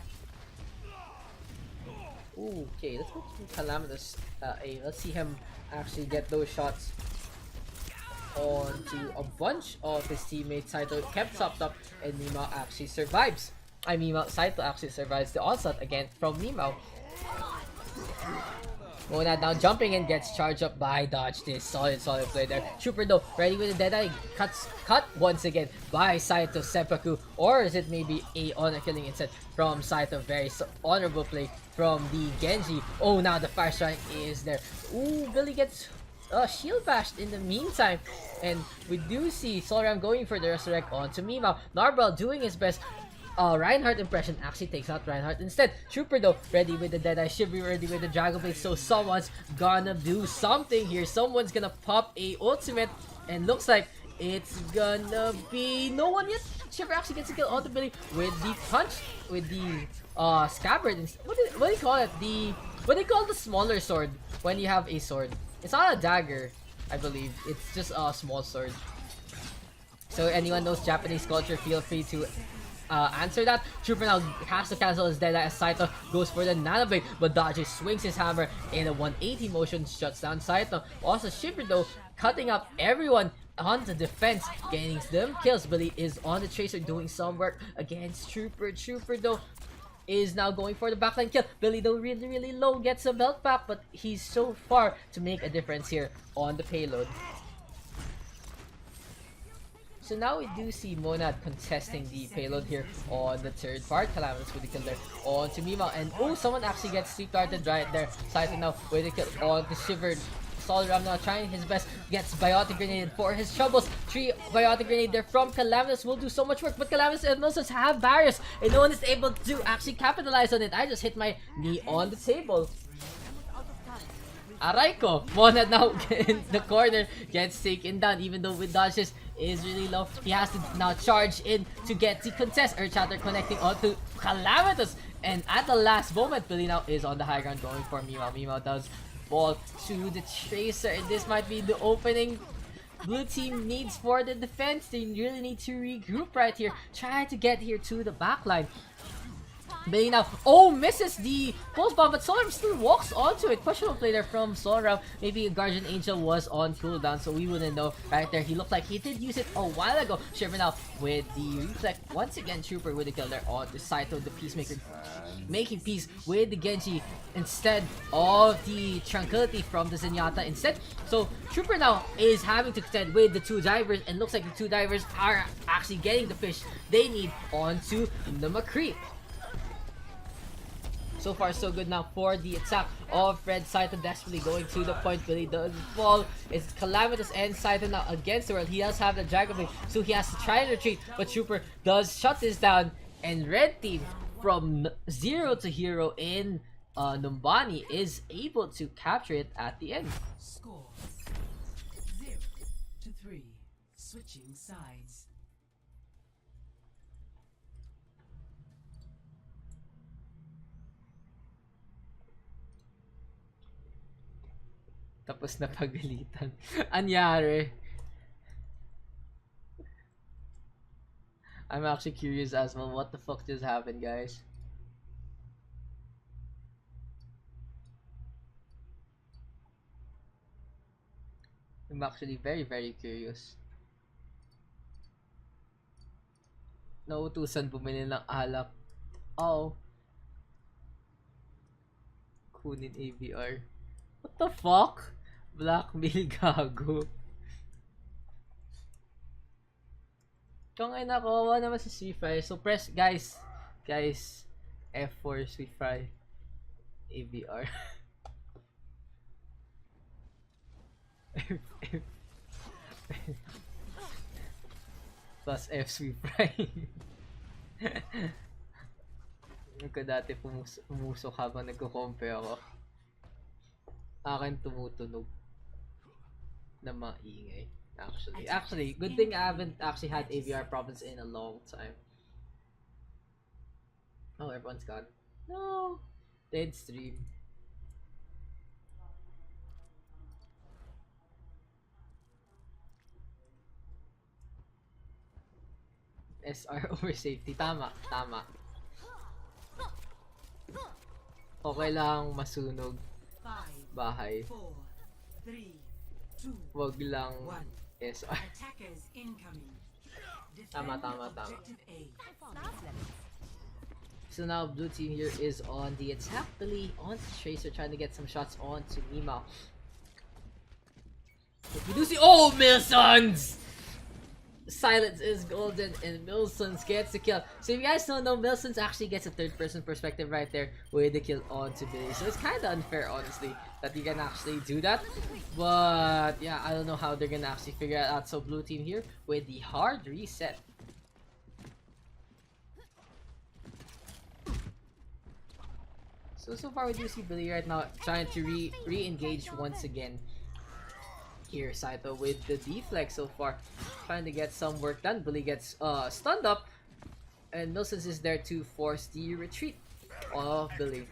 Okay, let's go to Calamitas A. Let's see him actually get those shots onto a bunch of his teammates. Saito kept topped up, and Mimao actually survives. Saito actually survives the onslaught again from Mimao. Monad now jumping in, gets charged up by Dodge. This solid play there. Trooper though ready with the Deadeye, cut once again by Saito Seppuku, or is it maybe a honor killing instead from Saito? Very honorable play from the Genji. Oh, now the fire strike is there. Ooh, Billy gets shield bashed in the meantime, and we do see Solram going for the resurrect onto Mimao. Narbral doing his best. Reinhardt impression actually takes out Reinhardt instead. Trooper though ready with the Deadeye, Shibu ready with the Dragon Blade, so someone's gonna do something here. Someone's gonna pop a ultimate, and looks like it's gonna be no one yet. Shiver actually gets a kill on the Billy with the punch, with the scabbard. What do you call it? What do you call the smaller sword when you have a sword? It's not a dagger, I believe. It's just a small sword. So anyone knows Japanese culture, feel free to answer that. Trooper now has to cancel his Deadeye as Saito goes for the Nano Blade, but Dodge swings his hammer in a 180 motion, shuts down Saito. Also Shiver though cutting up everyone on the defense, gaining them kills. Billy is on the Tracer doing some work against Trooper. Trooper though is now going for the backline kill. Billy though really low, gets a belt back, but he's so far to make a difference here on the payload. So now we do see Monad contesting the payload here on the third part. Calamitas with the kill there on to Mimao, and oh, someone actually gets sweep darted right there. Saito now with the kill on the Shiver. Solram now trying his best, gets Biotic Grenade for his troubles. 3 Biotic Grenade there from Calamitous will do so much work, but Calamitous and Milsons have barriers, and no one is able to actually capitalize on it. I just hit my knee on the table. Aray ko! Monad now in the corner gets taken down, even though with dodges is really low. He has to now charge in to get the contest. Earthshatter connecting onto Calamitous, and at the last moment, Billy now is on the high ground going for Mimao. Mimao does fall to the Tracer, and this might be the opening blue team needs for the defense. They really need to regroup right here, try to get here to the backline. Billy now, misses the pulse bomb, but Solram still walks onto it. Questionable play there from Solram. Maybe Guardian Angel was on cooldown, so we wouldn't know right there. He looked like he did use it a while ago. Shiver now with the reflect. Once again, Trooper with the kill there on the Saito, the Peacemaker, making peace with the Genji instead of the Tranquility from the Zenyatta instead. So Trooper now is having to contend with the 2 divers, and looks like the 2 divers are actually getting the fish they need onto the McCree. So far, so good now for the attack of Red. Saito desperately going to the point. Billy does fall. It's Calamitous and Saito now against the world. He does have the Dragon Blade, so he has to try and retreat, but Trooper does shut this down, and Red Team from 0 to hero in Numbani is able to capture it at the end. Score 0 to 3. Switching sides. Tapos na pagalitan. Anyari? I'm actually curious as well. What the fuck just happened, guys? I'm actually very, very curious. Nautusan bumili ng alak. Oh. Kunin ABR. What the fuck? Blackmail, gago. Kung ina, kawawa naman si Sweet Fry. So press, guys, F4 Sweet Fry. ABR. Plus F Sweet Fry. Yung ko dati pumusok habang nagko-compare ako. Akin tumutunog na maingay. Actually, good thing I haven't actually had AVR problems in a long time. Oh, everyone's gone. No, dead stream. SR over safety. Tama. Okay lang masunog bahay. 4, 3, 2, Wag lang 1. SR. Attackers incoming. Tama. Objective A. So now blue team here is on the attack. Billy on the Tracer trying to get some shots onto Mima. But we do see Milsons! Silence is golden and Milsons gets the kill. So if you guys don't know, Milsons actually gets a third-person perspective right there with the kill onto Billy. So it's kind of unfair, honestly, that you can actually do that. But yeah, I don't know how they're gonna actually figure it out. So blue team here with the hard reset. So far we do see Billy right now trying to re-engage once again. Here, Saito with the deflect so far, trying to get some work done. Billy gets stunned up, and Milsons is there to force the retreat of Billy.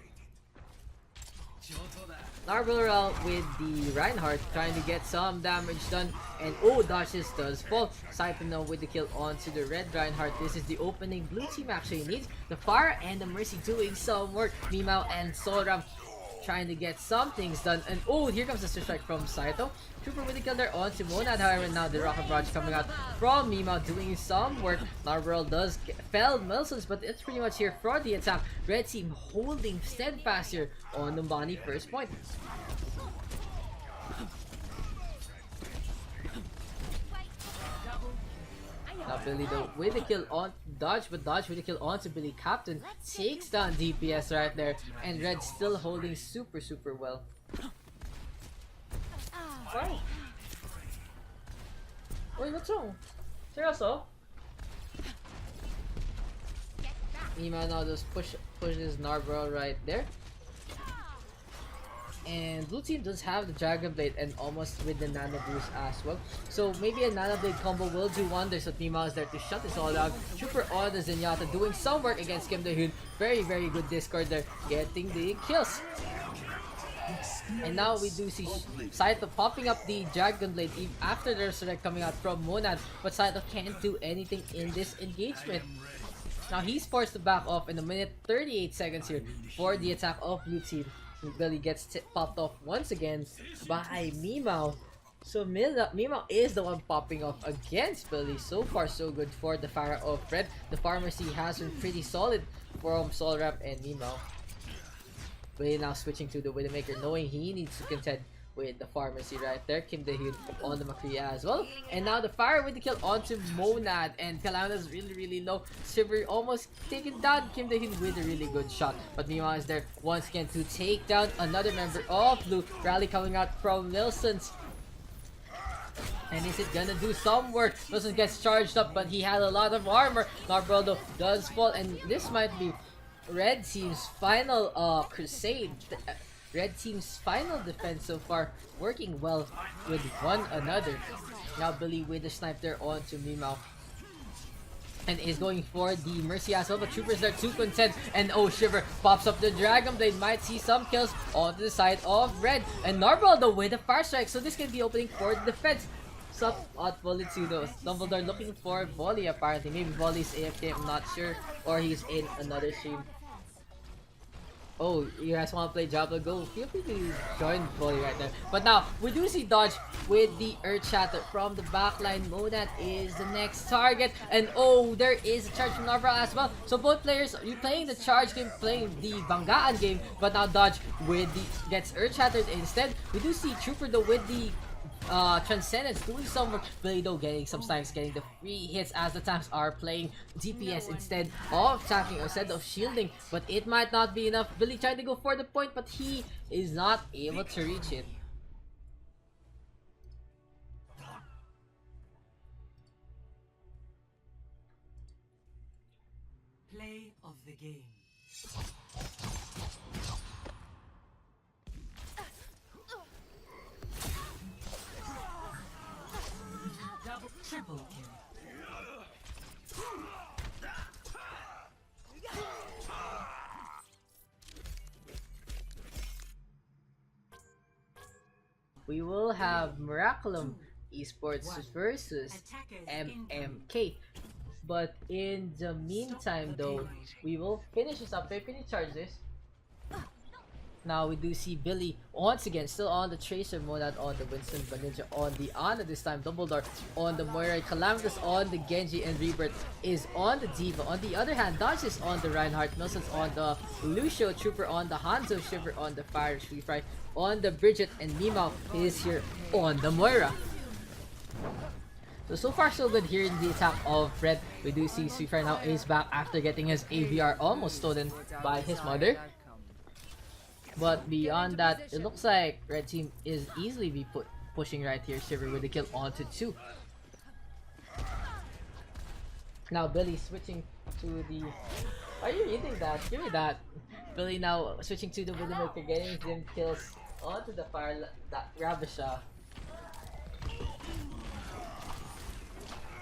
Narbalorel with the Reinhardt trying to get some damage done, and dodges does fall. Saito now with the kill onto the red Reinhardt. This is the opening blue team actually needs. The Fire and the Mercy doing some work. Mimao and Solram trying to get some things done, and here comes the strike from Saito. Trooper with the kill there onto Monad, however now the Rocket Barrage coming out from Mimao doing some work. Narbarel does fell Milsons, but it's pretty much here for the attack. Red team holding steadfast here on Numbani first point. Now Billy though with the kill on Dodge, but Dodge with the kill onto Billy. Captain takes down DPS right there, and Red still holding super well. Why? Wait, what's wrong? Seryoso? Nima now just pushes Narborough right there. And blue team does have the Dragon Blade and almost with the Nano Boost as well. So maybe a Nano Blade combo will do wonders. So Nima is there to shut this all down. Trooper on the Zenyatta doing some work against Kim Dae-hoon. Very, very good discord there, getting the kills. And now we do see Saito popping up the Dragon Blade after the Resurrect coming out from Monad. But Saito can't do anything in this engagement. Now he's forced to back off in a minute 38 seconds here for the attack of blue team. Billy gets popped off once again by Mimao. So Mimao is the one popping off against Billy. So far so good for the Pharah of Red. The pharmacy has been pretty solid from Solrap and Mimao. Billy now switching to the Widowmaker, knowing he needs to contend with the pharmacy right there. Kim Dae-hoon on the McCree as well. And now the fire with the kill onto Monad. And Kalamina's really low. Shiver almost taken down Kim Dae-hoon with a really good shot. But Mima is there once again to take down another member of Blue. Rally coming out from Nilsson's. And is it gonna do some work? Wilson gets charged up, but he had a lot of armor. Narborough does fall, and this might be Red Team's final crusade. Red Team's final defense so far, working well with one another. Now Billy with the snipe there onto Mimao. And is going for the Mercy as well, but Troopers there to contend. And oh, Shiver pops up the Dragon Blade, might see some kills onto the side of Red. And Narborough with a Fire Strike, so this can be opening for the defense. Sup at Volley 2 though. Dumbledore looking for Volley apparently. Maybe Volley's AFK, I'm not sure. Or he's in another stream. Oh, you guys want to play Diablo? Go. Feel free to join Volley right there. But now, we do see Dodge with the Earth Shatter from the backline. Monad is the next target. And oh, there is a charge from Narborough as well. So both players, you playing the charge game, playing the Banggaan game. But now Dodge with the gets Earth Shattered instead. We do see Trooper though with the Transcendence doing some work. Billy though getting some snipes, getting the free hits as the tanks are playing DPS instead of tanking or instead of shielding, but it might not be enough. Billy tried to go for the point, but he is not able to reach it. Play of the game. Triple kill. We will have Miraculum Esports versus MMK. But in the meantime though, we will finish this up. Can you charge this? Now we do see Billy once again still on the Tracer, Monad on the Winston, Ninja on the Ana this time, Dumbledore on the Moira, Calamitous on the Genji, and Rebirth is on the Diva. On the other hand, Dodge is on the Reinhardt, Nilsson's on the Lucio, Trooper on the Hanzo, Shiver on the Fire, Fry on the Bridget, and Mimao is here on the Moira. So far so good here in the attack of Red. We do see Sweetfire now is back after getting his AVR almost stolen by his mother. But beyond that, it looks like Red Team is easily be pushing right here. Shiver with the kill onto 2. Now Billy switching to the... Are you reading that? Give me that. Billy now switching to the Widowmaker, getting them kills onto the Fire, that Ravishah.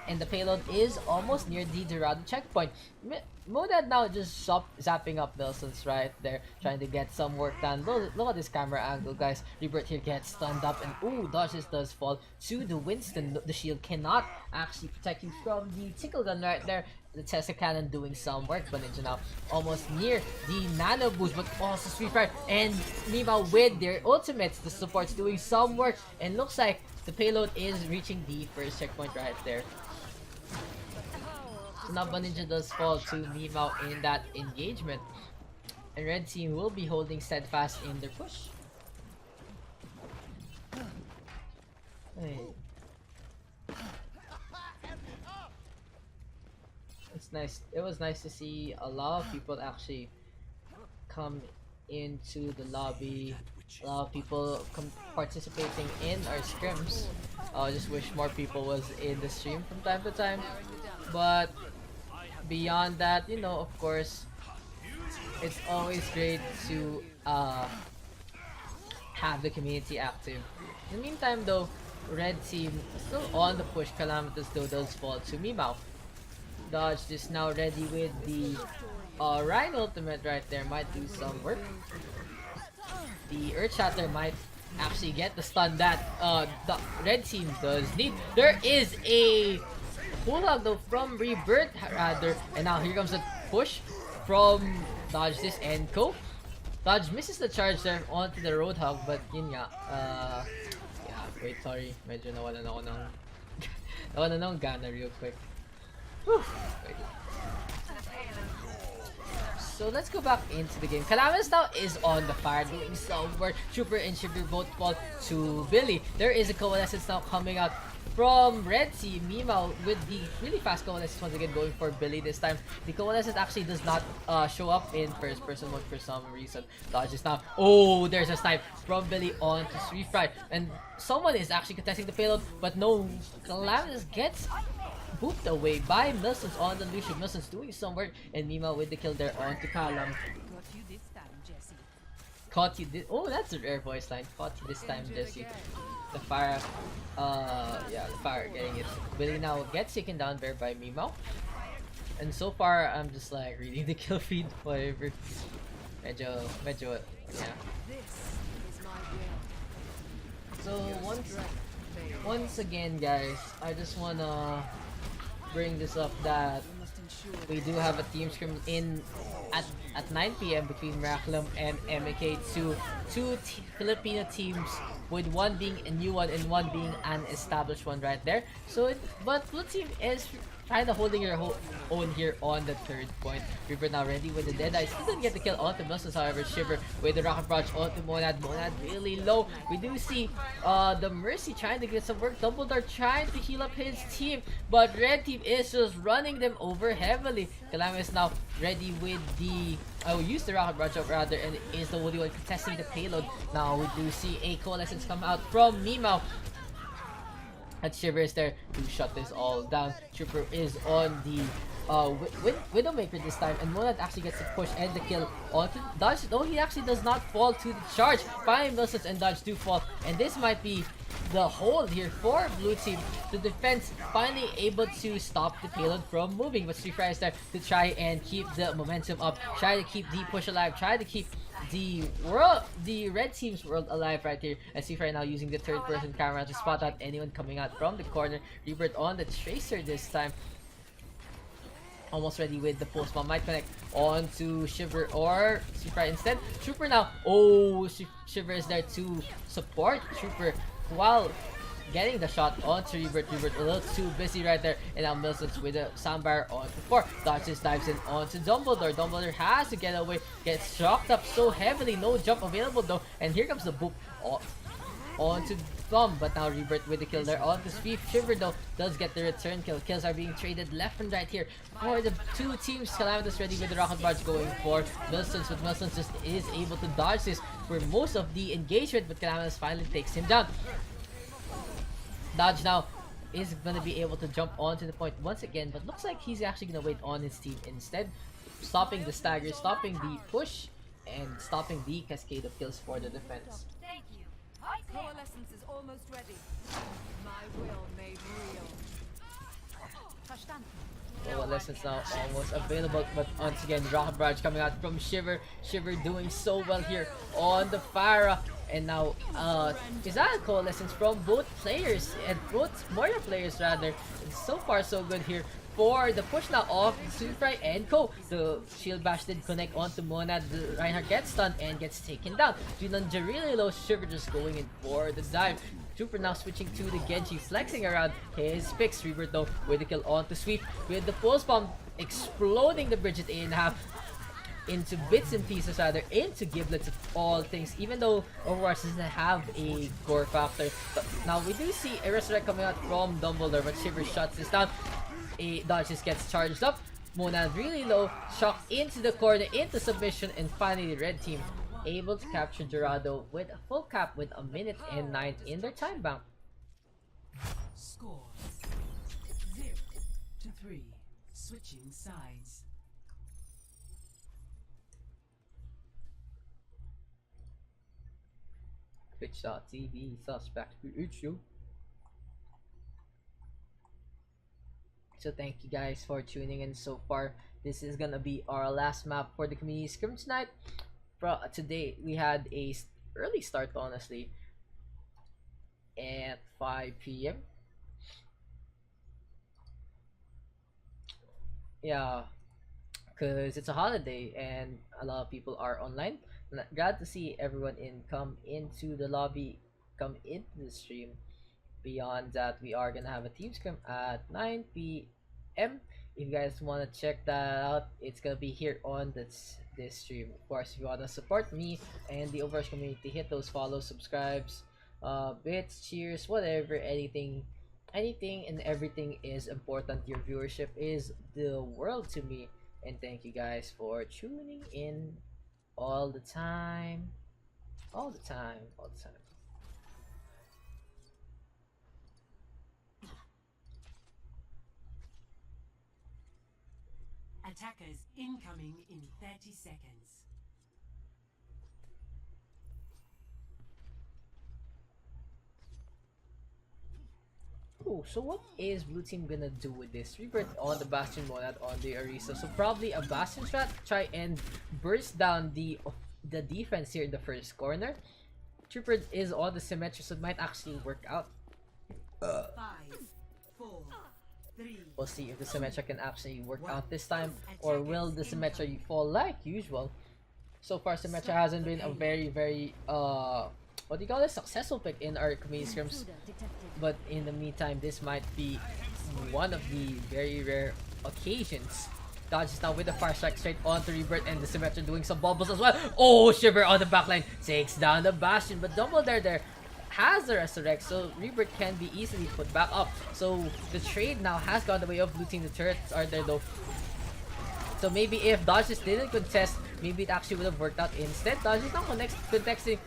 And the payload is almost near the Dorado checkpoint. Monad now just zapping up Nilsson's right there, trying to get some work done. Look at this camera angle, guys. Rebirth here gets stunned up, and ooh, dodges does fall to the Winston. The shield cannot actually protect you from the tickle gun right there. The Tesla cannon doing some work, but Ninja now almost near the nano boost, but also Street Fighter and Mima with their ultimates. The support's doing some work, and looks like the payload is reaching the first checkpoint right there. So now Ninja does fall to Mimao in that engagement, and Red Team will be holding steadfast in their push. Hey. It's nice. It was nice to see a lot of people actually come into the lobby a lot of people participating in our scrims. I just wish more people was in the stream from time to time. But beyond that, you know, of course, it's always great to have the community active. In the meantime though, red team still on the push. Calamitous though does fall to Meemaw. Dodge is now ready with the Rhine ultimate right there. Might do some work. The Earth Shatter might actually get the stun that the red team does need. There is a pull-out though from Rebirth rather, and now here comes the push from Dodge this and Co. Dodge misses the charge there onto the Roadhog, but yun nga, yeah, wait, sorry, medyo nawalan ako ng nawalan ng gana real quick. Whew, wait lang. So let's go back into the game. Calamitous now is on the fire, doing some work. Trooper and Shiver both fall to Billy. There is a coalescence now coming out from Red Team. Meemaw with the really fast coalescence once again going for Billy this time. The coalescence actually does not show up in first person mode for some reason. Dodges now. Oh, there's a snipe from Billy on to Sweet Fry. And someone is actually contesting the payload, but no, Calamitous gets booped away by Milsons on the Lucian. Milsons doing some work, and Meemaw with the kill there onto Calam. Got you this time, Jesse. Caught you this. Oh, that's a rare voice line. Caught you this time, Jesse. The fire, yeah, the fire getting it. Billy now gets taken down there by Meemaw. And so far, I'm just like reading the kill feed, whatever. Medyo, yeah. So once again, guys, I just wanna bring this up that we do have a team scrim in at 9 PM between Raklam and MK, two Filipino teams, with one being a new one and one being an established one right there. So but Blue team is kind of holding your own here on the third point. Reaper now ready with the Deadeye. Still didn't get the kill onto Milsons, however. Shiver with the Rocket Barrage onto Monad. Monad really low. We do see the Mercy trying to get some work. Dumbledore trying to heal up his team, but red team is just running them over heavily. Calamitous now ready with the use the Rocket Barrage up rather, and is the only one contesting the payload. Now we do see a coalescence come out from Meemaw. And Shiver is there to shut this all down. Trooper is on the Widowmaker this time, and Monad actually gets the push and the kill onto Dodge. Though he actually does not fall to the charge. Finally, Milsons and Dodge do fall, and this might be the hold here for Blue team. The defense finally able to stop the payload from moving, but Street Fry is there to try and keep the momentum up, try to keep the push alive, try to keep the red team's world alive right here. And Street Fry now using the third person camera to spot out anyone coming out from the corner. Rebirth on the Tracer this time. Almost ready with the pulse bomb. Might connect on to Shiver or Street Fry instead. Trooper now. Oh, Shiver is there to support Trooper while getting the shot onto Rebirth. Rebirth a little too busy right there. And now Milsons with a soundbar onto 4. Dodges dives in onto Dumbledore. Dumbledore has to get away. Gets shocked up so heavily. No jump available though. And here comes the boop onto Thumb, but now Rebirth with the kill there on the Sweep. Shiver though does get the return kill. Kills are being traded left and right here for the two teams. Calamitous ready with the Rocket Barge going for Milsons, but Milsons just is able to dodge this for most of the engagement, but Calamitous finally takes him down. Dodge now is gonna be able to jump onto the point once again, but looks like he's actually gonna wait on his team instead, stopping the stagger, stopping the push, and stopping the cascade of kills for the defense. Thank you. Coalescence is almost ready. My will made real. Coalescence now almost available, but once again Rocket Barrage coming out from Shiver. Shiver doing so well here on the Pharah. And now, is that a coalescence from both players, and both Moira players rather. And so far so good here for the push now of Sweetfry and Co. The shield bash did connect onto Monad. The Reinhardt gets stunned and gets taken down. Junanja really low. Shiver just going in for the dive. Trooper now switching to the Genji, flexing around his picks. Rebirth though with the kill onto Sweep with the pulse bomb exploding the Bridget in half. Into bits and pieces rather, into giblets of all things, even though Overwatch doesn't have a gore factor. But now we do see a resurrect coming out from Dumbledore, but Shiver shuts this down. A Dodge just gets charged up. Monad really low, shocked into the corner, into submission, and finally the red team able to capture Dorado with a full cap with a minute and 9 in their time bank. Score 0-3. Switching sides. Twitch.tv suspect PH. So thank you guys for tuning in so far. This is gonna be our last map for the community scrim tonight. Today we had a early start, honestly, at 5 p.m. Yeah, because it's a holiday and a lot of people are online. Glad to see everyone come into the lobby, come into the stream. Beyond that, we are gonna have a team scrim at 9 p.m. If you guys want to check that out, it's gonna be here on this stream. Of course, if you want to support me and the OverRush community, hit those follow, subscribes, bits, cheers, whatever, anything and everything is important. Your viewership is the world to me, and thank you guys for tuning in all the time. Attackers incoming in 30 seconds. Oh, so what is blue team gonna do with this? Rebirth on the Bastion, Monad on the Arisa. So probably a Bastion strat, try and burst down the defense here in the first corner. Trooper is on the Symmetra, so it might actually work out. 5, 4, 3. We'll see if the Symmetra can actually work out this time, or will the Symmetra fall like usual. So far, Symmetra hasn't been a very what do you call this, successful pick in our community scrims. But in the meantime, this might be one of the very rare occasions. Dodges now with the far strike straight onto Rebirth, and the Symmetra doing some bubbles as well. Oh, Shiver on the backline takes down the Bastion, but Dumble there has the resurrect, so Rebirth can be easily put back up. So the trade now has gone the way of blue team. The turrets are there though. So maybe if Dodges didn't contest, maybe it actually would have worked out instead. Dodges now contesting,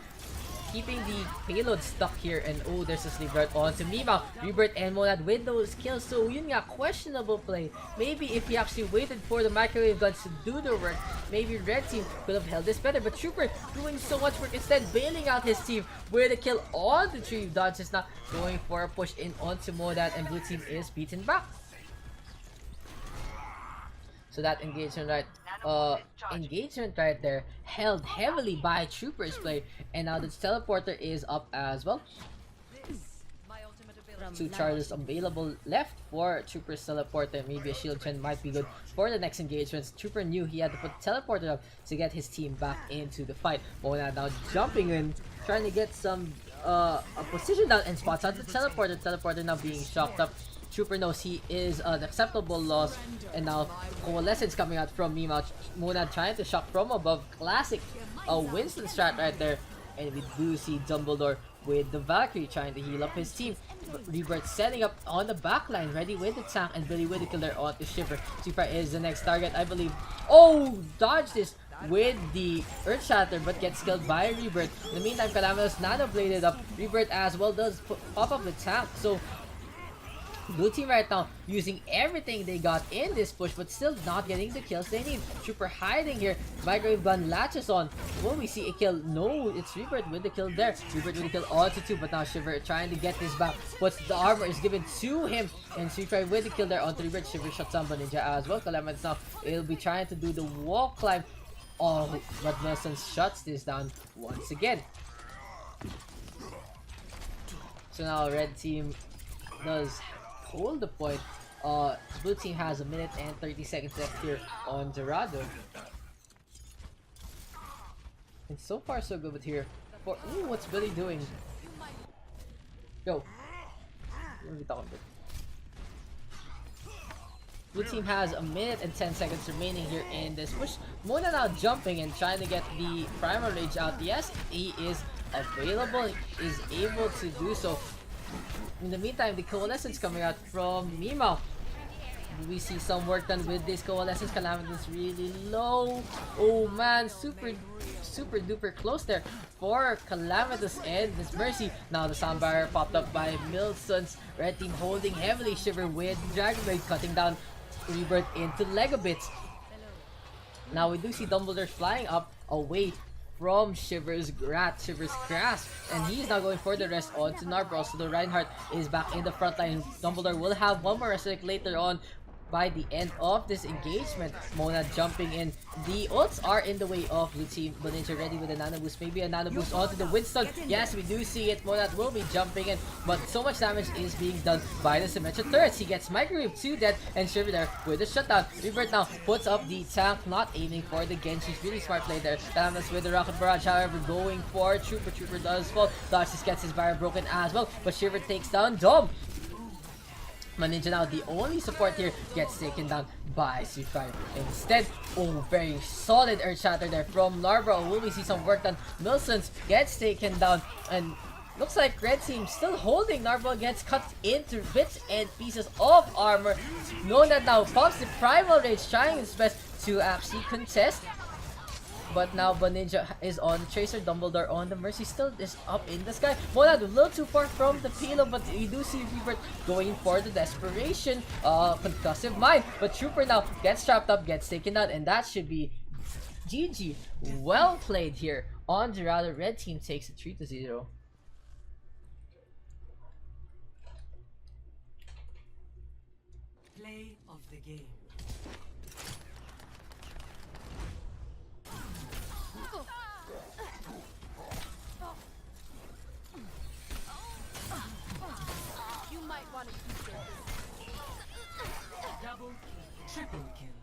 keeping the payload stuck here, and oh, there's a sleep right on to Mima. Rebirth and Monad with those kills, so yun nga, questionable play. Maybe if he actually waited for the microwave guns to do the work, maybe red team could have held this better, but Trooper doing so much work instead, bailing out his team with a kill on the tree. Dodge is now going for a push in onto Monad, and blue team is beaten back. So that engagement right there held heavily by Trooper's play, and now the teleporter is up as well. My ultimate ability. 2 charges available left for Trooper's teleporter. Maybe a shield trend might be good for the next engagements. Trooper knew he had to put teleporter up to get his team back into the fight. Mona now jumping in, trying to get some a position down, and spots out the teleporter. Teleporter now being shocked up. Trooper knows he is an acceptable loss, and now Coalescence coming out from Mima. Mona trying to shock from above. Classic Winston strat right there. And we do see Dumbledore with the Valkyrie trying to heal up his team. Rebirth setting up on the backline, ready with the tank, and Billy with the killer on to Shiver. Super is the next target, I believe. Oh, dodged this with the Earth Shatter, but gets killed by Rebirth. In the meantime, Calamitous nano bladed up. Rebirth as well does pop up the tank. So blue team right now using everything they got in this push, but still not getting the kills they need. Trooper hiding here. Microwave gun latches on. Will we see a kill? No, it's Rebirth with the kill there. Rebirth with the kill onto 2, but now Shiver trying to get this back. But the armor is given to him, and Rebirth with the kill there onto Rebirth. Shiver shuts down Ninja as well. Calamitous now it'll be trying to do the wall climb. Oh, but Nelson shuts this down once again. So now red team does hold the point. Blue team has a minute and 30 seconds left here on Dorado. And so far so good with here. Ooh, what's Billy doing? Yo. What are we talking about? Blue team has a minute and 10 seconds remaining here in this push. Mona now jumping and trying to get the Primal Rage out. Yes, he is available, is able to do so. In the meantime, the Coalescence coming out from Mima. We see some work done with this coalescence. Calamity's really low. Oh man, super duper close there for Calamitous and this Mercy. Now the sound barrier popped up by Milson's red team holding heavily. Shiver with Dragon Blade cutting down Rebirth into Lego bits. Now we do see Dumbledore flying up away from Shiver's grasp, and he's now going for the rest onto Narborough. So the Reinhardt is back in the front line. Dumbledore will have one more resurrect later on by the end of this engagement. Mona jumping in. The ults are in the way of Blue Team. Boninja ready with a nano boost. Maybe a nano boost onto the Winston. Yes, we do see it. Mona will be jumping in, but so much damage is being done by the Symmetra turrets. He gets microwave 2 dead, and Shiver there with a shutdown. Rebirth now puts up the tank, not aiming for the Genji. Really smart play there. Calamitous with the rocket barrage, however, going for Trooper. Trooper does fall. Daks just gets his barrier broken as well, but Shiver takes down Dom. Ninja now, the only support here, gets taken down by C5 instead. Oh, very solid Earth Shatter there from Narborough. Will we see some work done? Milsons gets taken down, and looks like Red Team still holding. Narborough gets cut into bits and pieces of armor. Nona now pops the Primal Rage, trying his best to actually contest. But now Boninja is on the Tracer. Dumbledore on the Mercy still is up in the sky. Monad a little too far from the payload, but we do see Rebirth going for the desperation concussive mine. But Trooper now gets trapped up, gets taken out, and that should be GG. Well played here on Dorado. Red Team takes it 3-0. Play of the game. You might want to keep this. Double kill. Triple kill.